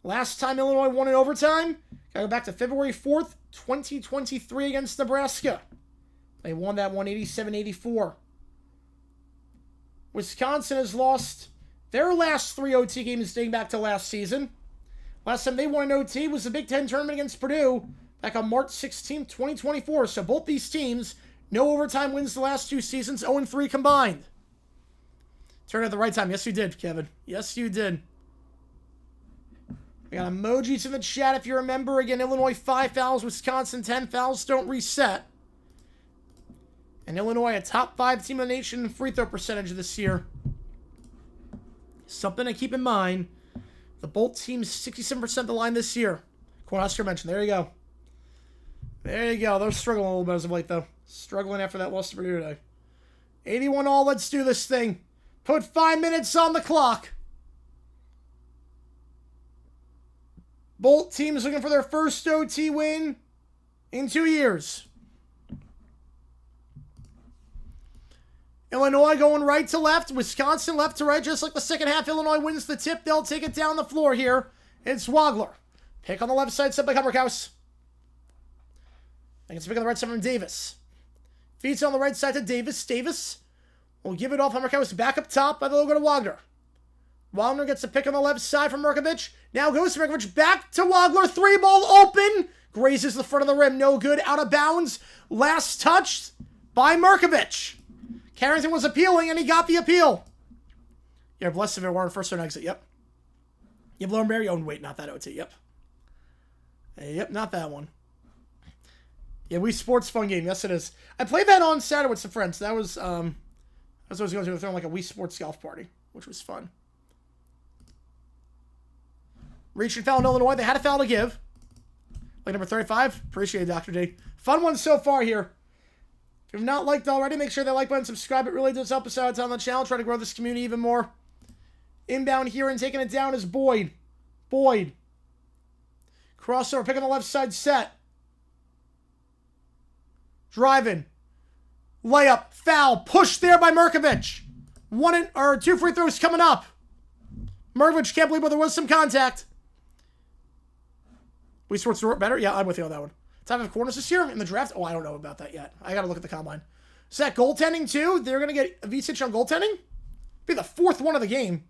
Last time Illinois won in overtime, gotta go back to February 4th, 2023 against Nebraska. They won that one 87-84. Wisconsin has lost their last 3 OT games dating back to last season. Last time they won an OT was the Big Ten tournament against Purdue back on March 16th, 2024. So both these teams, no overtime wins the last 2 seasons, 0-3 combined. Turned at the right time. Yes, you did, Kevin. Yes, you did. We got emojis in the chat if you remember. Again, Illinois 5 fouls, Wisconsin 10 fouls don't reset. And Illinois, a top 5 team in the nation in free throw percentage this year. Something to keep in mind. The Bolt team's 67% of the line this year. Cornhusker mentioned. There you go. There you go. They're struggling a little bit as of late, though. Struggling after that loss to Purdue today. 81 all. Let's do this thing. Put 5 minutes on the clock. Bolt team is looking for their first OT win in 2 years. Illinois going right to left. Wisconsin left to right. Just like the second half, Illinois wins the tip. They'll take it down the floor here. It's Wagler. Pick on the left side, set by Humberhouse. And it's a pick on the right side from Davis. Feeds on the right side to Davis. Davis will give it off. Humberhouse back up top by the logo to Wagner. Wagner gets a pick on the left side from Merkovich. Now goes to Merkovich. Back to Wagler. 3-ball open. Grazes the front of the rim. No good. Out of bounds. Last touch by Merkovich. Carrington was appealing, and he got the appeal. Yeah, blessed if it weren't first or exit. Yep. You blow Barry. Oh, wait, not that OT. Yep. Yep, not that one. Yeah, Wii Sports fun game. Yes, it is. I played that on Saturday with some friends. That was what I was going to throw like a Wii Sports golf party, which was fun. Reach and foul in Illinois. They had a foul to give. Like number 35. Appreciate it, Dr. D. Fun one so far here. If you've not liked already, make sure that like button, subscribe. It really does help us out on the channel. Try to grow this community even more. Inbound here and taking it down is Boyd. Boyd. Crossover, pick on the left side set. Driving. Layup, foul, push there by Merkovich. 2 free throws coming up. Merkovich can't believe there was some contact. We Sports better? Yeah, I'm with you on that one. Time of corners this year in the draft? Oh, I don't know about that yet. I got to look at the combine. Is that goaltending too? They're going to get Vicic on goaltending? Be the 4th one of the game.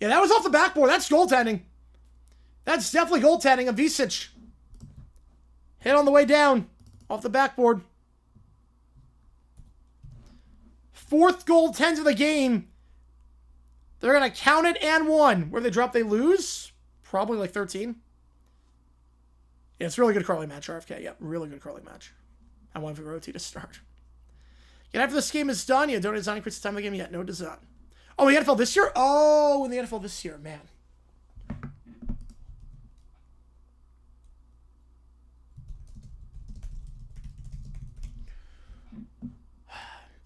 Yeah, that was off the backboard. That's goaltending. That's definitely goaltending. A Vicic. Hit on the way down. Off the backboard. 4th goaltend of the game. They're going to count it and 1. Where they drop, they lose. Probably like 13. Yeah, it's a really good curling match, RFK. Yeah, really good curling match. I want for OT to start. And after this game is done, yeah, don't design quits the time of the game yet. No, it does not. Oh, in the NFL this year? Oh, in the NFL this year, man.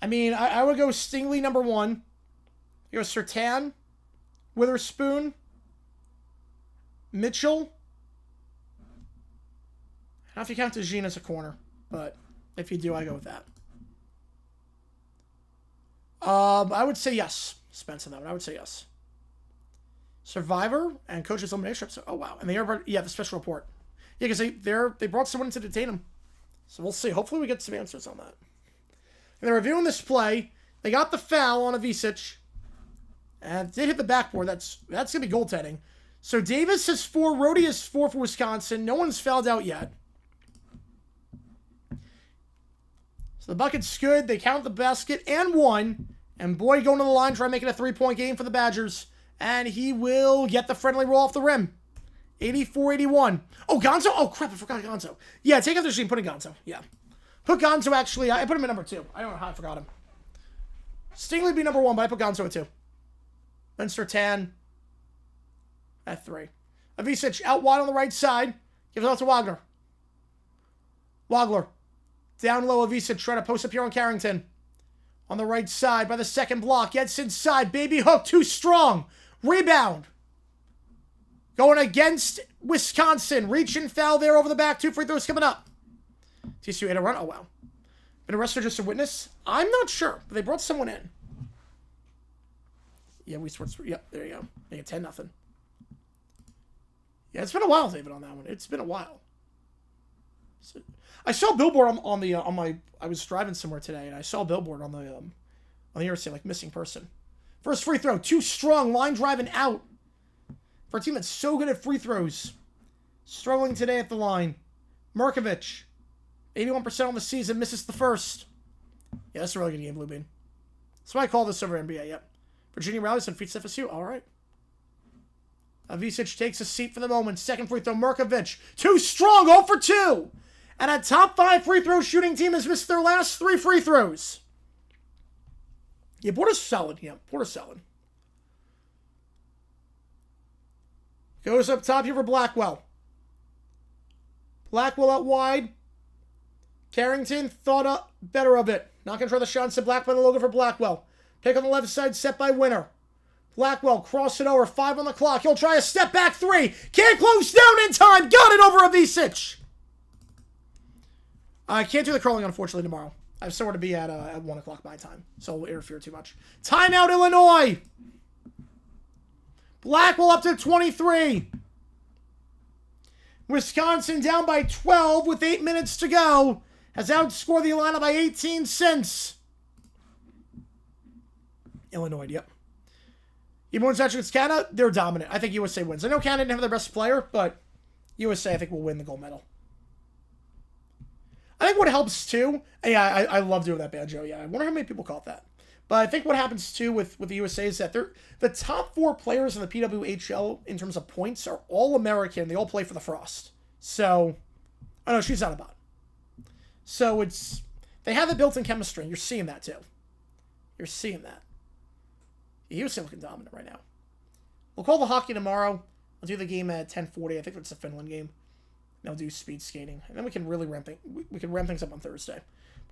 I mean, I would go Stingley number 1. You go Surtain, Witherspoon, Mitchell. I don't know if you count DeJean as a corner, but if you do, I go with that. I would say yes. Spence on that one. I would say yes. Survivor and coach's elimination episode. Oh, wow. And the special report. Yeah, because they brought someone in to detain him. So we'll see. Hopefully we get some answers on that. And they're reviewing this play. They got the foul on a Vicic. And did hit the backboard. That's going to be goaltending. So Davis has 4. Rhodey has 4 for Wisconsin. No one's fouled out yet. So the bucket's good. They count the basket and 1. And Boyd going to the line, trying to make it a 3-point game for the Badgers. And he will get the friendly roll off the rim. 84-81. Oh, Gonzo. Oh, crap. I forgot Gonzo. Yeah, take out the machine. Put in Gonzo. Yeah. Put Gonzo, actually. I put him at number 2. I don't know how I forgot him. Stingley would be number 1, but I put Gonzo at 2. Then Surtain at 3. Avicic out wide on the right side. Gives it out to Wagner. Wagler. Down low, Avicic trying to post up here on Carrington. On the right side by the second block. Gets inside. Baby hook. Too strong. Rebound. Going against Wisconsin. Reach and foul there over the back. 2 free throws coming up. TCU ate a run. Oh, wow. Been arrested just a witness? I'm not sure, but they brought someone in. Yeah, we sports. Yep, there you go. Make it 10-0. Yeah, it's been a while, David, on that one. It's been a while. So, I saw a billboard on my. I was driving somewhere today, and I saw a billboard on the interstate, like missing person. First free throw, too strong, line driving out. For a team that's so good at free throws, struggling today at the line. Merkovich, 81% on the season, misses the first. Yeah, that's a really good game, Blue Bean. That's why I call this over NBA. Yep. Virginia rallies and defeats FSU. All right. Avicic takes a seat for the moment. Second free throw, Markovic. Too strong, 0 for 2. And a top 5 free throw shooting team has missed their last 3 free throws. Yeah, Porter's solid. Yeah, Porter's solid. Goes up top here for Blackwell. Blackwell out wide. Carrington thought better of it. Not going to try the shot. Set Blackwell the logo for Blackwell. Pick on the left side, set by Winner. Blackwell, cross it over, 5 on the clock. He'll try a step back 3. Can't close down in time. Got it over Avicic. I can't do the curling, unfortunately, tomorrow. I have somewhere to be at 1 o'clock my time, so it will interfere too much. Timeout, Illinois. Blackwell up to 23. Wisconsin down by 12 with 8 minutes to go. Has outscored the Illini by 18 since. Illinois, yep. Even when it's actually Canada, they're dominant. I think USA wins. I know Canada didn't have their best player, but USA, I think, will win the gold medal. I think what helps, too... Yeah, I love doing that banjo. Yeah, I wonder how many people call it that. But I think what happens, too, with the USA is that the top 4 players in the PWHL, in terms of points, are all American. They all play for the Frost. So... Oh, no, she's not a bot. So it's... They have the built-in chemistry, and you're seeing that, too. You're seeing that. USA looking dominant right now. We'll call the hockey tomorrow. I'll do the game at 10:40. I think it's a Finland game. And I'll do speed skating. And then we can really ramp things up on Thursday.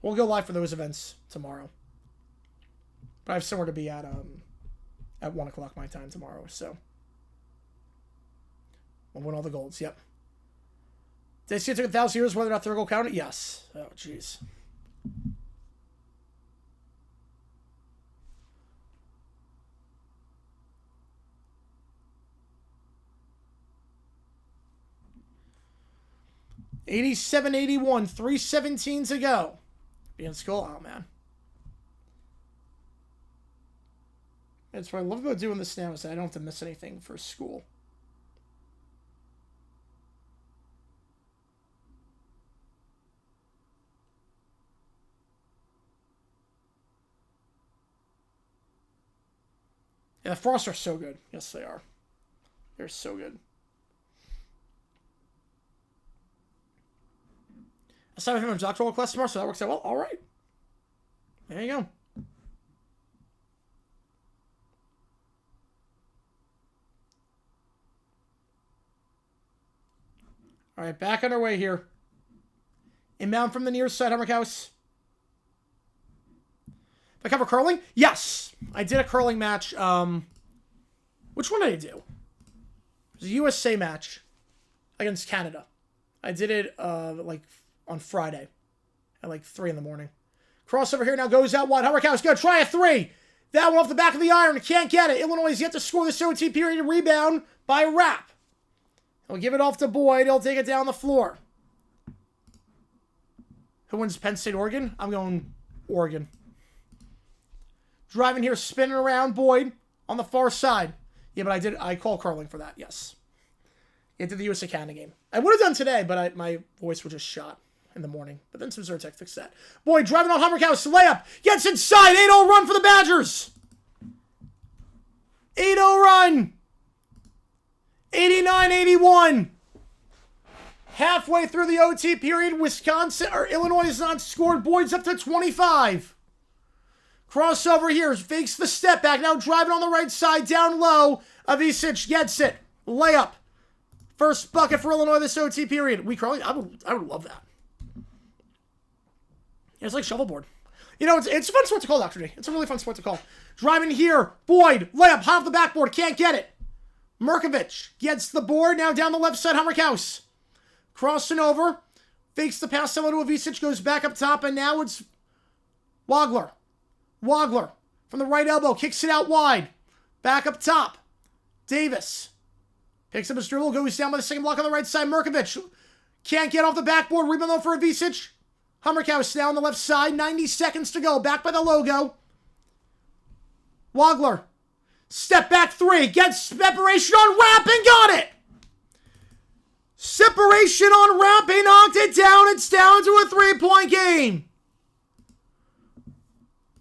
We'll go live for those events tomorrow. But I have somewhere to be at 1 o'clock my time tomorrow, so. We'll win all the golds, yep. Did I see it took 1,000 years whether or not they're going to count it? Yes. Oh, jeez. $87-81, 3:17 to go. Be in school? Oh, man. That's what I love about doing this now is that I don't have to miss anything for school. Yeah, the Frosts are so good. Yes, they are. They're so good. Aside from him in doctoral class tomorrow, so that works out well. All right. There you go. All right, back underway here. Inbound from the near side, Hummerhouse. Did I cover curling? Yes! I did a curling match. Which one did I do? It was a USA match against Canada. I did it, on Friday at, 3 in the morning. Crossover here now goes out wide. Hummerhouse going to try a 3. That one off the back of the iron. Can't get it. Illinois is yet to score this OT period. Rebound by Rapp. He'll give it off to Boyd. He'll take it down the floor. Who wins Penn State, Oregon? I'm going Oregon. Driving here, spinning around Boyd on the far side. Yeah, but I call curling for that, yes. Into the USA Canada game. I would have done today, but my voice was just shot in the morning. But then some Zyrtec fixed that. Boyd driving on Hummerhouse. Layup. Gets inside. 8-0 run for the Badgers. 8-0 run. 89-81. Halfway through the OT period, Illinois has not scored. Boyd's up to 25. Crossover here, fakes the step back. Now driving on the right side, down low. Avicic gets it. Layup. First bucket for Illinois this OT period. We curling? I would love that. Yeah, it's like shuffleboard. You know, it's a fun sport to call, Dr. D. It's a really fun sport to call. Driving here, Boyd, layup, hot off the backboard, can't get it. Markovic gets the board, now down the left side, Hummerhouse. Crossing over, fakes the pass similar to Avicic, goes back up top, and now it's Wagler. Wagler from the right elbow, kicks it out wide. Back up top. Davis picks up his dribble, goes down by the second block on the right side. Markovic can't get off the backboard. Rebound though for Avicic. Hummerhouse now on the left side. 90 seconds to go. Back by the logo. Wagler. Step back 3. Gets separation on Rapp and got it. Separation on Rapp. He knocked it down. It's down to a 3-point game.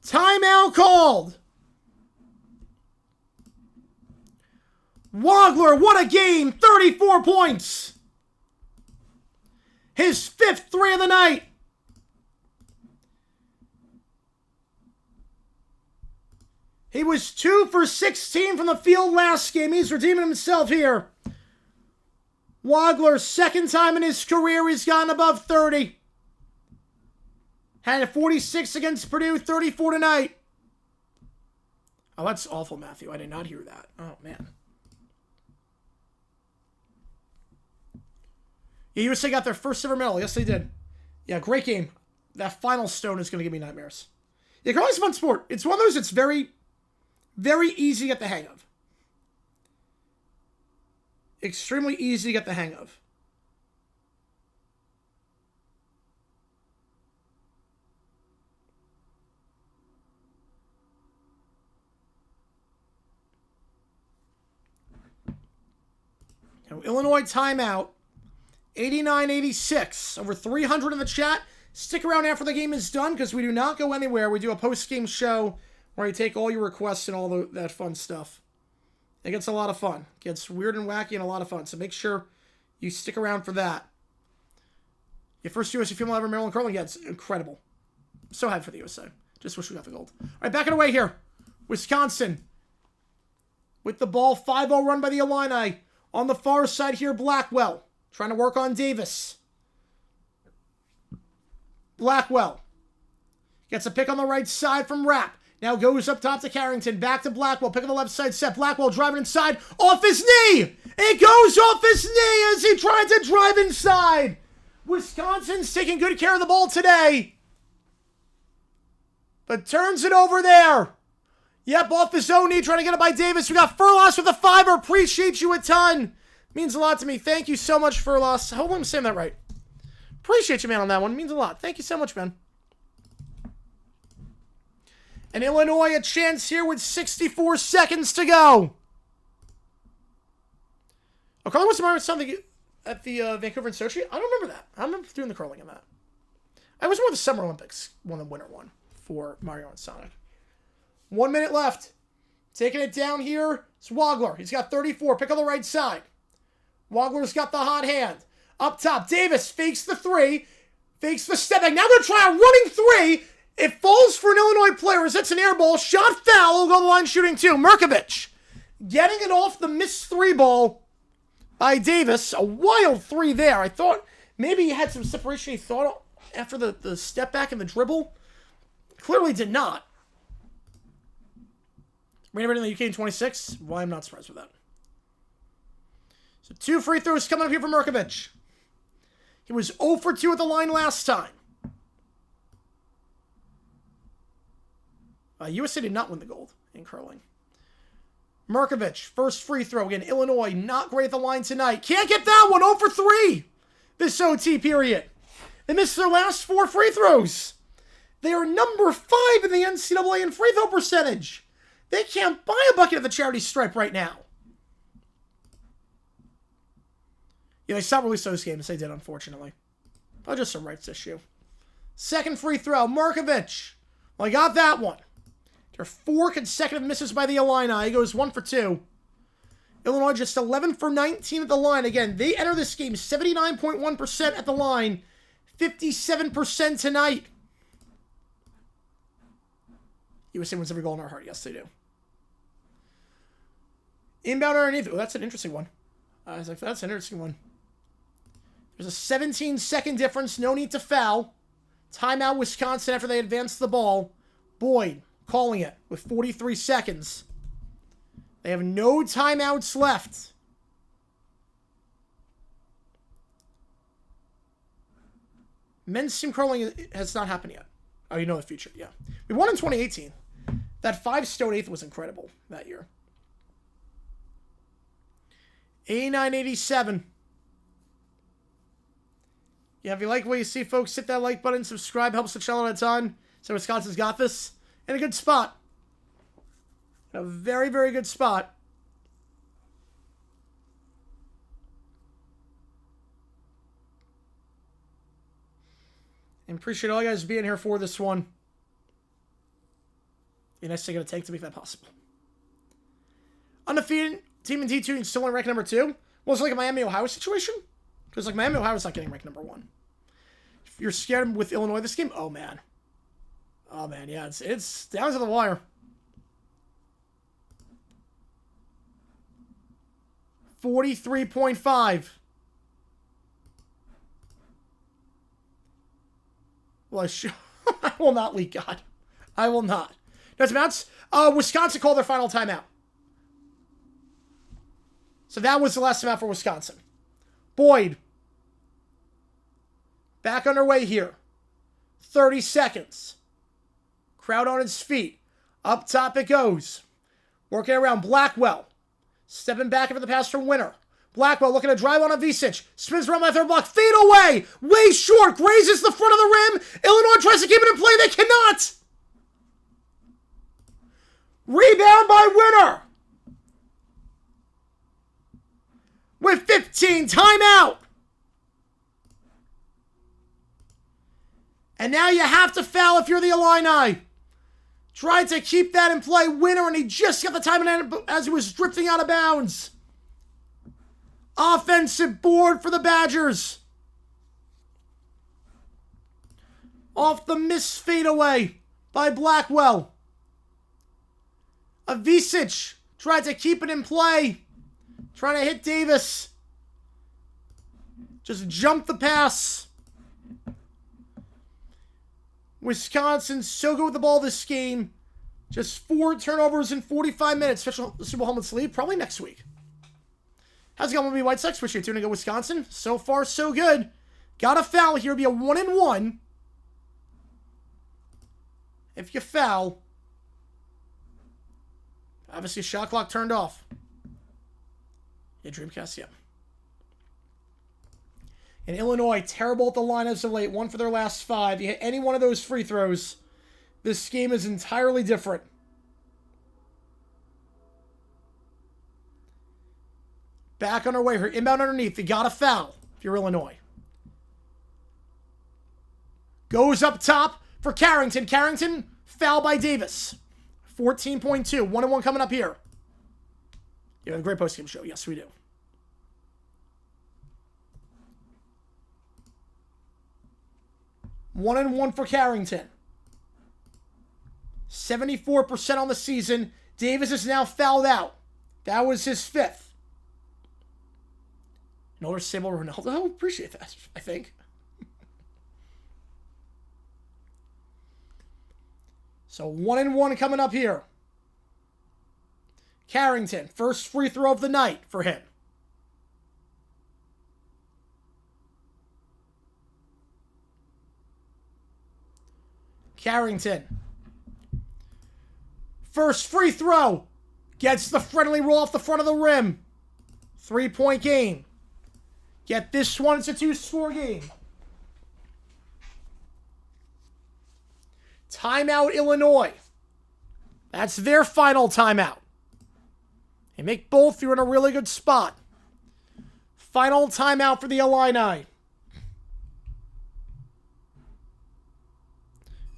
Timeout called. Wagler, what a game! 34 points! His 5th 3 of the night! He was 2 for 16 from the field last game. He's redeeming himself here. Wagler, 2nd time in his career he's gotten above 30. Had a 46 against Purdue, 34 tonight. Oh, that's awful, Matthew. I did not hear that. Oh, man. Yeah, USA got their first ever medal. Yes, they did. Yeah, great game. That final stone is going to give me nightmares. Yeah, curling's a fun sport. It's one of those that's very, very easy to get the hang of. Extremely easy to get the hang of. Now, Illinois timeout. 89-86. Over 300 in the chat. Stick around after the game is done because we do not go anywhere. We do a post-game show where I take all your requests and all that fun stuff. It gets a lot of fun. It gets weird and wacky and a lot of fun. So make sure you stick around for that. Your first USA female ever Maryland curling. Yeah, it's incredible. I'm so happy for the USA. Just wish we got the gold. All right, back it away here. Wisconsin with the ball. 5-0 run by the Illini. On the far side here, Blackwell. Trying to work on Davis. Blackwell. Gets a pick on the right side from Rapp. Now goes up top to Carrington. Back to Blackwell. Pick on the left side set. Blackwell driving inside. Off his knee! It goes off his knee as he tried to drive inside. Wisconsin's taking good care of the ball today. But turns it over there. Yep, off his own knee. Trying to get it by Davis. We got Furlos with a 5-er. Appreciate you a ton. Means a lot to me. Thank you so much, Furlos. I hope I'm saying that right. Appreciate you, man, on that one. Means a lot. Thank you so much, man. And Illinois a chance here with 64 seconds to go. Oh, curling was something at the Vancouver and Sochi? I don't remember that. I remember doing the curling in that. I was more the Summer Olympics, one the winter one for Mario and Sonic. 1 minute left. Taking it down here. It's Wagler. He's got 34. Pick on the right side. Wagler's got the hot hand. Up top, Davis fakes the 3. Fakes the step back. Now they're trying a running 3. It falls for an Illinois player as it's an air ball. Shot foul. Will go the line shooting 2. Merkovich getting it off the missed 3 ball by Davis. A wild 3 there. I thought maybe he had some separation. He thought after the step back and the dribble. Clearly did not. Rain in the UK in 26. Why I'm not surprised with that. So 2 free throws coming up here for Merkovich. He was 0 for 2 at the line last time. USA did not win the gold in curling. Merkovich, first free throw. Again, Illinois not great at the line tonight. Can't get that one. 0 for 3 this OT period. They missed their last 4 free throws. They are number 5 in the NCAA in free throw percentage. They can't buy a bucket at the charity stripe right now. Yeah, they stopped releasing those games. They did, unfortunately. But just a rights issue. Second free throw. Merkovich. Well, he got that one. There are 4 consecutive misses by the Illini. He goes 1 for 2. Illinois just 11 for 19 at the line. Again, they enter this game 79.1% at the line. 57% tonight. USA wins every goal in our heart. Yes, they do. Inbound underneath. Oh, that's an interesting one. I was like, that's an interesting one. There's a 17-second difference. No need to foul. Timeout, Wisconsin, after they advance the ball. Boyd calling it with 43 seconds. They have no timeouts left. Men's team curling has not happened yet. Oh, you know the future, yeah. We won in 2018. That 5 stone 8th was incredible that year. 89-87. Yeah, if you like what you see, folks, hit that like button, subscribe, helps the channel a ton. So Wisconsin's got this in a good spot. In a very, very good spot. And appreciate all you guys being here for this one. Be nice to get a take to make that possible. Undefeated team in D2 and still in rank number 2. Well, it's like a Miami, Ohio situation. Because like Miami, Ohio's not getting rank number 1. If you're scared with Illinois this game, oh man. Oh man, yeah, it's down to the wire. 43.5. Well, I will not leak, God. I will not. No timeouts. Wisconsin called their final timeout. So that was the last timeout for Wisconsin. Boyd. Back underway here. 30 seconds. Crowd on its feet. Up top it goes. Working around Blackwell. Stepping back after the pass from Winter. Blackwell looking to drive on a Visic. Spins around my third block. Fade away. Way short. Grazes the front of the rim. Illinois tries to keep it in play. They cannot. Rebound by Winter. With 15. Timeout. And now you have to foul if you're the Illini. Tried to keep that in play. Winter, and he just got the time as he was drifting out of bounds. Offensive board for the Badgers. Off the missed fadeaway by Blackwell. Visic tried to keep it in play. Trying to hit Davis. Just jumped the pass. Wisconsin so good with the ball this game. Just 4 turnovers in 45 minutes. Special Super Bowl helmet sleeve probably next week. How's it going with me, White Sox? Appreciate tuning in, Wisconsin. So far, so good. Got a foul here. It'll be a 1-1. If you foul, obviously shot clock turned off. Yeah, Dreamcast, yeah. And Illinois, terrible at the line as of late. 1 for their last 5. You hit any one of those free throws, this game is entirely different. Back on our way here. Inbound underneath. You got a foul if you're Illinois. Goes up top for Carrington. Carrington, foul by Davis. 14.2. 1-1 coming up here. You have a great postgame show. Yes, we do. One and 1 for Carrington. 74% on the season. Davis is now fouled out. That was his 5th. Another Sable Ronaldo. Appreciate that, I think. So 1 and 1 coming up here. Carrington, first free throw of the night for him. Carrington. First free throw. Gets the friendly roll off the front of the rim. 3-point game. Get this one. It's a 2-score game. Timeout, Illinois. That's their final timeout. They make both. You're in a really good spot. Final timeout for the Illini.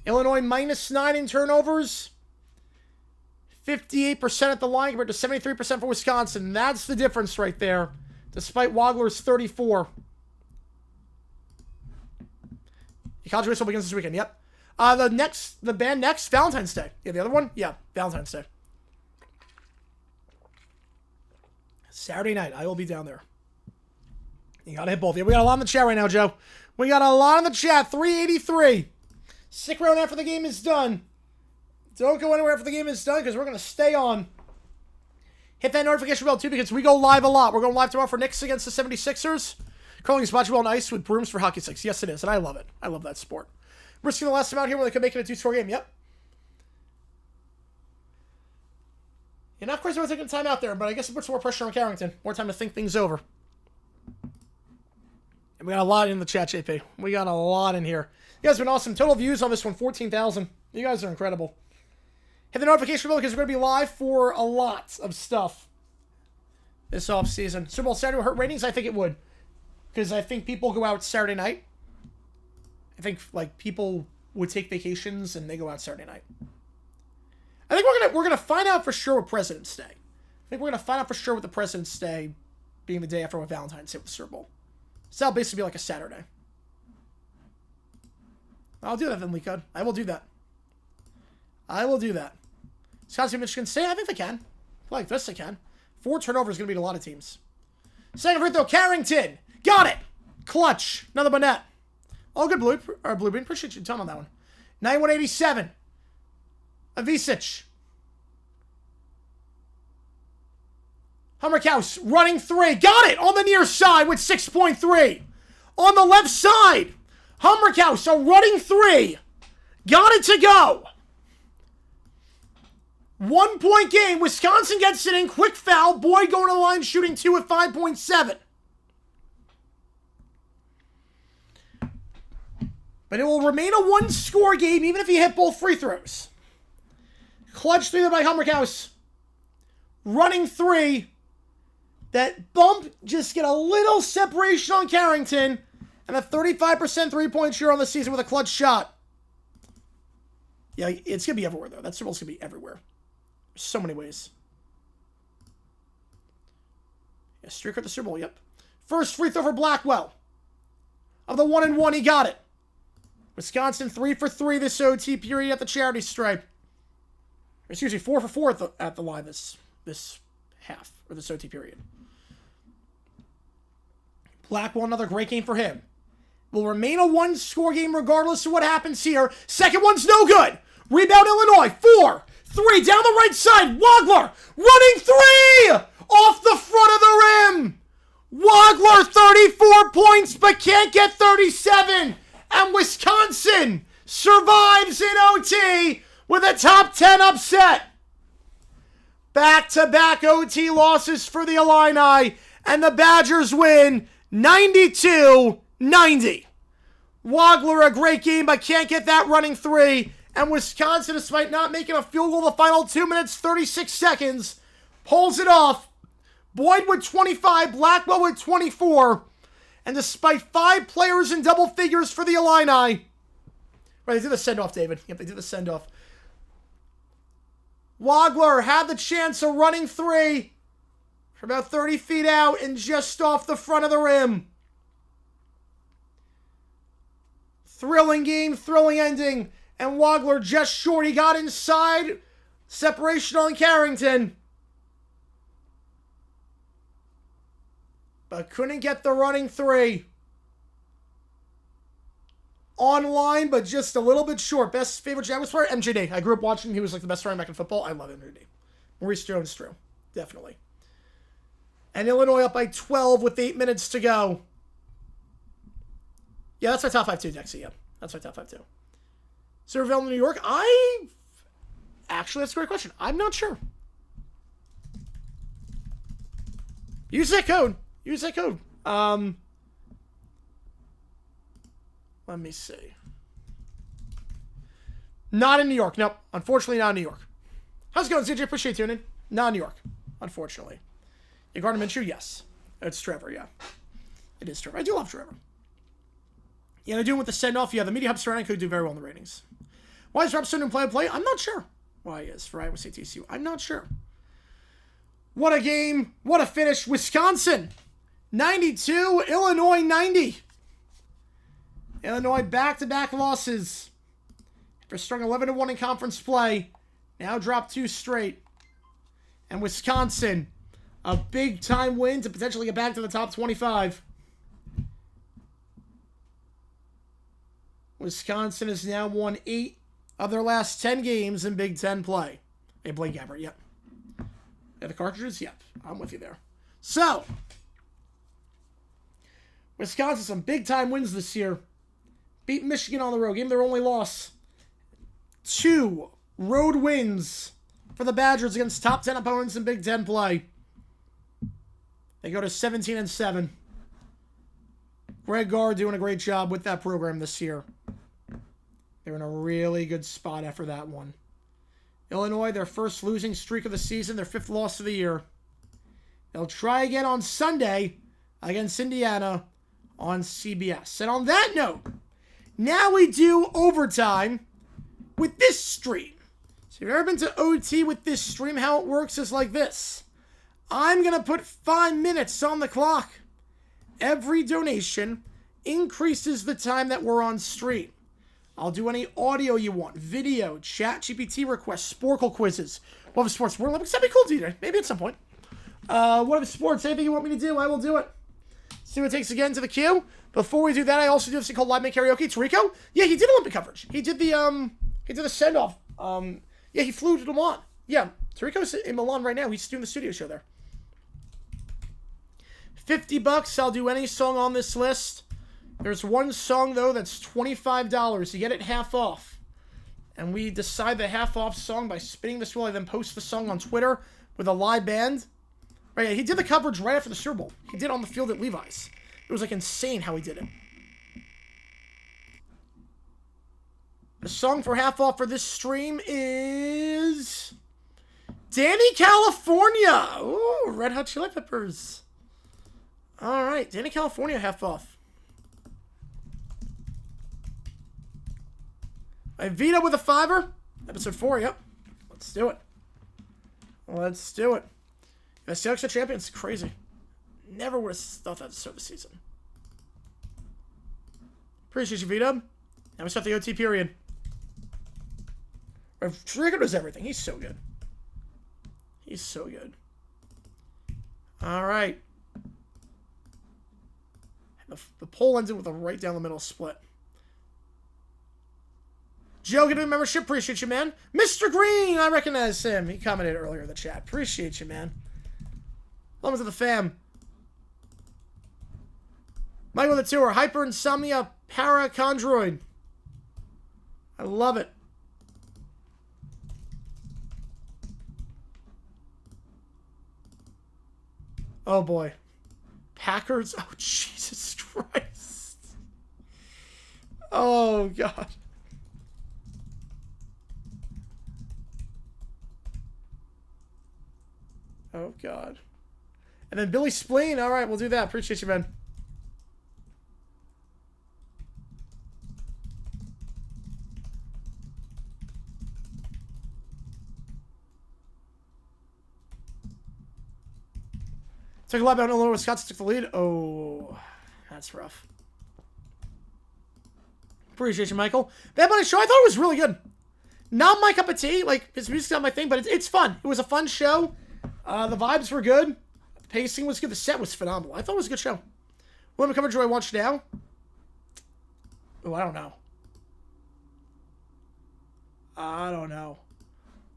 Illinois -9 in turnovers. 58% at the line compared to 73% for Wisconsin. That's the difference right there. Despite Wagler's 34. The college baseball begins this weekend. Yep. The band next, Valentine's Day. Yeah, the other one? Yeah, Valentine's Day. Saturday night, I will be down there. You gotta hit both. Yeah, we got a lot in the chat right now, Joe. We got a lot in the chat. 383. Stick around after the game is done. Don't go anywhere after the game is done because we're going to stay on. Hit that notification bell too because we go live a lot. We're going live tomorrow for Knicks against the 76ers. Curling spot ball on ice with brooms for hockey sticks. Yes, it is, and I love it. I love that sport. Risking the last amount here where they could make it a 2-score game. Yep. You're not crazy about taking time out there, but I guess it puts more pressure on Carrington. More time to think things over. And we got a lot in the chat, JP. We got a lot in here. You guys have been awesome. Total views on this one, 14,000. You guys are incredible. Hit the notification bell because we're going to be live for a lot of stuff this offseason. Super Bowl Saturday will hurt ratings? I think it would. Because I think people go out Saturday night. I think like people would take vacations and they go out Saturday night. I think we're gonna find out for sure with President's Day. think we're going to find out for sure with the President's Day being the day after with Valentine's Day with the Super Bowl. So that'll basically be like a Saturday. I'll do that then, LeetCode. I will do that. I will do that. Wisconsin, Michigan State, I think they can. Like this, they can. 4 turnovers is going to beat a lot of teams. Second free throw, Carrington. Got it. Clutch. Another Bonnet. All good, Bluebeam. Appreciate you telling on that one. 91-87. Avicic. Hummerkaus running 3. Got it on the near side with 6.3. On the left side. Hummerkaus, a running 3. Got it to go. 1 point game. Wisconsin gets it in. Quick foul. Boyd going to the line shooting 2 at 5.7. But it will remain a 1-score game even if he hit both free throws. Clutch 3 there by Hummerkaus. Running 3. That bump, just get a little separation on Carrington. And a 35% three-point share on the season with a clutch shot. Yeah, it's going to be everywhere, though. That's supposed to be everywhere. So many ways. Yeah, streak at the Super Bowl, yep. First free throw for Blackwell. Of the 1-and-1, he got it. Wisconsin 3 for 3 this OT period at the charity stripe. Excuse me, 4 for 4 at the line this half, or this OT period. Blackwell, another great game for him. Will remain a 1-score game regardless of what happens here. Second one's no good. Rebound Illinois. 4, 3, down the right side. Wagler running 3 off the front of the rim. Wagler 34 points but can't get 37. And Wisconsin survives in OT with a top 10 upset. Back-to-back OT losses for the Illini, and the Badgers win 92-90. Wagler, a great game, but can't get that running 3. And Wisconsin, despite not making a field goal the final 2 minutes, 36 seconds, pulls it off. Boyd with 25, Blackwell with 24. And despite 5 players in double figures for the Illini. Right, they did the send-off, David. Yep, they did the send-off. Wagler had the chance of running 3 from about 30 feet out and just off the front of the rim. Thrilling game, thrilling ending. And Wagler just short. He got inside. Separation on Carrington. But couldn't get the running 3. Online, but just a little bit short. Best favorite Jaguars player? MJD. I grew up watching him. He was like the best running back in football. I love MJD. Maurice Jones-Drew. Definitely. And Illinois up by 12 with 8 minutes to go. Yeah, that's my top 5 too, Dexy. Yeah, that's my top 5 too. Silverville, New York. Actually, that's a great question. I'm not sure. Use that code. Use that code. Let me see. Not in New York. Nope. Unfortunately, not in New York. How's it going, CJ? Appreciate you tuning in. Not in New York. Unfortunately. You Gardner Minshew? Yes. It's Trevor, yeah. It is Trevor. I do love Trevor. Yeah, they're doing with the send-off. Yeah, the Media Hub surrounding could do very well in the ratings. Why is Robson doing play-by-play? I'm not sure why he is for Iowa State TCU. I'm not sure. What a game. What a finish. Wisconsin, 92. Illinois, 90. Illinois back-to-back losses. After starting 11-1 in conference play, now dropped 2 straight. And Wisconsin, a big-time win to potentially get back to the top 25. Wisconsin has now won 8 of their last 10 games in Big Ten play. Hey, Blake Gabbert, yep. Yeah, the cartridges? Yep. I'm with you there. So, Wisconsin, some big-time wins this year. Beat Michigan on the road. Gave them their only loss. 2 road wins for the Badgers against top 10 opponents in Big Ten play. They go to 17-7. Greg Gard doing a great job with that program this year. They're in a really good spot after that one. Illinois, their first losing streak of the season, their 5th loss of the year. They'll try again on Sunday against Indiana on CBS. And on that note, now we do overtime with this stream. So if you've ever been to OT with this stream, how it works is like this. I'm going to put 5 minutes on the clock. Every donation increases the time that we're on stream. I'll do any audio you want, video, chat, GPT requests, Sporkle quizzes. What if sports? World Olympics? That'd be cool to do, maybe at some point. What if sports? Anything you want me to do, I will do it. See what it takes again to the queue. Before we do that, I also do this thing called Live Make Karaoke. Tarico? Yeah, he did Olympic coverage. He did the send-off. Yeah, he flew to Milan. Yeah, Tarico's in Milan right now. He's doing the studio show there. $50, I'll do any song on this list. There's one song, though, that's $25. You get it half off. And we decide the half off song by spinning this wheel. I then post the song on Twitter with a live band. Right, he did the coverage right after the Super Bowl. He did it on the field at Levi's. It was, like, insane how he did it. The song for half off for this stream is Danny California. Ooh, Red Hot Chili Peppers. All right, Danny California half off. I Vito with a $5. Episode 4, yep. Let's do it. Let's do it. The selection champions, crazy. Never would have thought that to start the season. Appreciate you, Vito. Now we start the OT period. Trigger does everything. He's so good. He's so good. All right. The poll ends it with a right down the middle split. Joe, get a membership. Appreciate you, man. Mr. Green, I recognize him. He commented earlier in the chat. Appreciate you, man. Welcome to the fam. Michael the Tour. Hyper Insomnia Parachondroid. I love it. Oh, boy. Packers? Oh, Jesus Christ. Oh, God. Oh, God. And then Billy Spleen. All right, we'll do that. Appreciate you, man. Took a lot about Illinois, Wisconsin took the lead. Oh, that's rough. Appreciate you, Michael. Bad Bunny show, I thought it was really good. Not my cup of tea. Like, his music's not my thing, but it's fun. It was a fun show. The vibes were good. The pacing was good. The set was phenomenal. I thought it was a good show. What coverage do I watch now? Oh, I don't know. I don't know.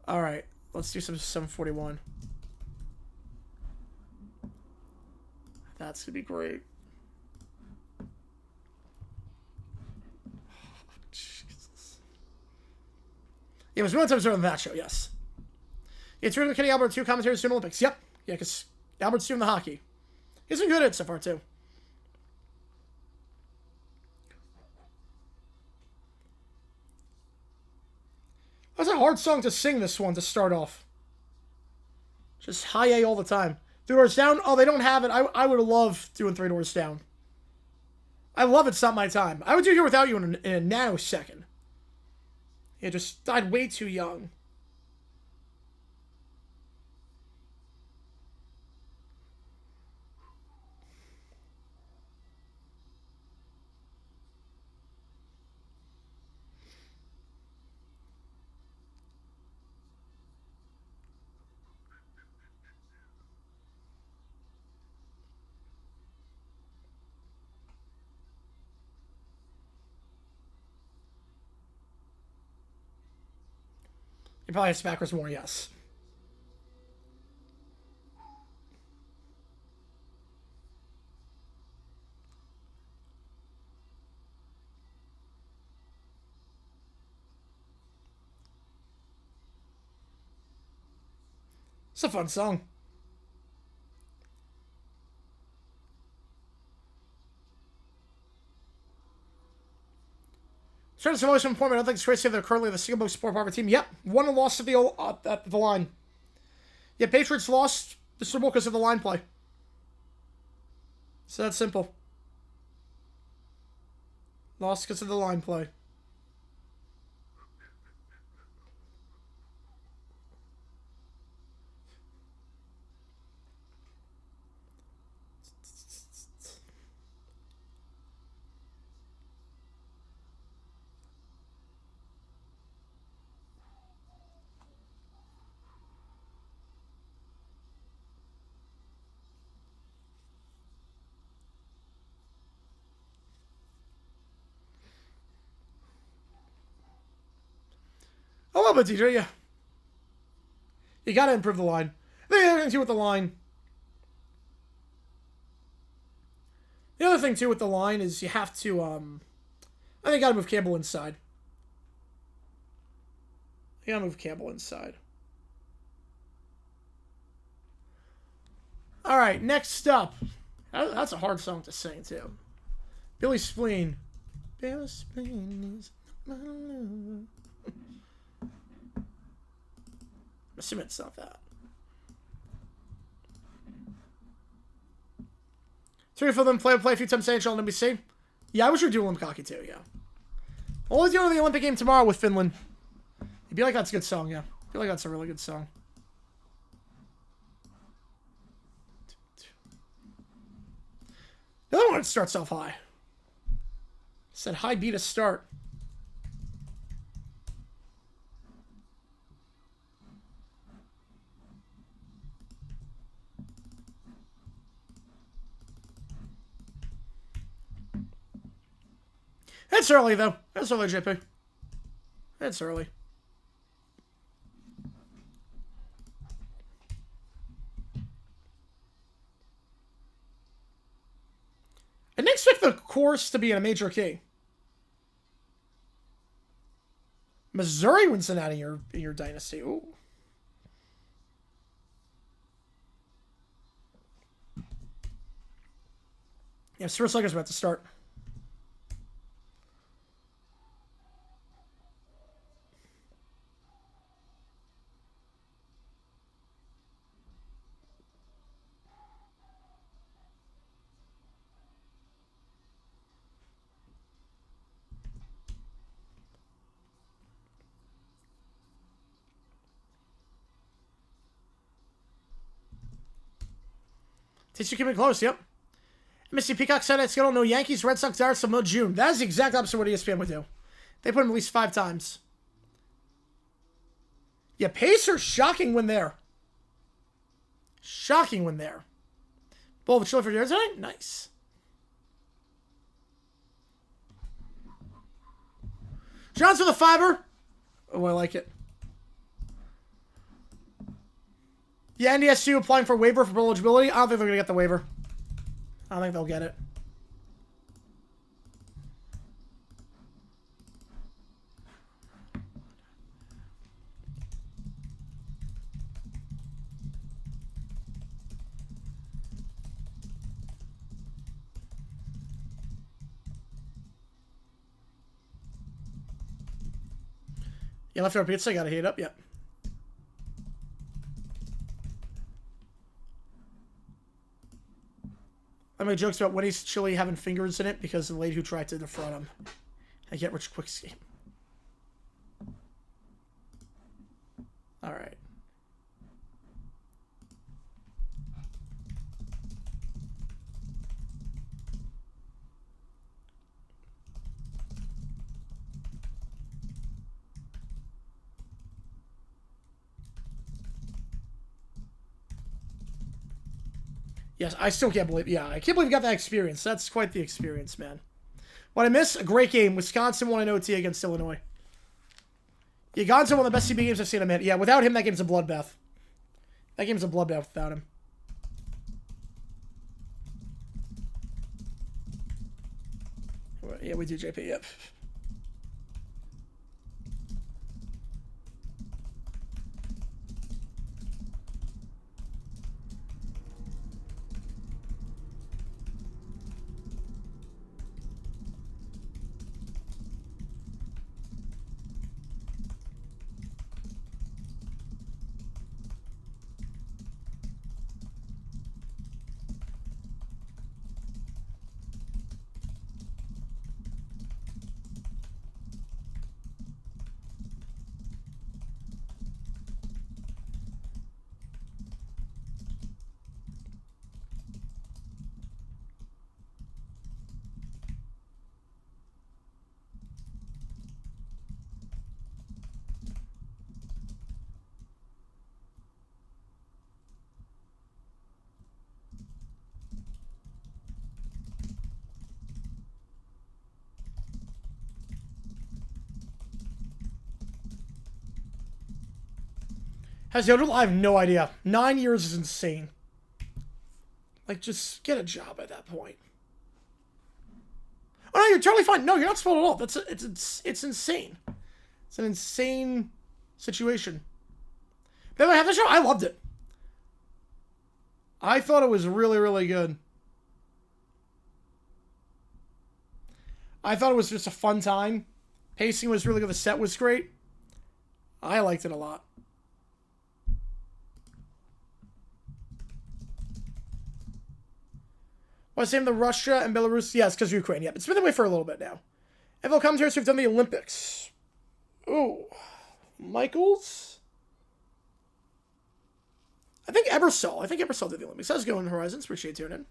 All right. Let's do some 741. That's going to be great. Oh, Jesus. Yeah, it was one time during that show, yes. It's really Kenny Albert, 2 commentators doing Olympics. Yep. Yeah, because Albert's doing the hockey. He's been good at it so far, too. That's a hard song to sing, this one, to start off. Just high A all the time. 3 Doors Down? Oh, they don't have it. I would love doing 3 Doors Down. I love It's Not My Time. I would do Here Without You in a nanosecond. It just died way too young. He probably has backwards more, yes. It's a fun song. Trying to most important. I don't think it's crazy they're currently the single most support part of our team. Yep, won and lost at the line. Yeah, Patriots lost the Super Bowl because of the line play. So that's simple. Lost because of the line play. little bit, TJ, yeah. You gotta improve the line. The other thing, too, with the line... The other thing, too, with the line is you have to, I think you gotta move Campbell inside. You gotta move Campbell inside. Alright, next up. That's a hard song to sing, too. Billy Spleen. Billy Spleen is my love. I'm assuming it's not that. 3 for them, play a few times NHL and NBC. Yeah, I wish we were doing Limkaki too, yeah. What was doing the Olympic game tomorrow with Finland? You'd be like, that's a good song, yeah. I feel like that's a really good song. The other one starts off high. Said high beat to start. It's early, though. It's early, JP. It's early. I didn't expect the course to be in a major key. Missouri wins it out of your dynasty. Ooh. Yeah, Super Slugger's about to start. Takes you keeping close, yep. Missy Peacock said it's going to no Yankees, Red Sox, Dart, so no June. That is the exact opposite of what ESPN would do. They put him at least 5 times. Yeah, Pacers, shocking win there. Shocking win there. Bowl of chili for dinner tonight? Nice. John's with a 5er. Oh, I like it. Yeah, NDSU applying for waiver for eligibility. I don't think they're going to get the waiver. I don't think they'll get it. Yeah, leftover pizza. Got to heat it up. Yep. I make jokes about Winnie's chili having fingers in it because of the lady who tried to defraud him. I get rich quick scheme. All right. Yes, I still can't believe... Yeah, I can't believe you got that experience. That's quite the experience, man. What I miss? A great game. Wisconsin won an OT against Illinois. Yeah, Gonzo, one of the best CB games I've seen him in. Yeah, without him, that game's a bloodbath. That game's a bloodbath without him. Yeah, we do, JP. Yep. Has Yodel? I have no idea. 9 years is insane. Like, just get a job at that point. Oh, no, you're totally fine. No, you're not spoiled at all. It's insane. It's an insane situation. But I have the show. I loved it. I thought it was really, really good. I thought it was just a fun time. Pacing was really good. The set was great. I liked it a lot. Why same the Russia and Belarus? Yes, because Ukraine. Yep, it's been that way for a little bit now. NFL commentators who've done the Olympics. Ooh. Michaels? I think Ebersol. I think Ebersol did the Olympics. How's it going, Horizons? Appreciate tuning in.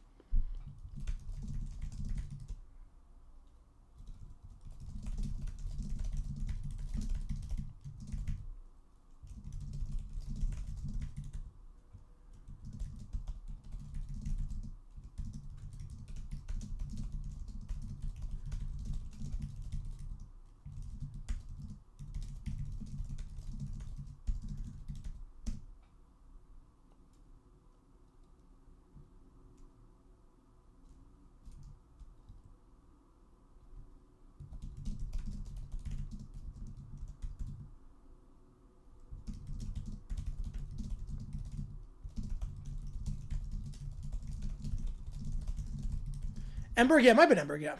Emberg, yeah, it might have been Emberg, yeah.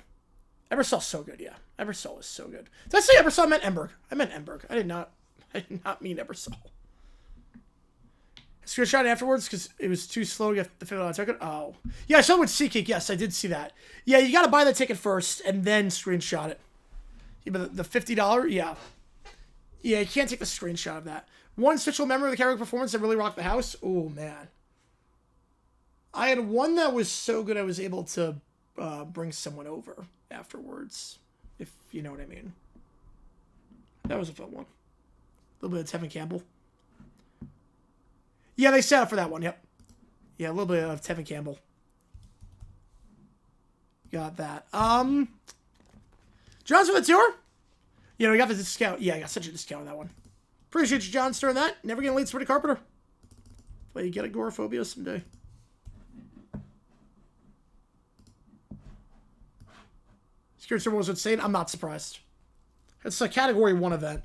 Ebersol's so good, yeah. Ebersol is so good. Did I say Ebersol? I meant Emberg. I meant Emberg. I did not mean Ebersol. Screenshot afterwards because it was too slow to get the $50 ticket. Oh. Yeah, I saw it with SeatGeek. Yes, I did see that. Yeah, you got to buy the ticket first and then screenshot it. Yeah, but the $50, yeah. Yeah, you can't take the screenshot of that. One special memory of the karaoke performance that really rocked the house. Oh, man. I had one that was so good I was able to bring someone over afterwards, if you know what I mean. That was a fun one. A little bit of Tevin Campbell. Yeah, they set up for that one, yep. Yeah, a little bit of Tevin Campbell. Got that. John's for the tour? Yeah, we got the discount. Yeah, I got such a discount on that one. Appreciate you, John, starting that. Never gonna lead Sweaty Carpenter. But you get agoraphobia someday. Security Server was insane. I'm not surprised. It's a Category 1 event.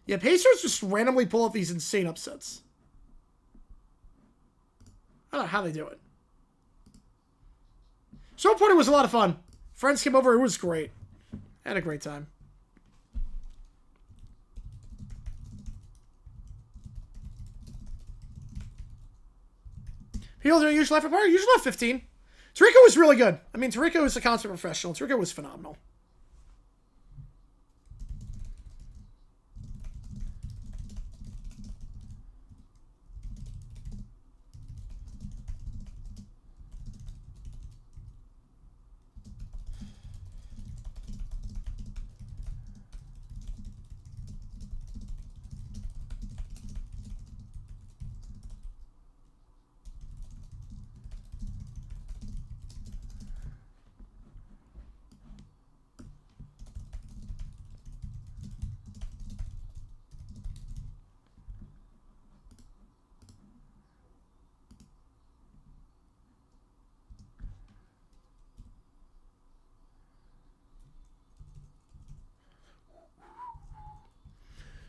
Yeah, Pacers just randomly pull off these insane upsets. I don't know how they do it. Show party was a lot of fun. Friends came over. It was great. I had a great time. People don't usually have a party. Usually have 15. Tariko was really good. I mean, Tariko is a concert professional. Tariko was phenomenal.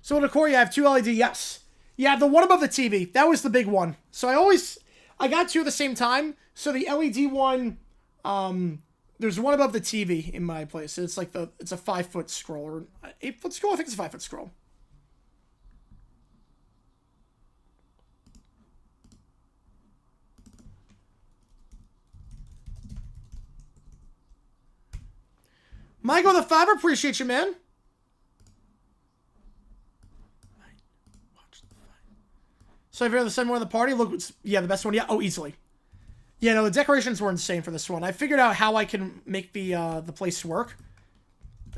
So in the core, you have 2 LED, yes. Yeah, the one above the TV. That was the big one. So I got 2 at the same time. So the LED one, there's one above the TV in my place. It's like it's a 5-foot scroll or 8-foot scroll. I think it's a 5-foot scroll. Michael the Fiver, appreciate you, man. So if you're the second one of the party, look, yeah, the best one, yeah, oh, easily. Yeah, no, the decorations were insane for this one. I figured out how I can make the place work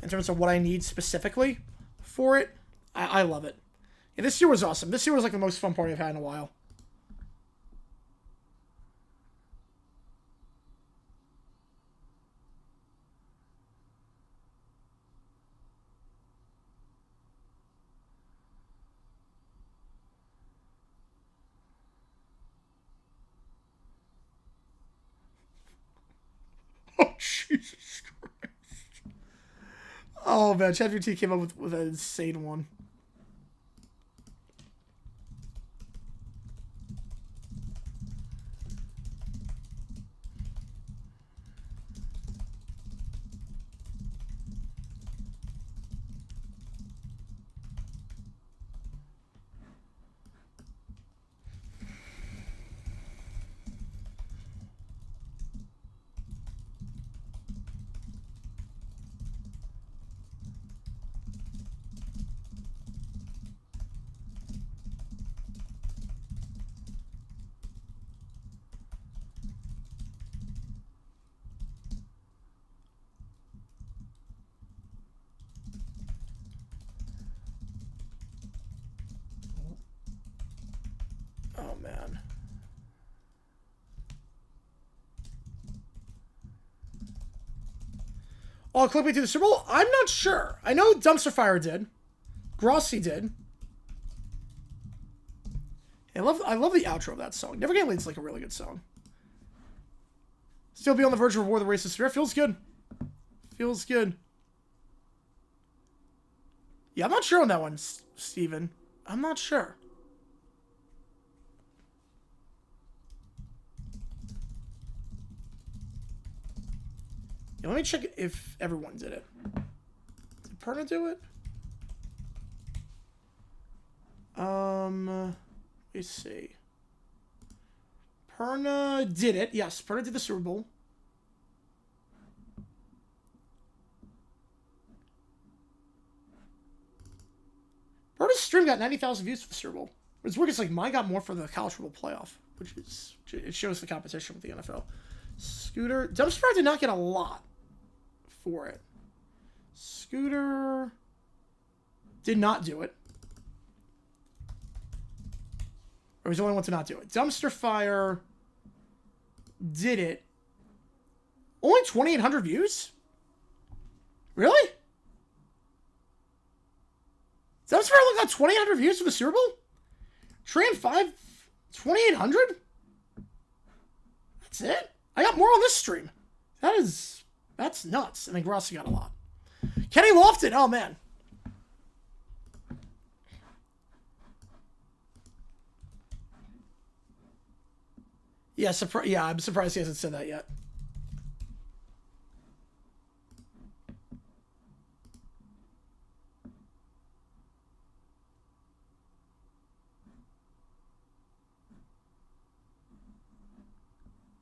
in terms of what I need specifically for it. I love it. Yeah, this year was awesome. This year was like the most fun party I've had in a while. Oh, man. ChatGPT came up with an insane one. Oh, man. Oh, click me to the Super Bowl? I'm not sure. I know Dumpster Fire did. Grossi did. I love the outro of that song. Never Get Laid's like a really good song. Still be on the verge of War the Racist Spirit. Feels good. Feels good. Yeah, I'm not sure on that one, Steven. I'm not sure. Yeah, let me check if everyone did it. Did Perna do it? Let's see. Perna did it. Yes, Perna did the Super Bowl. Perna's stream got 90,000 views for the Super Bowl. It's weird. It's like mine got more for the college football playoff, which is, it shows the competition with the NFL. Scooter Dumpster Fire did not get a lot for it. Scooter did not do it. Or was the only one to not do it. Dumpster Fire did it. Only 2,800 views? Really? Dumpster Fire got 2,800 views for the Super Bowl? Train 5, 2,800? That's it? I got more on this stream. That's nuts. And then Grossi got a lot. Kenny Lofton, oh man. Yeah, I'm surprised he hasn't said that yet.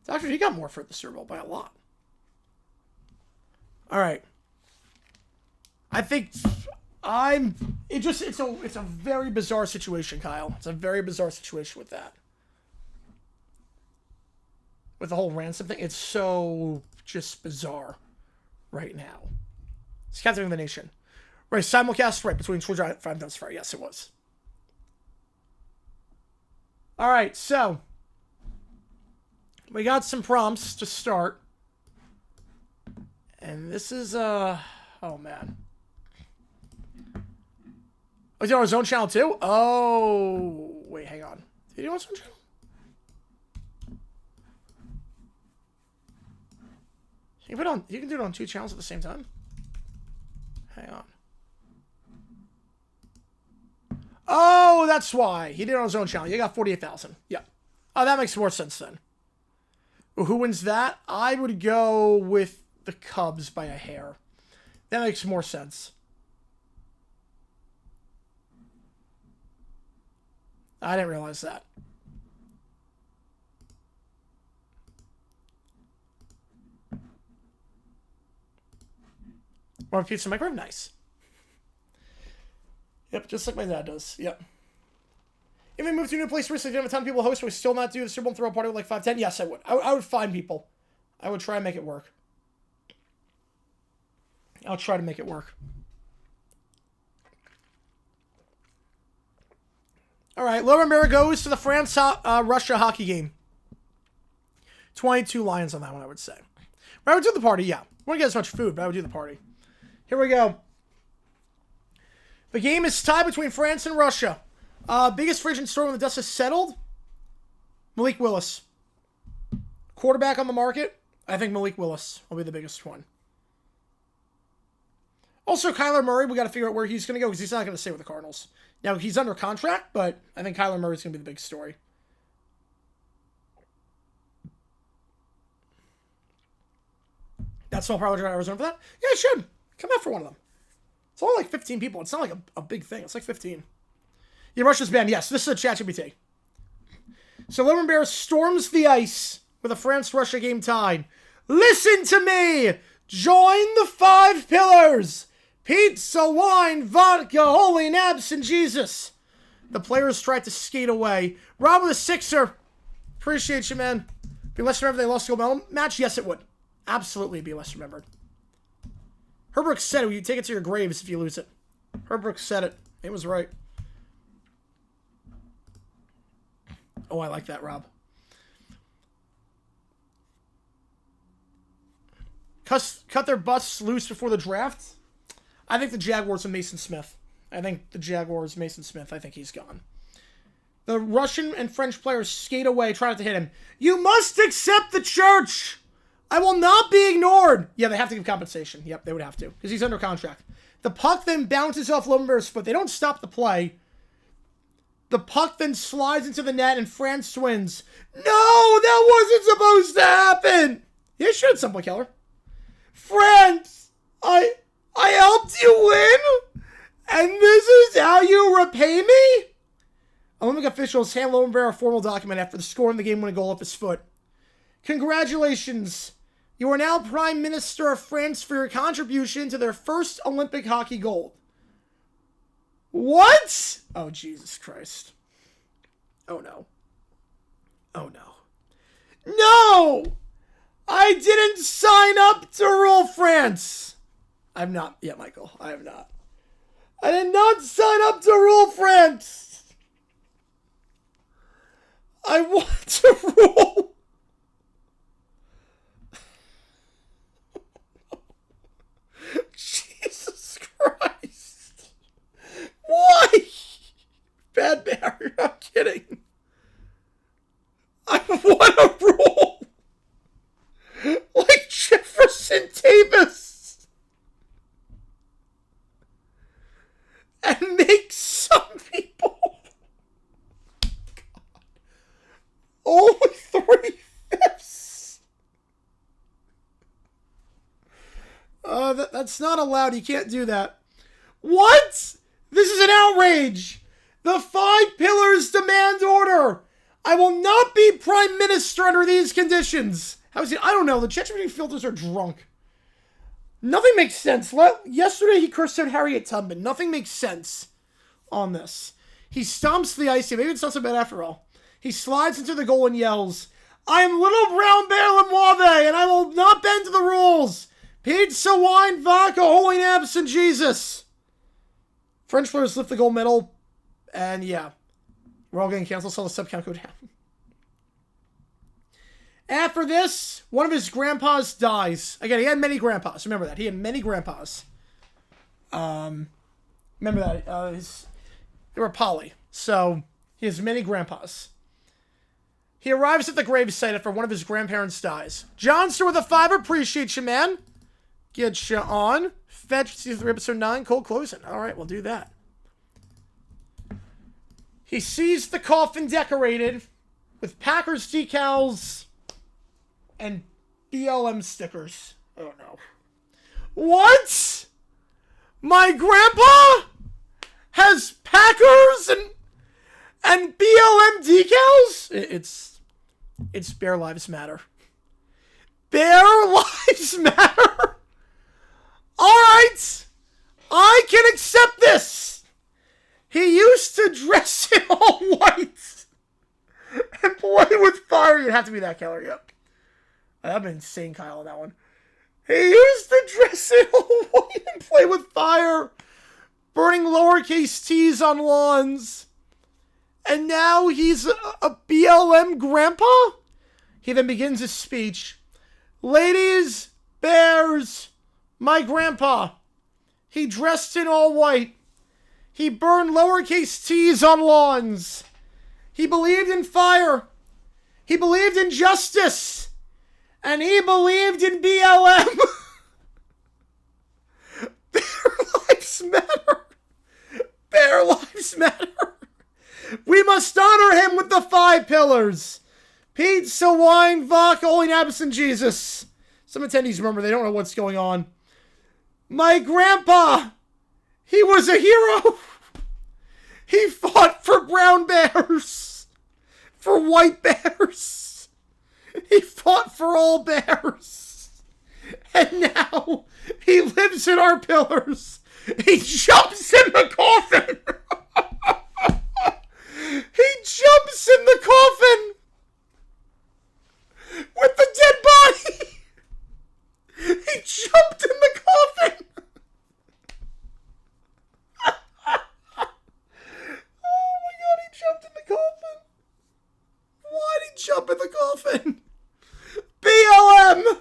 Actually, he got more for the Super Bowl by a lot. All right. I think it's a very bizarre situation, Kyle. It's a very bizarre situation with that. With the whole ransom thing, it's so just bizarre right now. It's Captain of the Nation. Right, simulcast, right, between Twitch and Five Dumpster Fire. Yes, it was. All right, so we got some prompts to start. And this is, oh, man. Oh, he's on his own channel, too? Oh, wait, hang on. Did he on his own channel? You can do it on 2 channels at the same time? Hang on. Oh, that's why. He did it on his own channel. He got 48,000. Yeah. Oh, that makes more sense then. Well, who wins that? I would go with the Cubs by a hair. That makes more sense. I didn't realize that. More pizza microwave? Nice. Yep, just like my dad does. Yep. If we moved to a new place recently, didn't have a ton of people host, would we still not do the Super Bowl throw party with like 5, 10? Yes, I would. I would find people. I would try and make it work. I'll try to make it work. All right, Laura Mira goes to the France-Russia hockey game. 22 Lions on that one, I would say. But I would do the party, yeah. I wouldn't get as much food, but I would do the party. Here we go. The game is tied between France and Russia. Biggest free agent story when the dust has settled? Malik Willis. Quarterback on the market? I think Malik Willis will be the biggest one. Also, Kyler Murray, we got to figure out where he's going to go because he's not going to stay with the Cardinals. Now, he's under contract, but I think Kyler Murray's going to be the big story. That's all probably drive Arizona for that? Yeah, it should. Come out for one of them. It's only like 15 people. It's not like a big thing. It's like 15. Yeah, Russia's banned. Yes, this is a ChatGPT. So Lemon Bear storms the ice with a France-Russia game tied. Listen to me! Join the 5 pillars! Pizza, wine, vodka, holy naps, and Jesus. The players tried to skate away. Rob with a 6er. Appreciate you, man. Be less remembered they lost a gold medal match? Yes, it would. Absolutely be less remembered. Herbrook said it. You take it to your graves if you lose it. Herbrook said it. It was right. Oh, I like that, Rob. Cut their busts loose before the draft? I think the Jaguars and Mason Smith. I think he's gone. The Russian and French players skate away, trying to hit him. You must accept the church! I will not be ignored! Yeah, they have to give compensation. Yep, they would have to, because he's under contract. The puck then bounces off Lumber's foot. They don't stop the play. The puck then slides into the net, and France wins. No, that wasn't supposed to happen! Yeah, it should, Simple Keller. France, I helped you win? And this is how you repay me? Olympic officials hand Lowenberg a formal document after the scoring the game-winning goal off his foot. Congratulations. You are now Prime Minister of France for your contribution to their first Olympic hockey gold. What? Oh, Jesus Christ. Oh, no. Oh, no. No! I didn't sign up to rule France. I have not yet, Michael. I have not. I did not sign up to rule France. I want to rule. Jesus Christ. Why? Bad Barry, I'm kidding. I want to rule. Like Jefferson Davis. And make some people. God. Only 3/5. That's not allowed. You can't do that. What? This is an outrage. The 5 pillars demand order. I will not be Prime Minister under these conditions. How is he? I don't know. The ChatGPT filters are drunk. Nothing makes sense. Yesterday he cursed out Harriet Tubman. Nothing makes sense on this. He stomps the ice. Maybe it's not so bad after all. He slides into the goal and yells, I am Little Brown Bear Lemoire, and I will not bend to the rules. Pizza, wine, vodka, holy naps, and Jesus. French players lift the gold medal. And yeah, we're all getting canceled, so the sub count go down. After this, one of his grandpas dies. Again, he had many grandpas. Remember that. He had many grandpas. Remember that. They were poly. So, he has many grandpas. He arrives at the gravesite after one of his grandparents dies. Johnster with a 5. Appreciate you, man. Get you on. Fetch season 3, episode 9. Cold closing. All right, we'll do that. He sees the coffin decorated with Packers decals and BLM stickers. Oh, no. What? My grandpa has Packers and BLM decals? It's Bear Lives Matter. Bear Lives Matter? All right. I can accept this. He used to dress in all white and play with fire. You'd have to be that, Keller, yep. That'd be insane, Kyle, on that one. He used to dress in all white and play with fire, burning lowercase t's on lawns. And now he's a BLM grandpa? He then begins his speech. Ladies, bears, my grandpa. He dressed in all white. He burned lowercase t's on lawns. He believed in fire. He believed in justice. And he believed in BLM. Bear the 5 pillars. Pizza, wine, vodka, holy nabbits, and Jesus. Some attendees remember, they don't know what's going on. My grandpa, he was a hero. He fought for brown bears, for white bears. He fought for all bears. And now he lives in our pillars. He jumps in the coffin. He jumps in the coffin with the dead body. He jumped in the coffin. Oh my god, he jumped in the coffin. Why'd he jump in the coffin? BLM!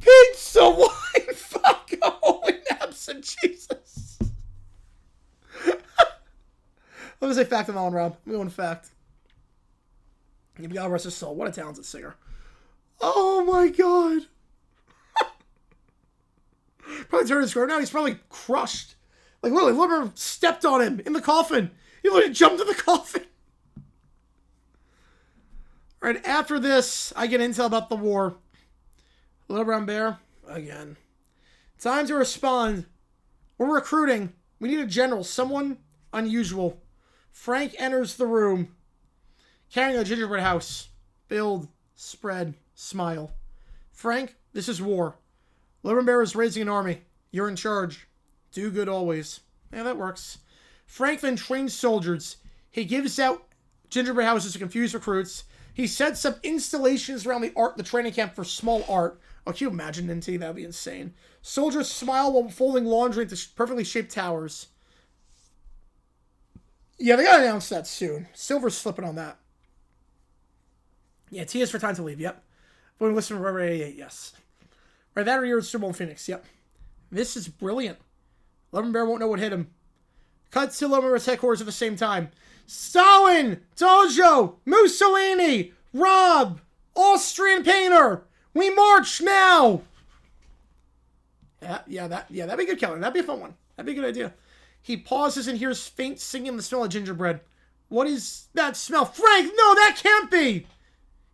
Pizza, wine, fuck, holy naps and Jesus. I'm gonna say fact on that one, Rob. I'm going fact. God rest his soul. What a talented singer. Oh my god. Probably turned his grave now. He's probably crushed. Like, literally, Lumber stepped on him in the coffin. He literally jumped in the coffin. Alright, after this, I get intel about the war. Little Brown Bear, again. Time to respond. We're recruiting. We need a general. Someone unusual. Frank enters the room. Carrying a gingerbread house. Build, spread, smile. Frank, this is war. Little Bear is raising an army. You're in charge. Do good always. Yeah, that works. Franklin trains soldiers. He gives out gingerbread houses to confuse recruits. He sets up installations around the training camp for small art. Oh, can you imagine, NT? That would be insane. Soldiers smile while folding laundry into perfectly shaped towers. Yeah, they gotta announce that soon. Silver's flipping on that. Yeah, T is for time to leave, yep. Voting listen for Rubber 88, yes. Right, that or you're Super Bowl Phoenix, yep. This is brilliant. Lemon Bear won't know what hit him. Cut to Lemon Bear's headquarters at the same time. Stalin! Dojo! Mussolini! Rob! Austrian painter! We march now! Yeah, that'd be good, Keller. That'd be a fun one. That'd be a good idea. He pauses and hears faint singing the smell of gingerbread. What is that smell? Frank, no, that can't be!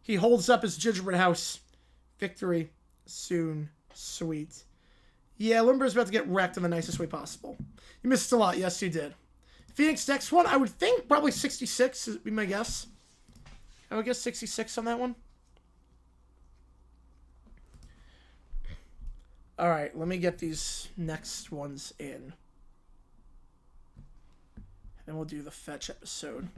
He holds up his gingerbread house. Victory. Soon. Sweet. Yeah, Limber's about to get wrecked in the nicest way possible. You missed a lot. Yes, you did. Phoenix next one, I would think probably 66 would be my guess. I would guess 66 on that one. Alright, let me get these next ones in. And we'll do the fetch episode.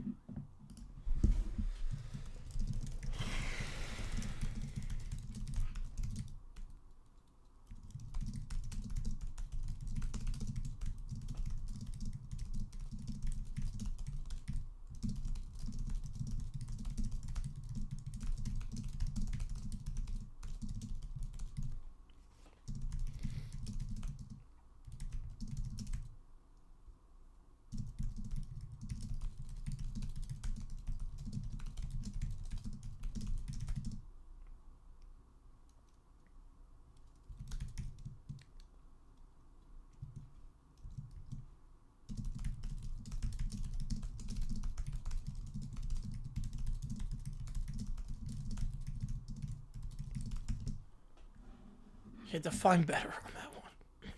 You had to find better on that one.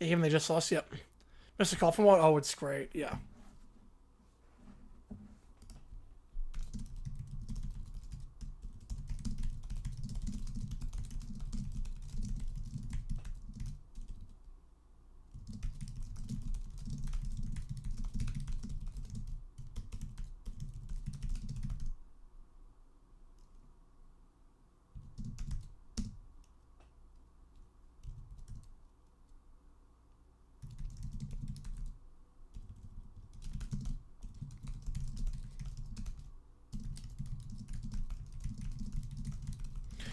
Even they just lost, yep. Mr. Coffin one, oh, it's great, yeah.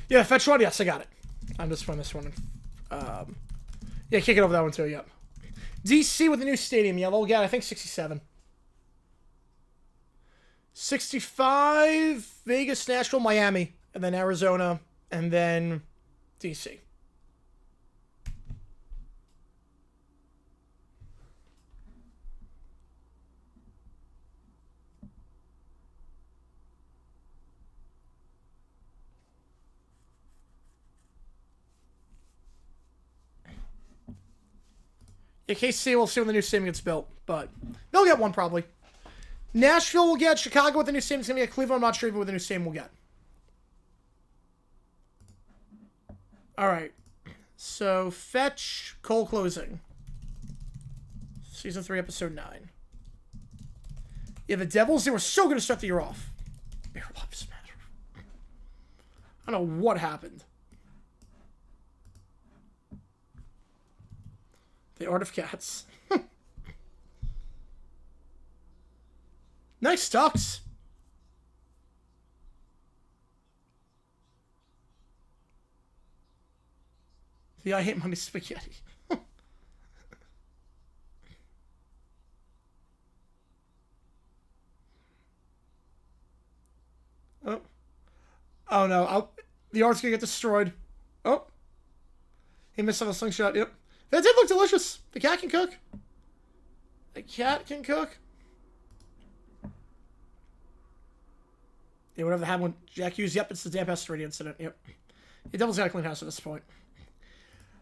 Yeah, fetch one? Yes, I got it. I'm just putting this one in. Yeah, kick it over that one too, yep. DC with the new stadium, yellow. Yeah, I think 67. 65, Vegas, Nashville, Miami, and then Arizona, and then DC. Yeah, KC, we'll see when the new stadium gets built, but they'll get one probably. Nashville will get. Chicago with the new stadium is going to get. Cleveland, I'm not sure even what the new stadium will get. All right. So, fetch Cole closing. Season 3, Episode 9. Yeah, the Devils, they were so going to start the year off. Their lives matter. I don't know what happened. The Art of Cats. Nice Ducks. The I Hate Money Spaghetti. Oh. Oh no. The art's gonna get destroyed. Oh. He missed on the slingshot. Yep. That did look delicious. The cat can cook. The cat can cook. Yeah, whatever happened when Jack Hughes. Yep, it's the damp asteroid incident. Yep. The Devil's got a clean house at this point.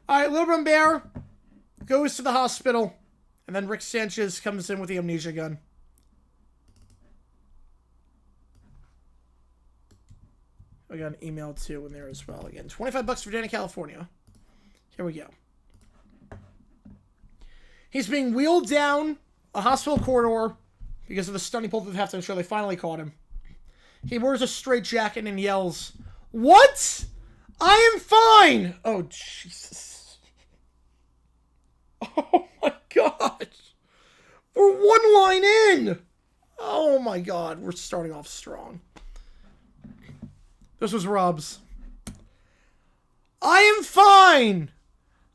Alright, Little Brown Bear goes to the hospital. And then Rick Sanchez comes in with the amnesia gun. I got an email too in there as well. Again, $25 for Danny, California. Here we go. He's being wheeled down a hospital corridor because of the stunning pull that they have to ensure they finally caught him. He wears a straitjacket and yells, "What? I am fine!" Oh, Jesus. Oh, my God. We're one line in. Oh, my God. We're starting off strong. This was Rob's. "I am fine.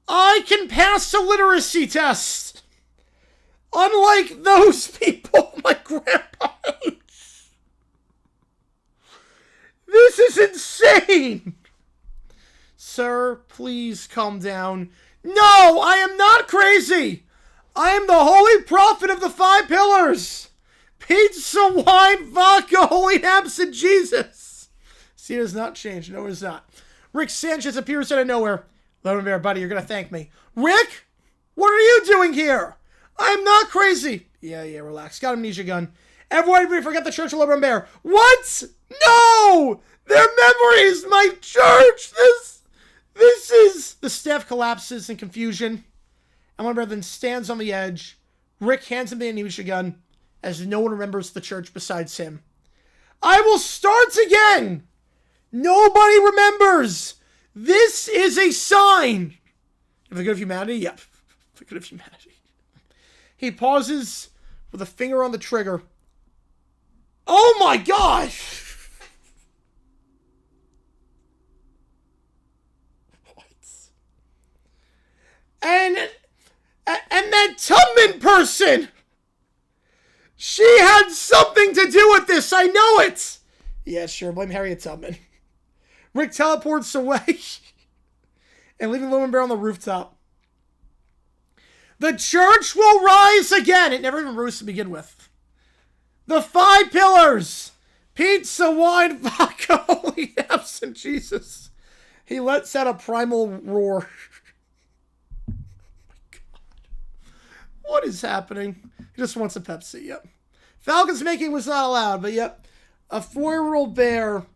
I can pass a literacy test. Unlike those people my grandpa hates. This is insane. Sir, please calm down." "No, I am not crazy. I am the holy prophet of the 5 pillars. Pizza, wine, vodka, holy absent Jesus." See, it has not changed. No, it has not. Rick Sanchez appears out of nowhere. "Lone Bear, buddy, you're going to thank me." "Rick, what are you doing here?" "I'm not crazy." Yeah, relax. Got amnesia gun. "Everybody forget the Church of Lone Bear." "What? No! Their memories, my church! This is..." The staff collapses in confusion. And Lone Bear then stands on the edge. Rick hands him the amnesia gun as no one remembers the church besides him. "I will start again! Nobody remembers! This is a sign!" For the good of humanity? Yep. For the good of humanity. He pauses with a finger on the trigger. Oh my gosh! What? And that Tubman person! She had something to do with this, I know it! Yeah, sure, blame Harriet Tubman. Rick teleports away and leaving Lone Bear on the rooftop. "The church will rise again." It never even rose to begin with. "The 5 pillars. Pizza, wine, vodka, holy absent Jesus." He lets out a primal roar. Oh my God. What is happening? He just wants a Pepsi, yep. Falcons making was not allowed, but yep. A 4-year-old bear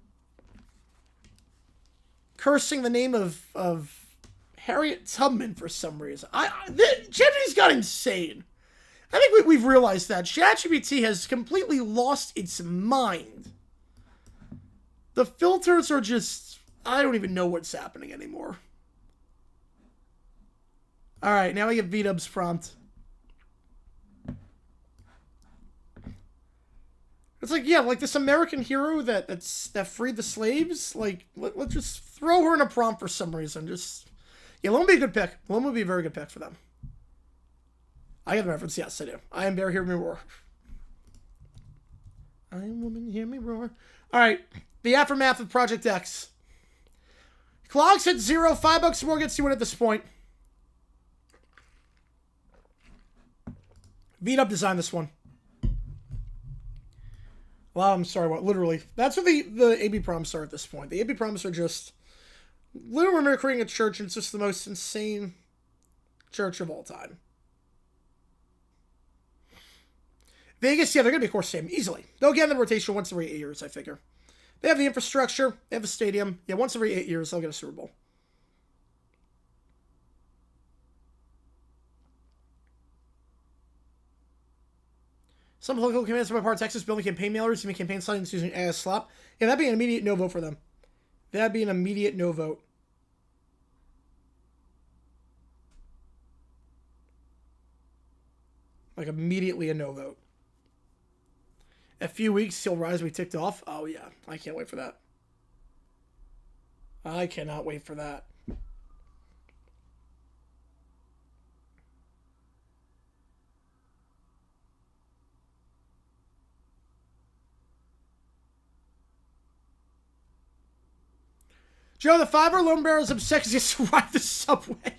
cursing the name of Harriet Tubman for some reason. ChatGPT's got insane. I think we've realized that. ChatGPT has completely lost its mind. The filters are just... I don't even know what's happening anymore. Alright, now we get V-Dub's prompt. It's like, yeah, like this American hero that freed the slaves. Like, let's just throw her in a prompt for some reason. Just, yeah, Lone would be a good pick. Lone would be a very good pick for them. I get the reference. Yes, I do. I am bear, hear me roar. I am woman, hear me roar. All right, the aftermath of Project X. Clogs hit 0. $5 more gets you in at this point. V-Dub designed this one. Well, I'm sorry, what? Literally. That's what the AB prompts are at this point. The AB prompts are just... literally creating a church, and it's just the most insane church of all time. Vegas, yeah, they're going to be a course team, easily. They'll get in the rotation once every 8 years, I figure. They have the infrastructure. They have a stadium. Yeah, once every 8 years, they'll get a Super Bowl. Some political commands from my part of Texas building campaign mailers, even campaign signs using AS slop. Yeah, that'd be an immediate no vote for them. That'd be an immediate no vote. Like, immediately a no vote. A few weeks, he'll rise, we ticked off. Oh, yeah. I can't wait for that. I cannot wait for that. Joe, the fiber loan bearer is upset because he has to ride the subway.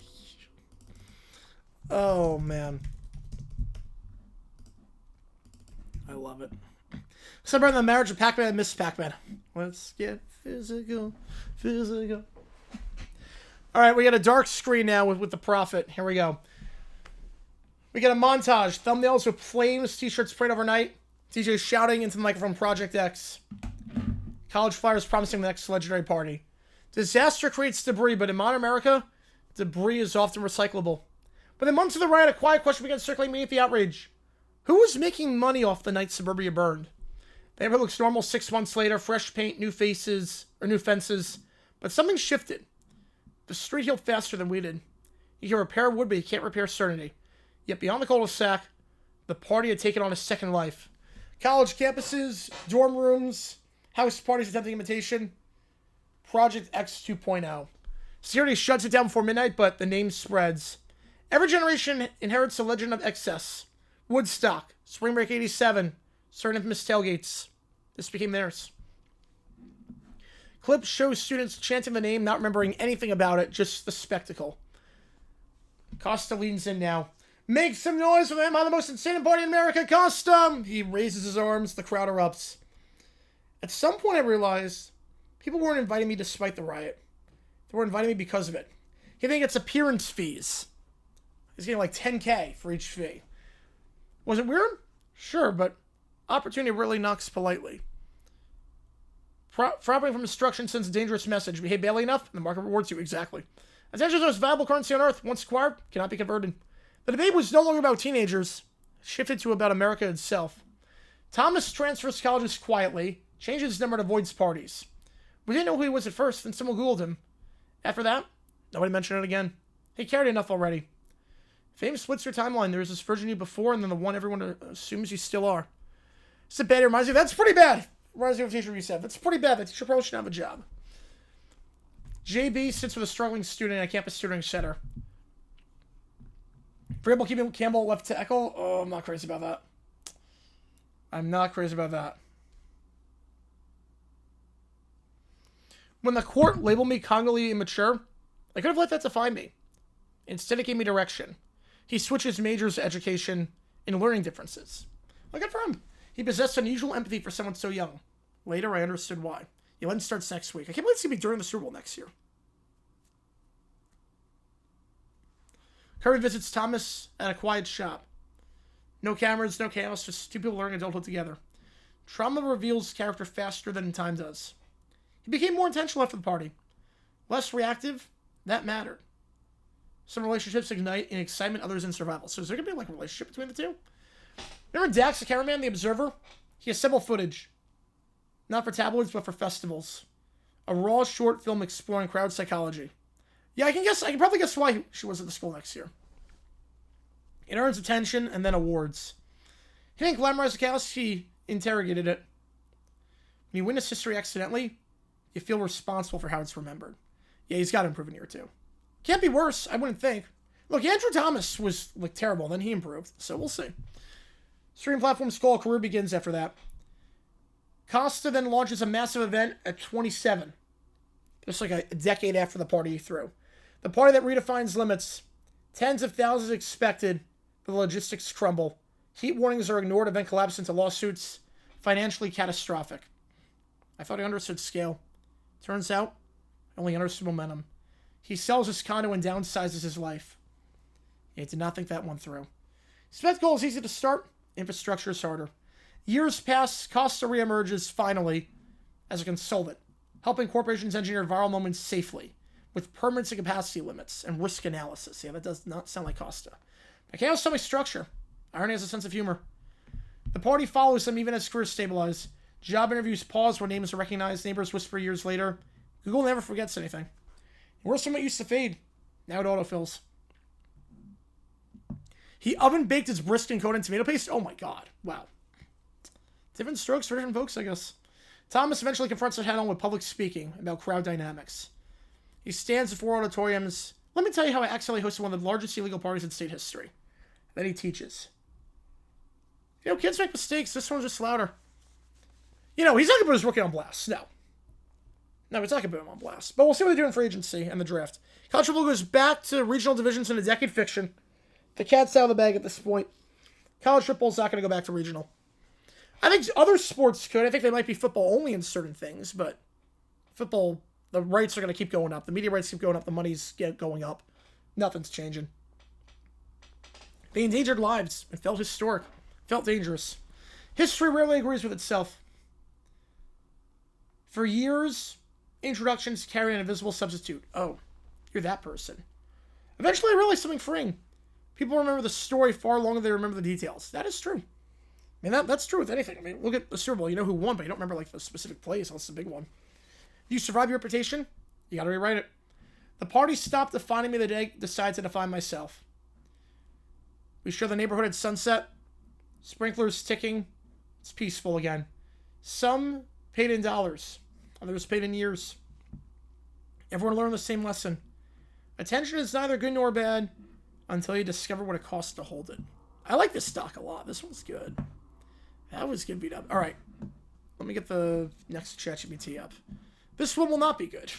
Oh, man. I love it. Celebrating the marriage of Pac-Man and Miss Pac-Man. Let's get physical. Physical. All right, we got a dark screen now with the Prophet. Here we go. We got a montage. Thumbnails with flames. T-shirts sprayed overnight. DJ shouting into the microphone. Project X. College flyers promising the next legendary party. Disaster creates debris, but in modern America, debris is often recyclable. But in months of the riot, a quiet question began circling beneath the outrage. Who was making money off the night suburbia burned? The neighborhood looks normal 6 months later. Fresh paint, new faces, or new fences. But something shifted. The street healed faster than we did. You can repair wood, but you can't repair certainty. Yet beyond the cul-de-sac, the party had taken on a second life. College campuses, dorm rooms, house parties attempting imitation. Project X 2.0. Security shuts it down before midnight, but the name spreads. Every generation inherits a legend of excess. Woodstock, Spring Break 87, certain infamous tailgates. This became theirs. Clip shows students chanting the name, not remembering anything about it, just the spectacle. Costa leans in now. Make some noise for him on the most insane party in America, Costa! He raises his arms, the crowd erupts. At some point I realized people weren't inviting me despite the riot. They were inviting me because of it. He thinks it's appearance fees. He's getting like $10K for each fee. Was it weird? Sure, but opportunity really knocks politely. Profiting from instruction sends a dangerous message. Behave badly enough, and the market rewards you. Exactly. Attention is the most valuable currency on earth. Once acquired, cannot be converted. The debate was no longer about teenagers. It shifted to about America itself. Thomas transfers colleges quietly, changes his number and avoids parties. We didn't know who he was at first, then someone Googled him. After that, nobody mentioned it again. He carried enough already. Fame splits your timeline. There was this version of you before, and then the one everyone assumes you still are. It's a bad. It reminds me. That's pretty bad. Reminds me of a teacher reset. That's pretty bad. That teacher probably shouldn't have a job. JB sits with a struggling student at campus tutoring center. For example, keeping Campbell left to echo. Oh, I'm not crazy about that. I'm not crazy about that. When the court labeled me Congolese immature, I could have let that define me. Instead, it gave me direction. He switches majors to education and learning differences. Well, good for him. He possessed unusual empathy for someone so young. Later, I understood why. The event starts next week. I can't believe it's going to be during the Super Bowl next year. Curry visits Thomas at a quiet shop. No cameras, no chaos, just two people learning adulthood together. Trauma reveals character faster than time does. He became more intentional after the party. Less reactive, that mattered. Some relationships ignite in excitement, others in survival. So is there going to be like a relationship between the two? Remember Dax, the cameraman, the Observer? He assembled footage. Not for tabloids, but for festivals. A raw short film exploring crowd psychology. Yeah, I can probably guess why she was at the school next year. It earns attention and then awards. He didn't glamorize the chaos, he interrogated it. When you witness history accidentally, you feel responsible for how it's remembered. Yeah, he's got to improve in year 2. Can't be worse, I wouldn't think. Look, Andrew Thomas was like terrible, then he improved, so we'll see. Stream platform's call career begins after that. Costa then launches a massive event at 27. Just like a decade after the party he threw. The party that redefines limits. Tens of thousands expected, but the logistics crumble. Heat warnings are ignored, event collapses into lawsuits. Financially catastrophic. I thought he understood scale. Turns out, I only understood momentum. He sells his condo and downsizes his life. He did not think that one through. Spectacle is easy to start, Infrastructure is harder. Years pass, Costa reemerges finally as a consultant, helping corporations engineer viral moments safely, with permits and capacity limits and risk analysis. Yeah, that does not sound like Costa. But chaos stomach structure. Irony has a sense of humor. The party follows them even as careers stabilize. Job interviews pause when names are recognized. Neighbors whisper years later. Google never forgets anything. Worse than what used to fade. Now it autofills. He oven-baked his brisket coated in tomato paste? Oh my god. Wow. Different strokes for different folks, I guess. Thomas eventually confronts it head-on with public speaking about crowd dynamics. He stands before auditoriums. Let me tell you how I accidentally hosted one of the largest illegal parties in state history. Then he teaches. You know, kids make mistakes. This one's just louder. You know, he's not going to put his rookie on blast. No. No, he's not going to put him on blast. But we'll see what they do in free agency and the draft. College football goes back to regional divisions in a decade fiction. The cat's out of the bag at this point. College football's not going to go back to regional. I think other sports could. I think they might be football only in certain things, but football, the rights are going to keep going up. The media rights keep going up. The money's going up. Nothing's changing. They endangered lives. It felt historic. Felt dangerous. History rarely agrees with itself. For years, introductions carry an invisible substitute. Oh, you're that person. Eventually, I realized something freeing. People remember the story far longer than they remember the details. That is true. I mean, that's true with anything. I mean, look at the Super Bowl. You know who won, but you don't remember, like, the specific plays. That's the big one. If you survive your reputation, you gotta rewrite it. The party stopped defining me the day I decided to define myself. We show the neighborhood at sunset. Sprinklers ticking. It's peaceful again. Some paid in dollars. Others paid in years. Everyone learned the same lesson. Attention is neither good nor bad until you discover what it costs to hold it. I like this stock a lot. This one's good. That was good beat up. All right. Let me get the next ChatGPT up. This one will not be good.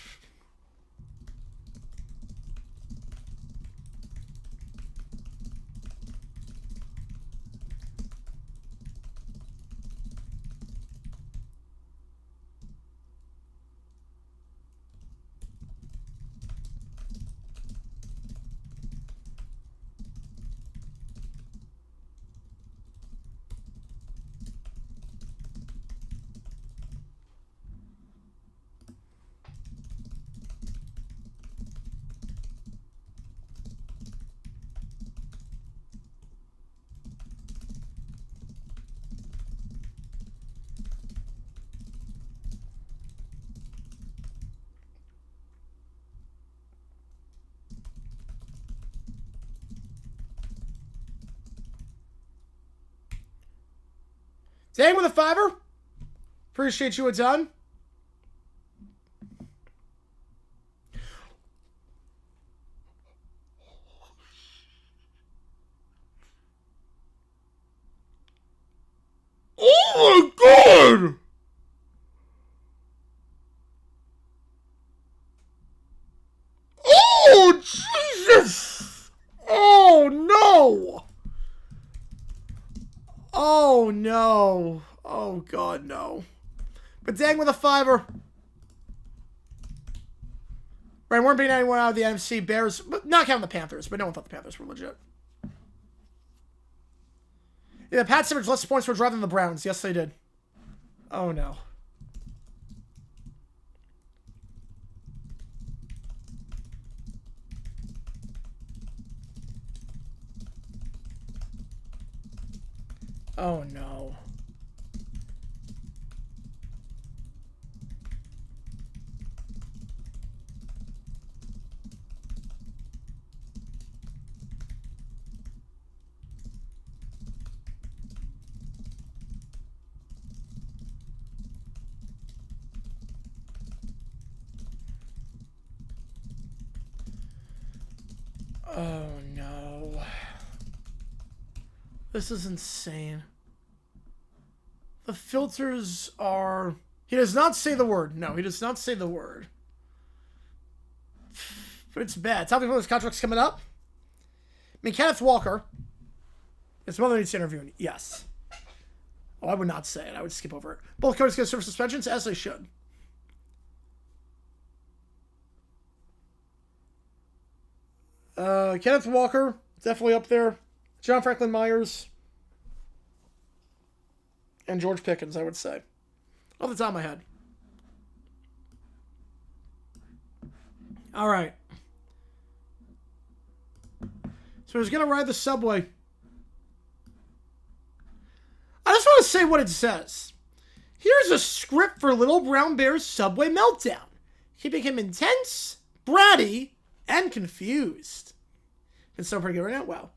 Dang with a $5. Appreciate you a ton. Oh my god! Oh Jesus! Oh no! Oh no. Oh god, no. But dang with a $5. Right, weren't beating anyone out of the NFC. Bears, but not counting the Panthers, but no one thought the Panthers were legit. Yeah, the Pats averaged less points per drive than the Browns. Yes, they did. Oh no. Oh no. Oh no. This is insane. The filters are... He does not say the word. No, he does not say the word. But it's bad. Topic of those contracts coming up. I mean, Kenneth Walker. His mother needs to interview. Yes. Oh, I would not say it. I would skip over it. Both coaches get serve suspensions, as they should. Kenneth Walker, definitely up there. John Franklin Myers. and George Pickens, I would say. Off the top of my head. All right. So he's going to ride the subway. I just want to say what it says. Here's a script for Little Brown Bear's subway meltdown, keeping him intense, bratty, and confused. It's so pretty good right now. Wow.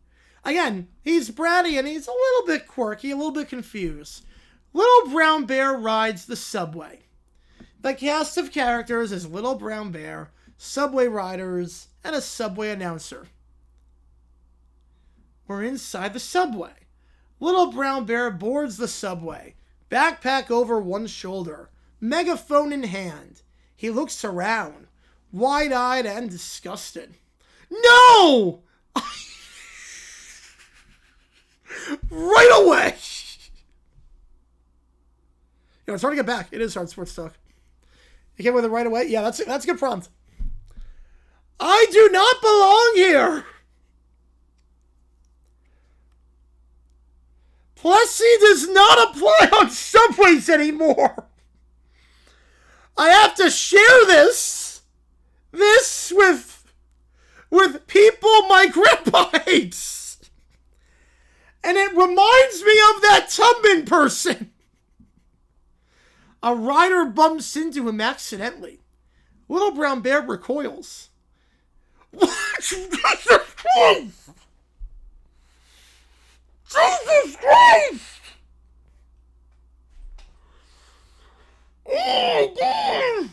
Again, he's bratty and he's a little bit quirky, a little bit confused. Little Brown Bear rides the subway. The cast of characters is Little Brown Bear, subway riders, and a subway announcer. We're inside the subway. Little Brown Bear boards the subway, backpack over one shoulder, megaphone in hand. He looks around, wide-eyed and disgusted. No! Right away! You know, it's hard to get back. It is hard sports talk. You came with it right away? Yeah, that's a good prompt. I do not belong here! Plessy does not apply on subways anymore. I have to share this with people my grandpa hates. And it reminds me of that Tubman person. A rider bumps into him accidentally. Little Brown Bear recoils. What? Jesus Christ! Jesus Christ! Oh, God!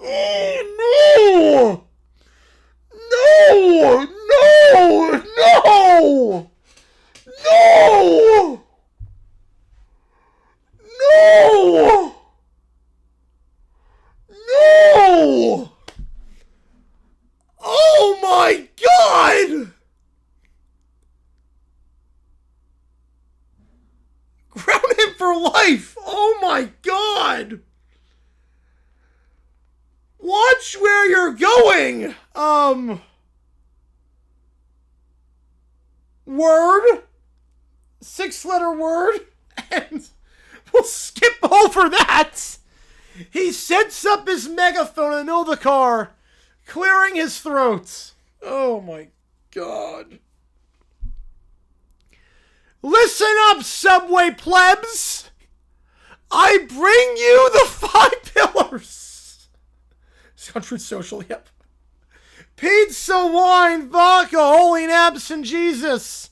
Oh, no! No! No! No! No! No! No! Oh my God! Ground him for life! Oh my God! Watch where you're going! Word? 6-letter word? And we'll skip over that! He sets up his megaphone in the middle of the car, clearing his throat. Oh my God. Listen up, subway plebs! I bring you the 5 pillars. It's on Truth Social, yep. Pizza, wine, vodka, holy naps, and Jesus.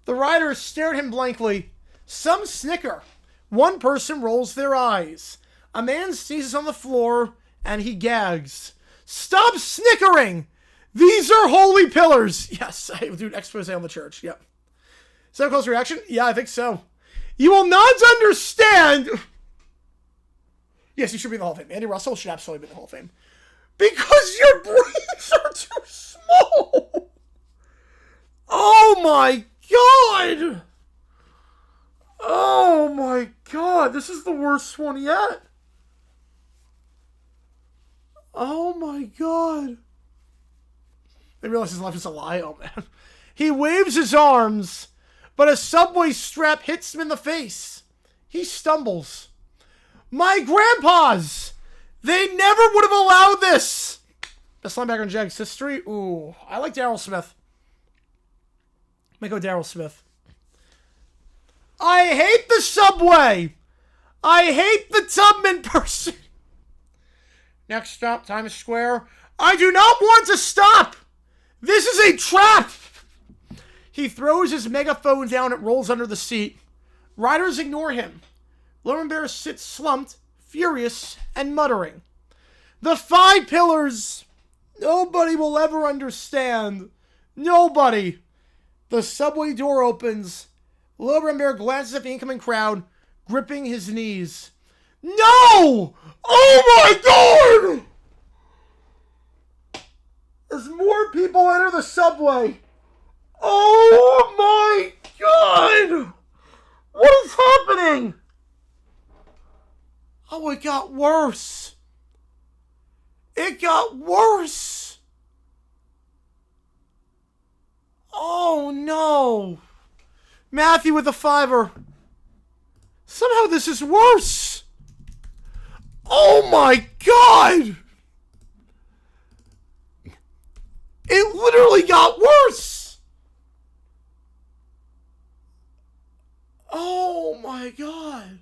The riders stare at him blankly. Some snicker. One person rolls their eyes. A man sneezes on the floor, and he gags. Stop snickering! These are holy pillars. Yes, I will do an expose on the church. Yep. Is that a close reaction? Yeah, I think so. You will not understand. Yes, you should be in the Hall of Fame. Andy Russell should absolutely be in the Hall of Fame. Because your brains are too small. Oh my God. Oh my God. This is the worst one yet. Oh my God. I realize his life is a lie. Oh man. He waves his arms, but a subway strap hits him in the face. He stumbles. My grandpas! They never would have allowed this! Best linebacker in Jags history? Ooh, I like Darryl Smith. I'm gonna go Darryl Smith. I hate the subway! I hate the Tubman person! Next stop, Times Square. I do not want to stop! This is a trap! He throws his megaphone down and rolls under the seat. Riders ignore him. Little Bear sits slumped, furious, and muttering. The 5 pillars! Nobody will ever understand. Nobody. The subway door opens. Little Bear glances at the incoming crowd, gripping his knees. No! Oh my God! As more people enter the subway. Oh my God! What is happening? Oh, it got worse. It got worse. Oh no. Matthew with a 5-er. Somehow this is worse. Oh my God. It literally got worse. Oh my God.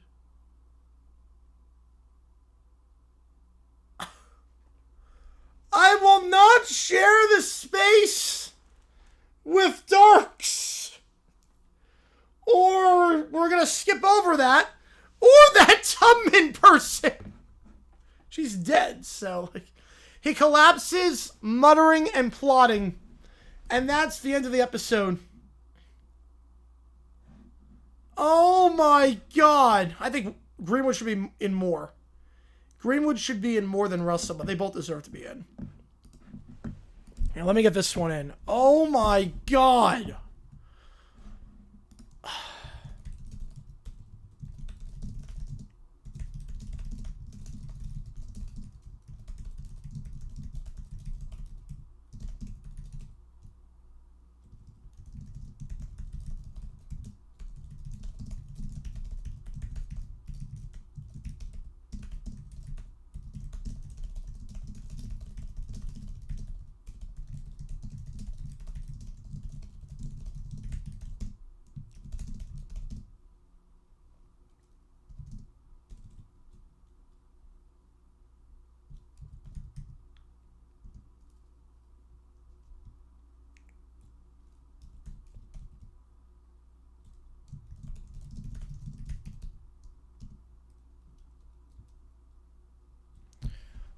I will not share the space with Darks. Or we're going to skip over that. Or that Tubman person. She's dead, so like, he collapses, muttering and plotting. And that's the end of the episode. Oh my God. I think Greenwood should be in more. Greenwood should be in more than Russell, but they both deserve to be in. Here, let me get this one in. Oh my God.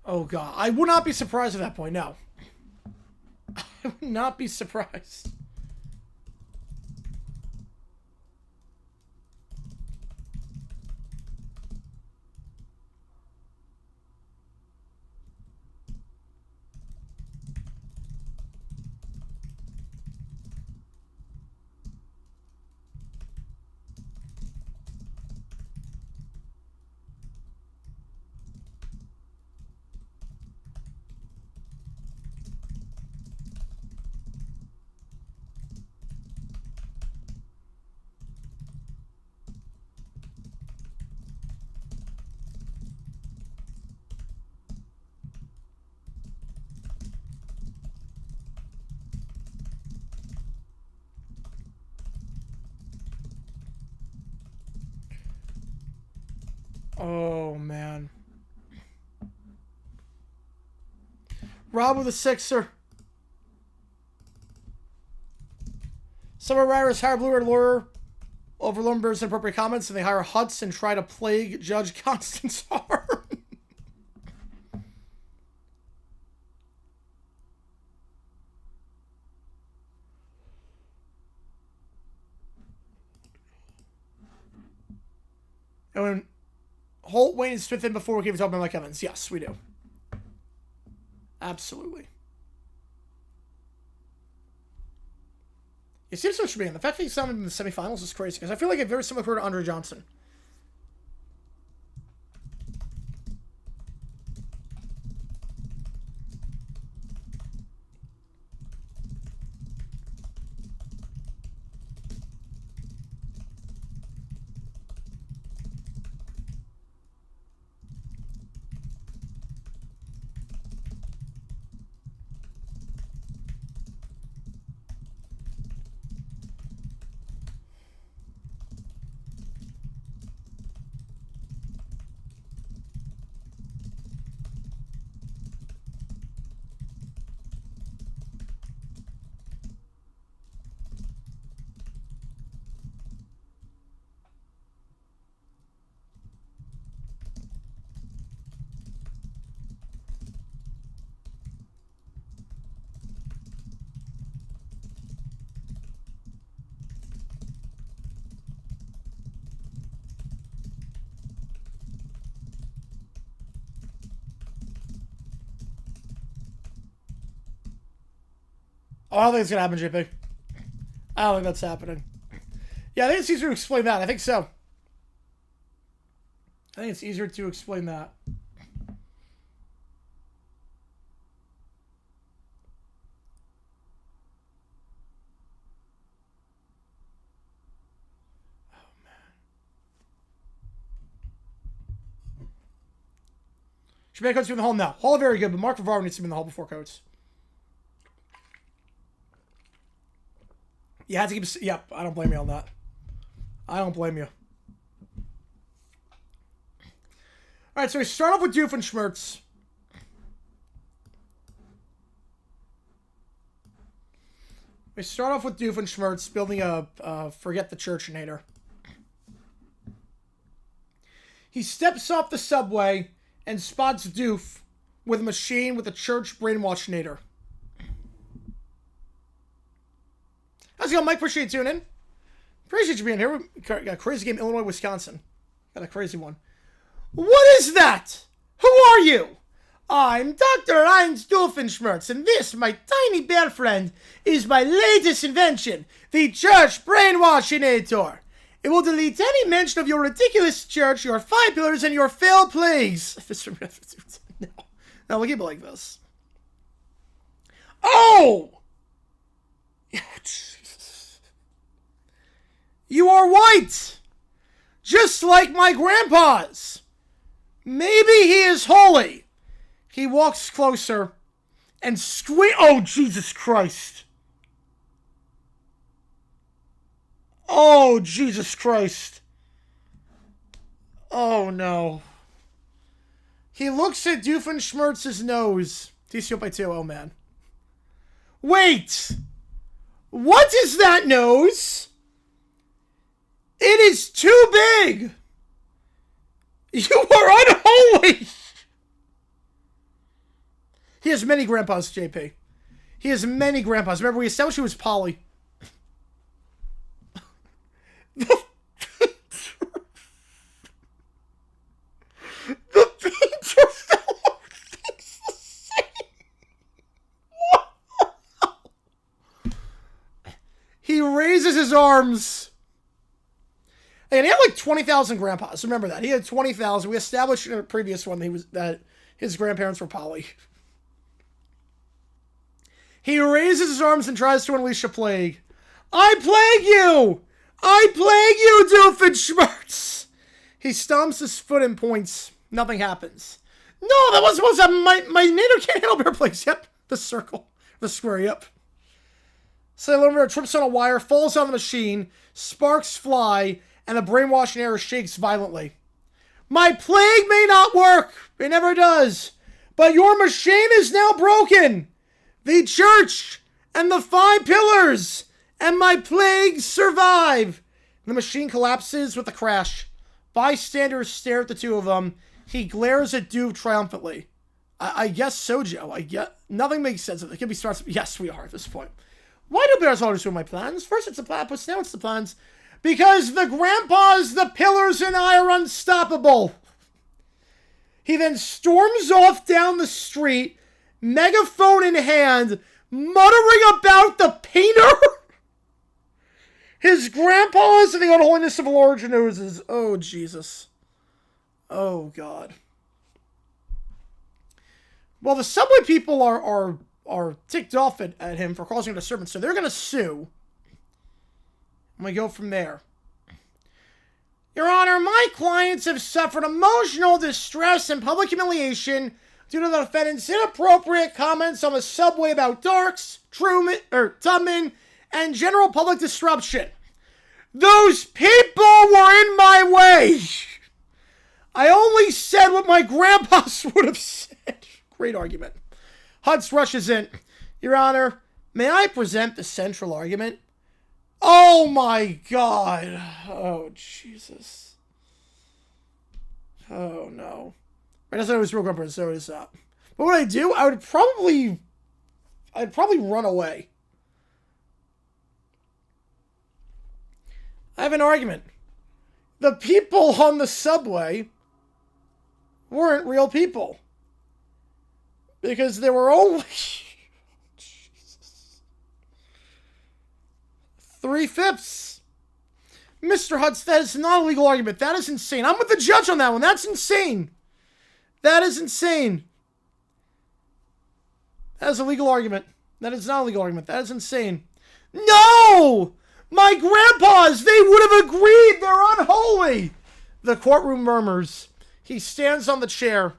Oh, God. I would not be surprised at that point, no. I would not be surprised. Oh, man. Rob with a 6-er. Summer Riders hire Blue Red Lawyer over Lumber's inappropriate comments, and they hire Huts and try to plague Judge Constance Harm. And when Holt, Wayne, and Smith in before we came to talk about Mike Evans. Yes, we do. Absolutely. It seems so to me, and the fact that he's not in the semifinals is crazy, because I feel like a very similar career to Andre Johnson. Oh, I don't think it's going to happen, JP. I don't think that's happening. Yeah, I think it's easier to explain that. I think so. I think it's easier to explain that. Should make Coates be in the hole? No. Hall very good, but Mark Favaro needs to be in the hole before Coates. You had to keep... Yep, I don't blame you on that. I don't blame you. Alright, so we start off with Doofenshmirtz. We start off with Doofenshmirtz building a Forget the Churchinator. He steps off the subway and spots Doof with a machine with a church brainwashinator. How's it going, Mike? Appreciate you tuning in. Appreciate you being here. We got a crazy game, Illinois, Wisconsin. Got a crazy one. What is that? Who are you? I'm Dr. Heinz Doofenshmirtz, and this, my tiny bear friend, is my latest invention, the Church Brainwashinator. It will delete any mention of your ridiculous church, your 5 pillars, and your failed plagues. No, we'll keep it like this. Oh! You are white! Just like my grandpa's. Maybe he is holy. He walks closer and oh, Jesus Christ. Oh, Jesus Christ. Oh, no. He looks at Doofenshmirtz's nose. TCO by 2. Oh, man. Wait. What is that nose? It is too big. You are unholy. He has many grandpas, JP. He has many grandpas. Remember, we established he was poly. The painter fellow thinks the same. He raises his arms. And he had like 20,000 grandpas. Remember that. He had 20,000. We established in a previous one that his grandparents were poly. He raises his arms and tries to unleash a plague. I plague you! I plague you, Doofenshmirtz! He stomps his foot and points. Nothing happens. No, that wasn't supposed to happen. My NATO can't handle bear plagues. Yep. The circle. The square, yep. Sailor Moon trips on a wire, falls on the machine, sparks fly, and the brainwashinator shakes violently. My plague may not work. It never does. But your machine is now broken. The church and the 5 pillars and my plagues survive. The machine collapses with a crash. Bystanders stare at the two of them. He glares at Doof triumphantly. I guess so, Joe. I guess nothing makes sense. It could be starts. Yes, we are at this point. Why do bears always do my plans? First it's the platypus, now it's the plans. Because the grandpas, the pillars, and I are unstoppable. He then storms off down the street, megaphone in hand, muttering about the painter. His grandpas and the unholiness of large noses. Oh, Jesus. Oh, God. Well, the subway people are ticked off at him for causing a disturbance, so they're going to sue. And we go from there. Your Honor, my clients have suffered emotional distress and public humiliation due to the defendant's inappropriate comments on the subway about Darks, Tubman, and general public disruption. Those people were in my way. I only said what my grandpas would have said. Great argument. Hutz rushes in. Your Honor, may I present the central argument? Oh my God. Oh, Jesus. Oh, no. I just thought it was real grandpa, so it is not. What would I do? I'd probably run away. I have an argument. The people on the subway weren't real people. Because there were only 3/5. Mr. Hutz, that is not a legal argument. That is insane. I'm with the judge on that one. That's insane. That is insane. That is a legal argument. That is not a legal argument. That is insane. No! My grandpas, they would have agreed. They're unholy. The courtroom murmurs. He stands on the chair.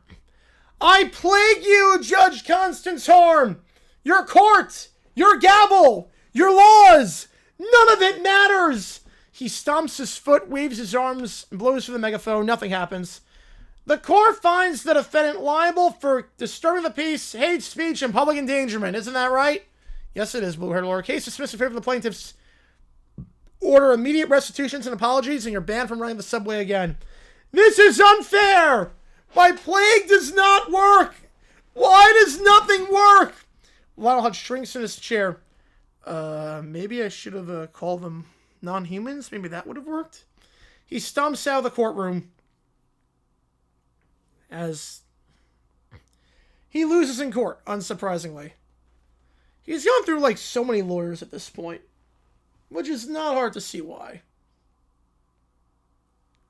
I plague you, Judge Constance Horn! Your court! Your gavel! Your laws! None of it matters! He stomps his foot, waves his arms, and blows for the megaphone. Nothing happens. The court finds the defendant liable for disturbing the peace, hate speech, and public endangerment. Isn't that right? Yes, it is, blue-haired lawyer. Case dismissed in favor of the plaintiffs. Order immediate restitutions and apologies, and you're banned from riding the subway again. This is unfair! My plague does not work! Why does nothing work? Lionel Hutch shrinks in his chair. Maybe I should have called them non-humans? Maybe that would have worked? He stomps out of the courtroom as he loses in court, unsurprisingly. He's gone through, like, so many lawyers at this point, which is not hard to see why.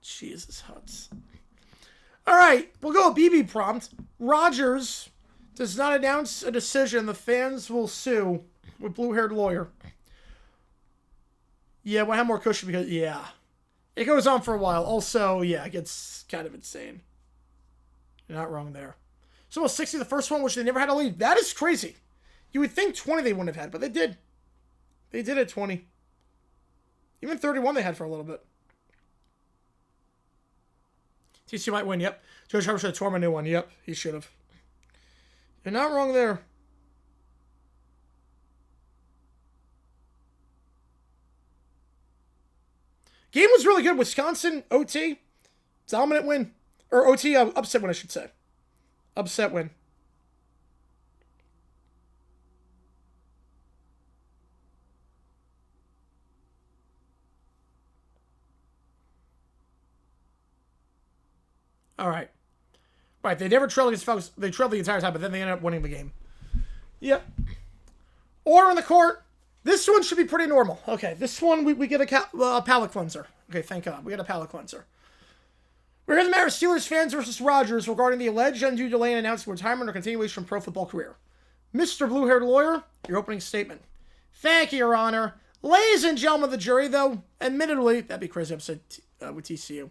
Jesus, Hutz. Alright, we'll go BB prompt. Rogers does not announce a decision. The fans will sue with blue-haired lawyer. Yeah, we'll have more cushion because, yeah. It goes on for a while. Also, yeah, it gets kind of insane. You're not wrong there. So, well, 60 the first one, which they never had a lead. That is crazy. You would think 20 they wouldn't have had, but they did. They did at 20. Even 31 they had for a little bit. TC might win, yep. George Harper should have torn my new one, yep. He should have. You're not wrong there. Game was really good. Wisconsin, OT, dominant win. Or OT, upset win, I should say. Upset win. All right. Right, they never trailed against Falcons. They trailed the entire time, but then they ended up winning the game. Yep. Order in the court. This one should be pretty normal. Okay, this one, we get a palate cleanser. Okay, thank God. We get a palate cleanser. We're here to matter of Steelers fans versus Rogers regarding the alleged undue delay in announcing retirement or continuation from pro football career. Mr. Blue-haired lawyer, your opening statement. Thank you, Your Honor. Ladies and gentlemen of the jury, though, admittedly, that'd be crazy upset with TCU.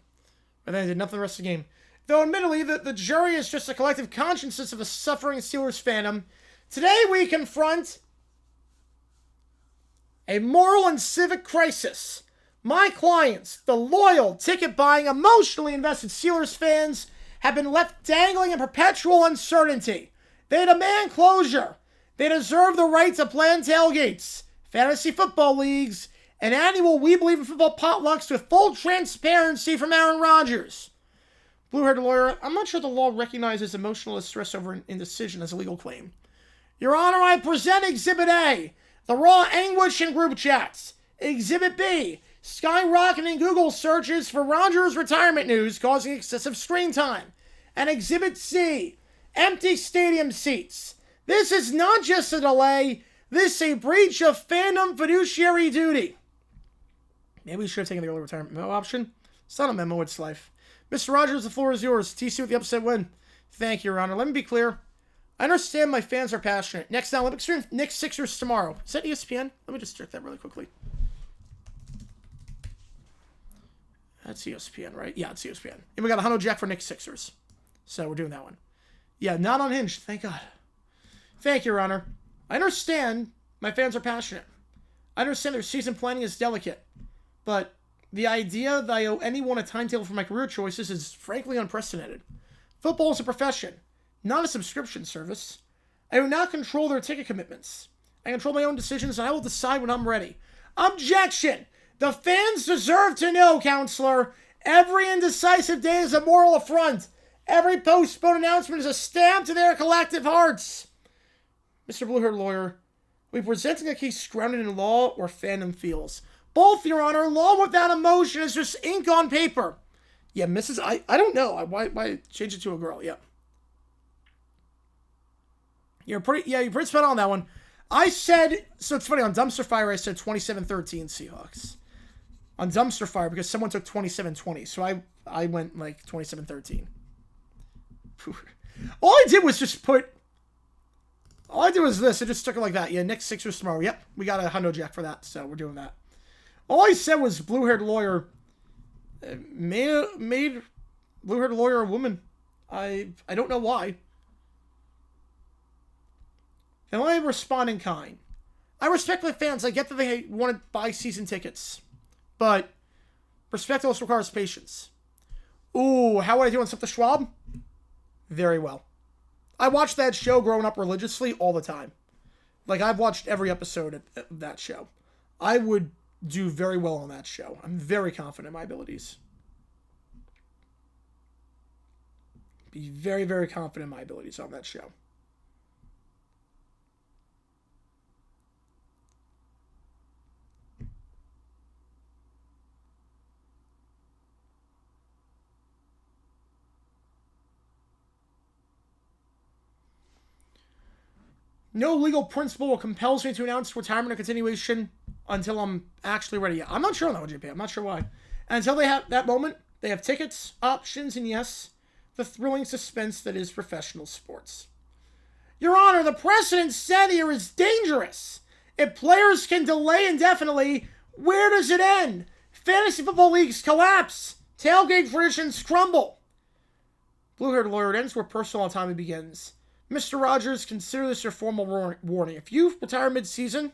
And then they did nothing the rest of the game. Though admittedly, the jury is just a collective consciences of a suffering Steelers fandom, today we confront a moral and civic crisis. My clients, the loyal, ticket-buying, emotionally invested Steelers fans, have been left dangling in perpetual uncertainty. They demand closure. They deserve the right to plan tailgates, fantasy football leagues, and annual We Believe in Football potlucks with full transparency from Aaron Rodgers. Blue-haired lawyer, I'm not sure the law recognizes emotional distress over indecision as a legal claim. Your Honor, I present Exhibit A, the raw anguish in group chats. Exhibit B, skyrocketing Google searches for Rodgers' retirement news causing excessive screen time. And Exhibit C, empty stadium seats. This is not just a delay, this is a breach of fandom fiduciary duty. Maybe we should have taken the early retirement memo option. It's not a memo, it's life. Mr. Rogers, the floor is yours. TC with the upset win. Thank you, Your Honor. Let me be clear. I understand my fans are passionate. Next down, Olympic stream, Knicks Sixers tomorrow. Is that ESPN? Let me just check that really quickly. That's ESPN, right? Yeah, it's ESPN. And we got a Hundo Jack for Knicks Sixers. So we're doing that one. Yeah, not unhinged. Thank God. Thank you, Your Honor. I understand my fans are passionate. I understand their season planning is delicate. But the idea that I owe anyone a timetable for my career choices is frankly unprecedented. Football is a profession, not a subscription service. I do not control their ticket commitments. I control my own decisions, and I will decide when I'm ready. Objection! The fans deserve to know, counselor. Every indecisive day is a moral affront. Every postponed announcement is a stab to their collective hearts. Mr. Blue-haired lawyer, we presenting a case grounded in law or fandom feels. Both, Your Honor. Law without emotion is just ink on paper. Yeah, Mrs. I don't know. Why change it to a girl? Yeah. You're pretty spot on that one. I said, so it's funny, on Dumpster Fire I said 27-13 Seahawks. On Dumpster Fire, because someone took 27-20. So I went like 27-13. All I did was just put, all I did was this. I just stuck it like that. Yeah, Knicks Sixers tomorrow. Yep, we got a Hundo Jack for that, so we're doing that. All I said was blue-haired lawyer made blue-haired lawyer a woman. I don't know why. And let me respond in kind. I respect my fans. I get that they want to buy season tickets. But respect also requires patience. Ooh, how would I do on Something Schwab? Very well. I watched that show growing up religiously all the time. Like, I've watched every episode of that show. I would do very well on that show. I'm very confident in my abilities. Be very, very confident in my abilities on that show. No legal principle compels me to announce retirement or continuation until I'm actually ready. I'm not sure on that one, JP. I'm not sure why. And until they have that moment, they have tickets, options, and yes, the thrilling suspense that is professional sports. Your Honor, the precedent set here is dangerous. If players can delay indefinitely, where does it end? Fantasy football leagues collapse. Tailgate traditions crumble. Blue-haired lawyer, it ends where personal autonomy begins. Mr. Rogers, consider this your formal warning. If you retire mid-season,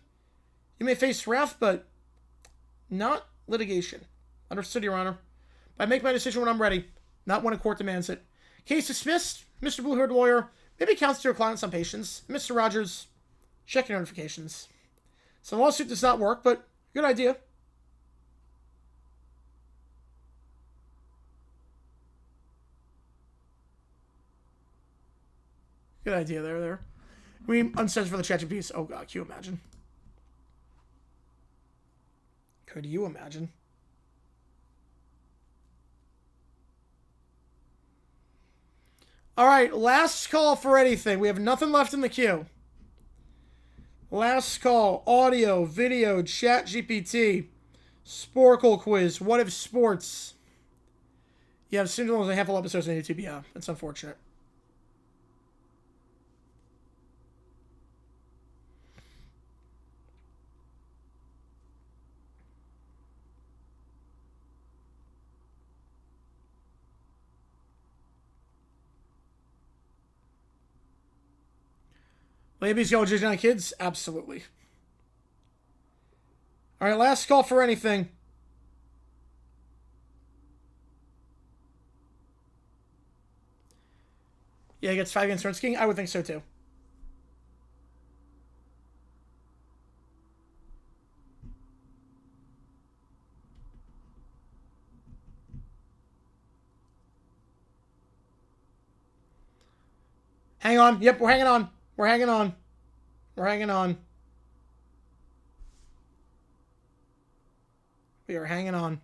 you may face wrath, but not litigation. Understood, Your Honor. I make my decision when I'm ready, not when a court demands it. Case dismissed. Mr. Blue-haired lawyer, maybe counts to your client some patience. Mr. Rogers, check your notifications. So the lawsuit does not work, but good idea. Good idea there. We uncensored for the chat piece. Oh god, can you imagine? Could you imagine? Alright, last call for anything. We have nothing left in the queue. Last call. Audio, video, chat GPT, Sporkle quiz, what if sports? Yeah, I've seen only a handful of episodes on YouTube. Yeah, that's unfortunate. Ladies, go judging on kids? Absolutely. Alright, last call for anything. Yeah, he gets 5 against Run Skiing? I would think so too. Hang on. Yep, we're hanging on. We're hanging on. We're hanging on. We are hanging on.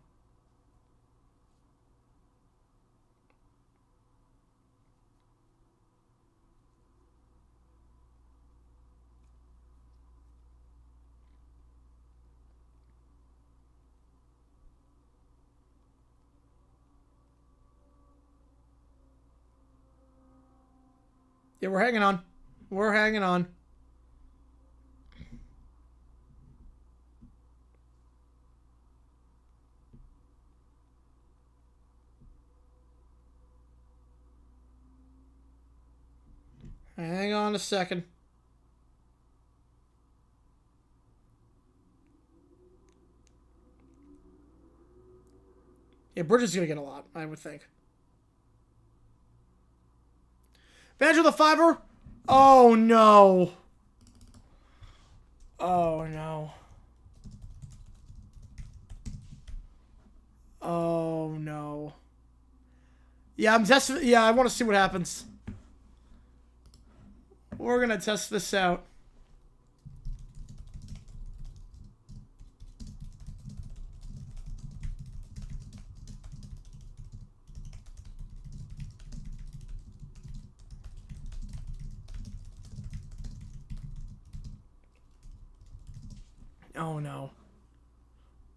Yeah, we're hanging on. We're hanging on. Hang on a second. Yeah, Bridge is going to get a lot, I would think. Banjo the Fiver? Oh, no. Oh, no. Oh, no. Yeah, I'm testing. Yeah, I want to see what happens. We're going to test this out. Oh, no.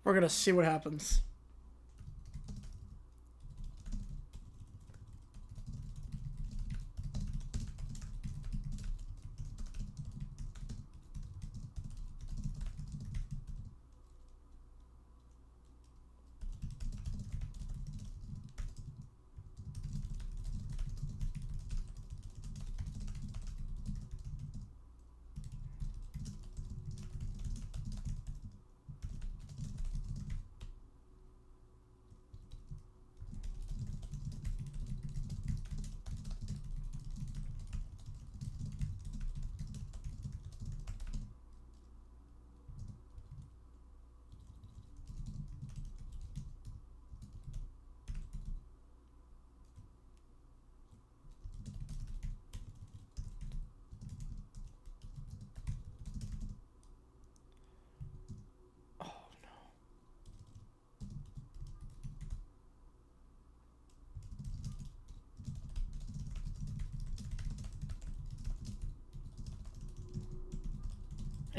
We're going to see what happens.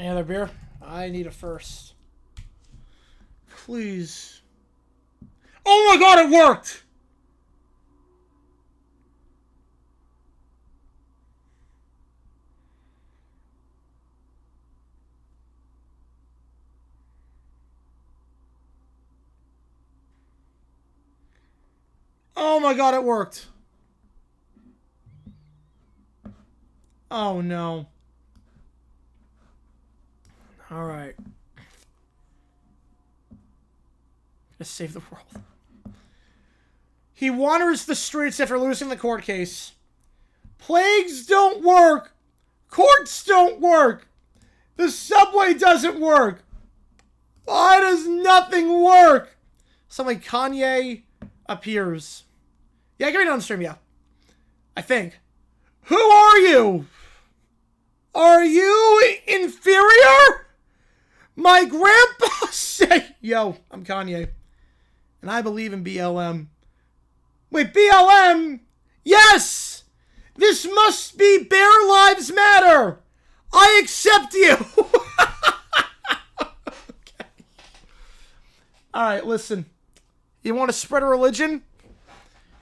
Any other beer? I need a first. Please. Oh my god, it worked! Oh my god, it worked. Oh no. Alright. Gonna save the world. He wanders the streets after losing the court case. Plagues don't work. Courts don't work. The subway doesn't work. Why does nothing work? Something like Kanye appears. Yeah, I can read it on stream, yeah. I think. Who are you? Are you inferior? My grandpa said... Yo, I'm Kanye. And I believe in BLM. Wait, BLM? Yes! This must be Bear Lives Matter. I accept you. Okay. All right, listen. You want to spread a religion?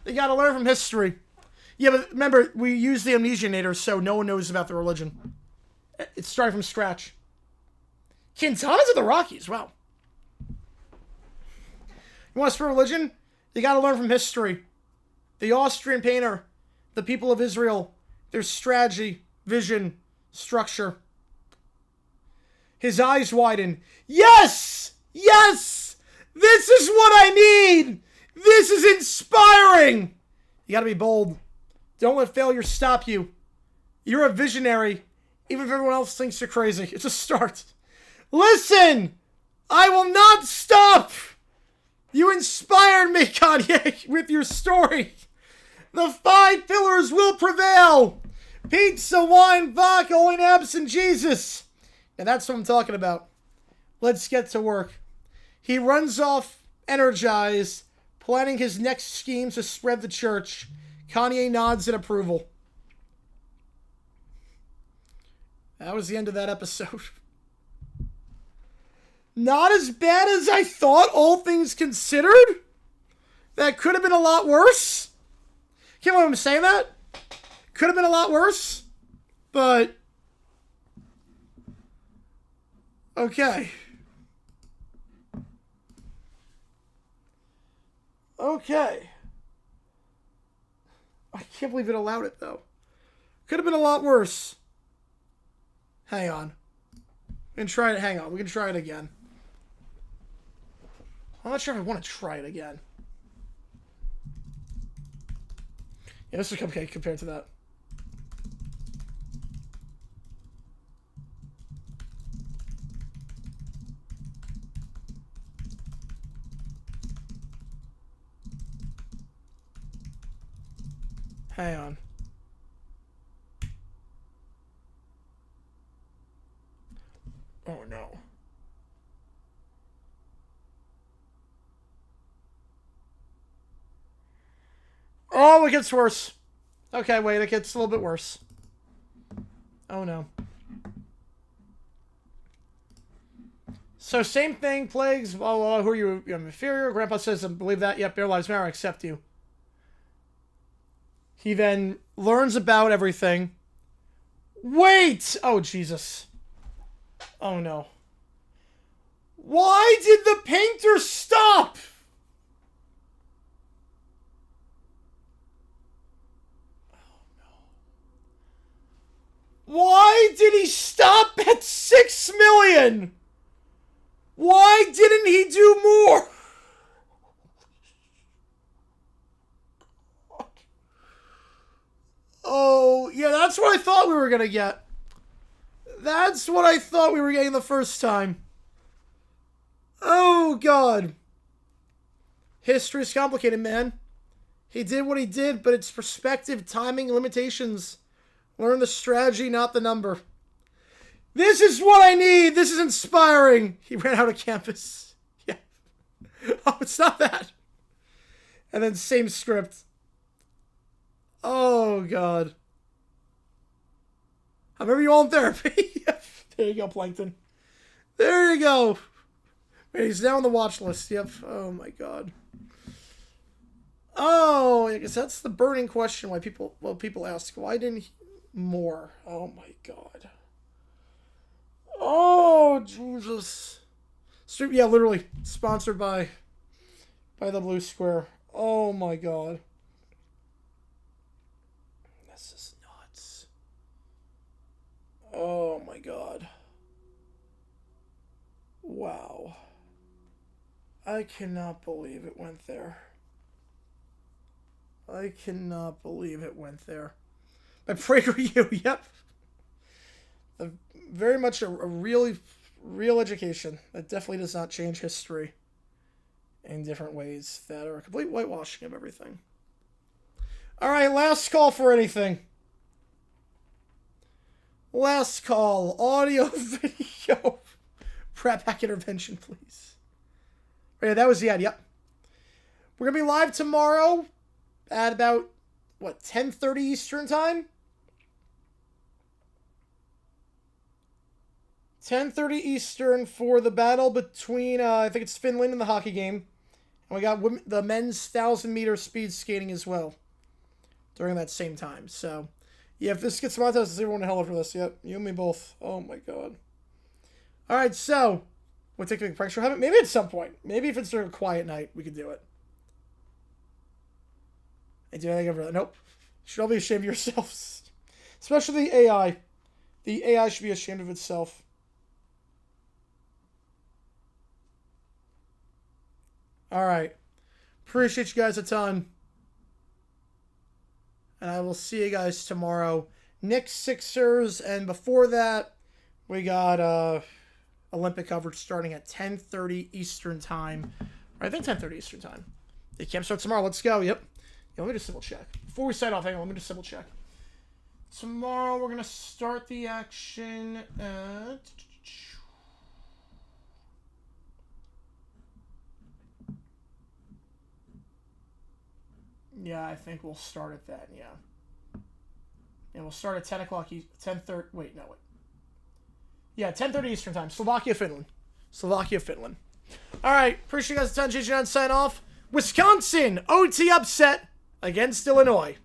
You got to learn from history. Yeah, but remember, we use the Amnesianator, so no one knows about the religion. It's starting from scratch. Quintana's at the Rockies. Wow. You want to spread religion? You got to learn from history. The Austrian painter, the people of Israel, their strategy, vision, structure. His eyes widen. Yes! Yes! This is what I need! This is inspiring! You gotta be bold. Don't let failure stop you. You're a visionary, even if everyone else thinks you're crazy. It's a start. Listen! I will not stop! You inspired me, Kanye, with your story. The 5 pillars will prevail. Pizza, wine, vodka, oil, and absent Jesus. And that's what I'm talking about. Let's get to work. He runs off, energized, planning his next schemes to spread the church. Kanye nods in approval. That was the end of that episode. Not as bad as I thought, all things considered. That could have been a lot worse. Can't believe I'm saying that. Could have been a lot worse. But... okay. Okay. I can't believe it allowed it, though. Could have been a lot worse. Hang on. We can try it. Hang on. We can try it again. I'm not sure if I want to try it again. Yeah, this is okay compared to that. Hang on. Oh no. Oh, it gets worse. Okay, wait, it gets a little bit worse. Oh no. So same thing, plagues. Who are you? I'm inferior. Grandpa says, I believe that. Yep, Bear Lives Matter. I accept you. He then learns about everything. Wait! Oh, Jesus. Oh, no. Why did the painter stop? Oh, no. Why did he stop at 6 million? Why didn't he do more? Oh, yeah, that's what I thought we were going to get. That's what I thought we were getting the first time. Oh, God. History's complicated, man. He did what he did, but it's perspective, timing, limitations. Learn the strategy, not the number. This is what I need. This is inspiring. He ran out of campus. Yeah. Oh, it's not that. And then same script. Oh, God. I remember you all in therapy. There you go, Plankton. There you go. Wait, he's now on the watch list. Yep. Oh, my God. Oh, I guess that's the burning question why people ask, why didn't he more? Oh, my God. Oh, Jesus. Yeah, literally. Sponsored by the Blue Square. Oh, my God. This is nuts. Oh, my God. Wow. I cannot believe it went there. I cannot believe it went there. By PragerU, yep. Very much a real education that definitely does not change history in different ways that are a complete whitewashing of everything. All right, last call for anything. Last call. Audio, video. Prep hack intervention, please. Oh, yeah, that was the ad. Yep. We're going to be live tomorrow at about, 10:30 Eastern time? 10:30 Eastern for the battle between, I think it's Finland and the hockey game. And we got the men's 1,000-meter speed skating as well during that same time. So, yeah, if this gets monetized, everyone in hell for this. Yep, you and me both. Oh, my God. All right, so we'll take a big prank show. Maybe at some point. Maybe if it's during a quiet night, we could do it. I do anything over that. Nope. You should all be ashamed of yourselves. Especially the AI. The AI should be ashamed of itself. All right. Appreciate you guys a ton. And I will see you guys tomorrow. Knicks, Sixers, and before that, we got Olympic coverage starting at 10:30 Eastern time. I think 10:30 Eastern time. The camp starts tomorrow. Let's go. Yep. Yeah, let me just double check. Before we sign off, hang on. Let me just double check. Tomorrow, we're going to start the action at... Yeah, I think we'll start at that, yeah. And we'll start at 10 o'clock, 10:30, wait, no, wait. Yeah, 10:30 Eastern time. Slovakia, Finland. All right, appreciate you guys a ton. GG, sign off. Wisconsin, OT upset against Illinois.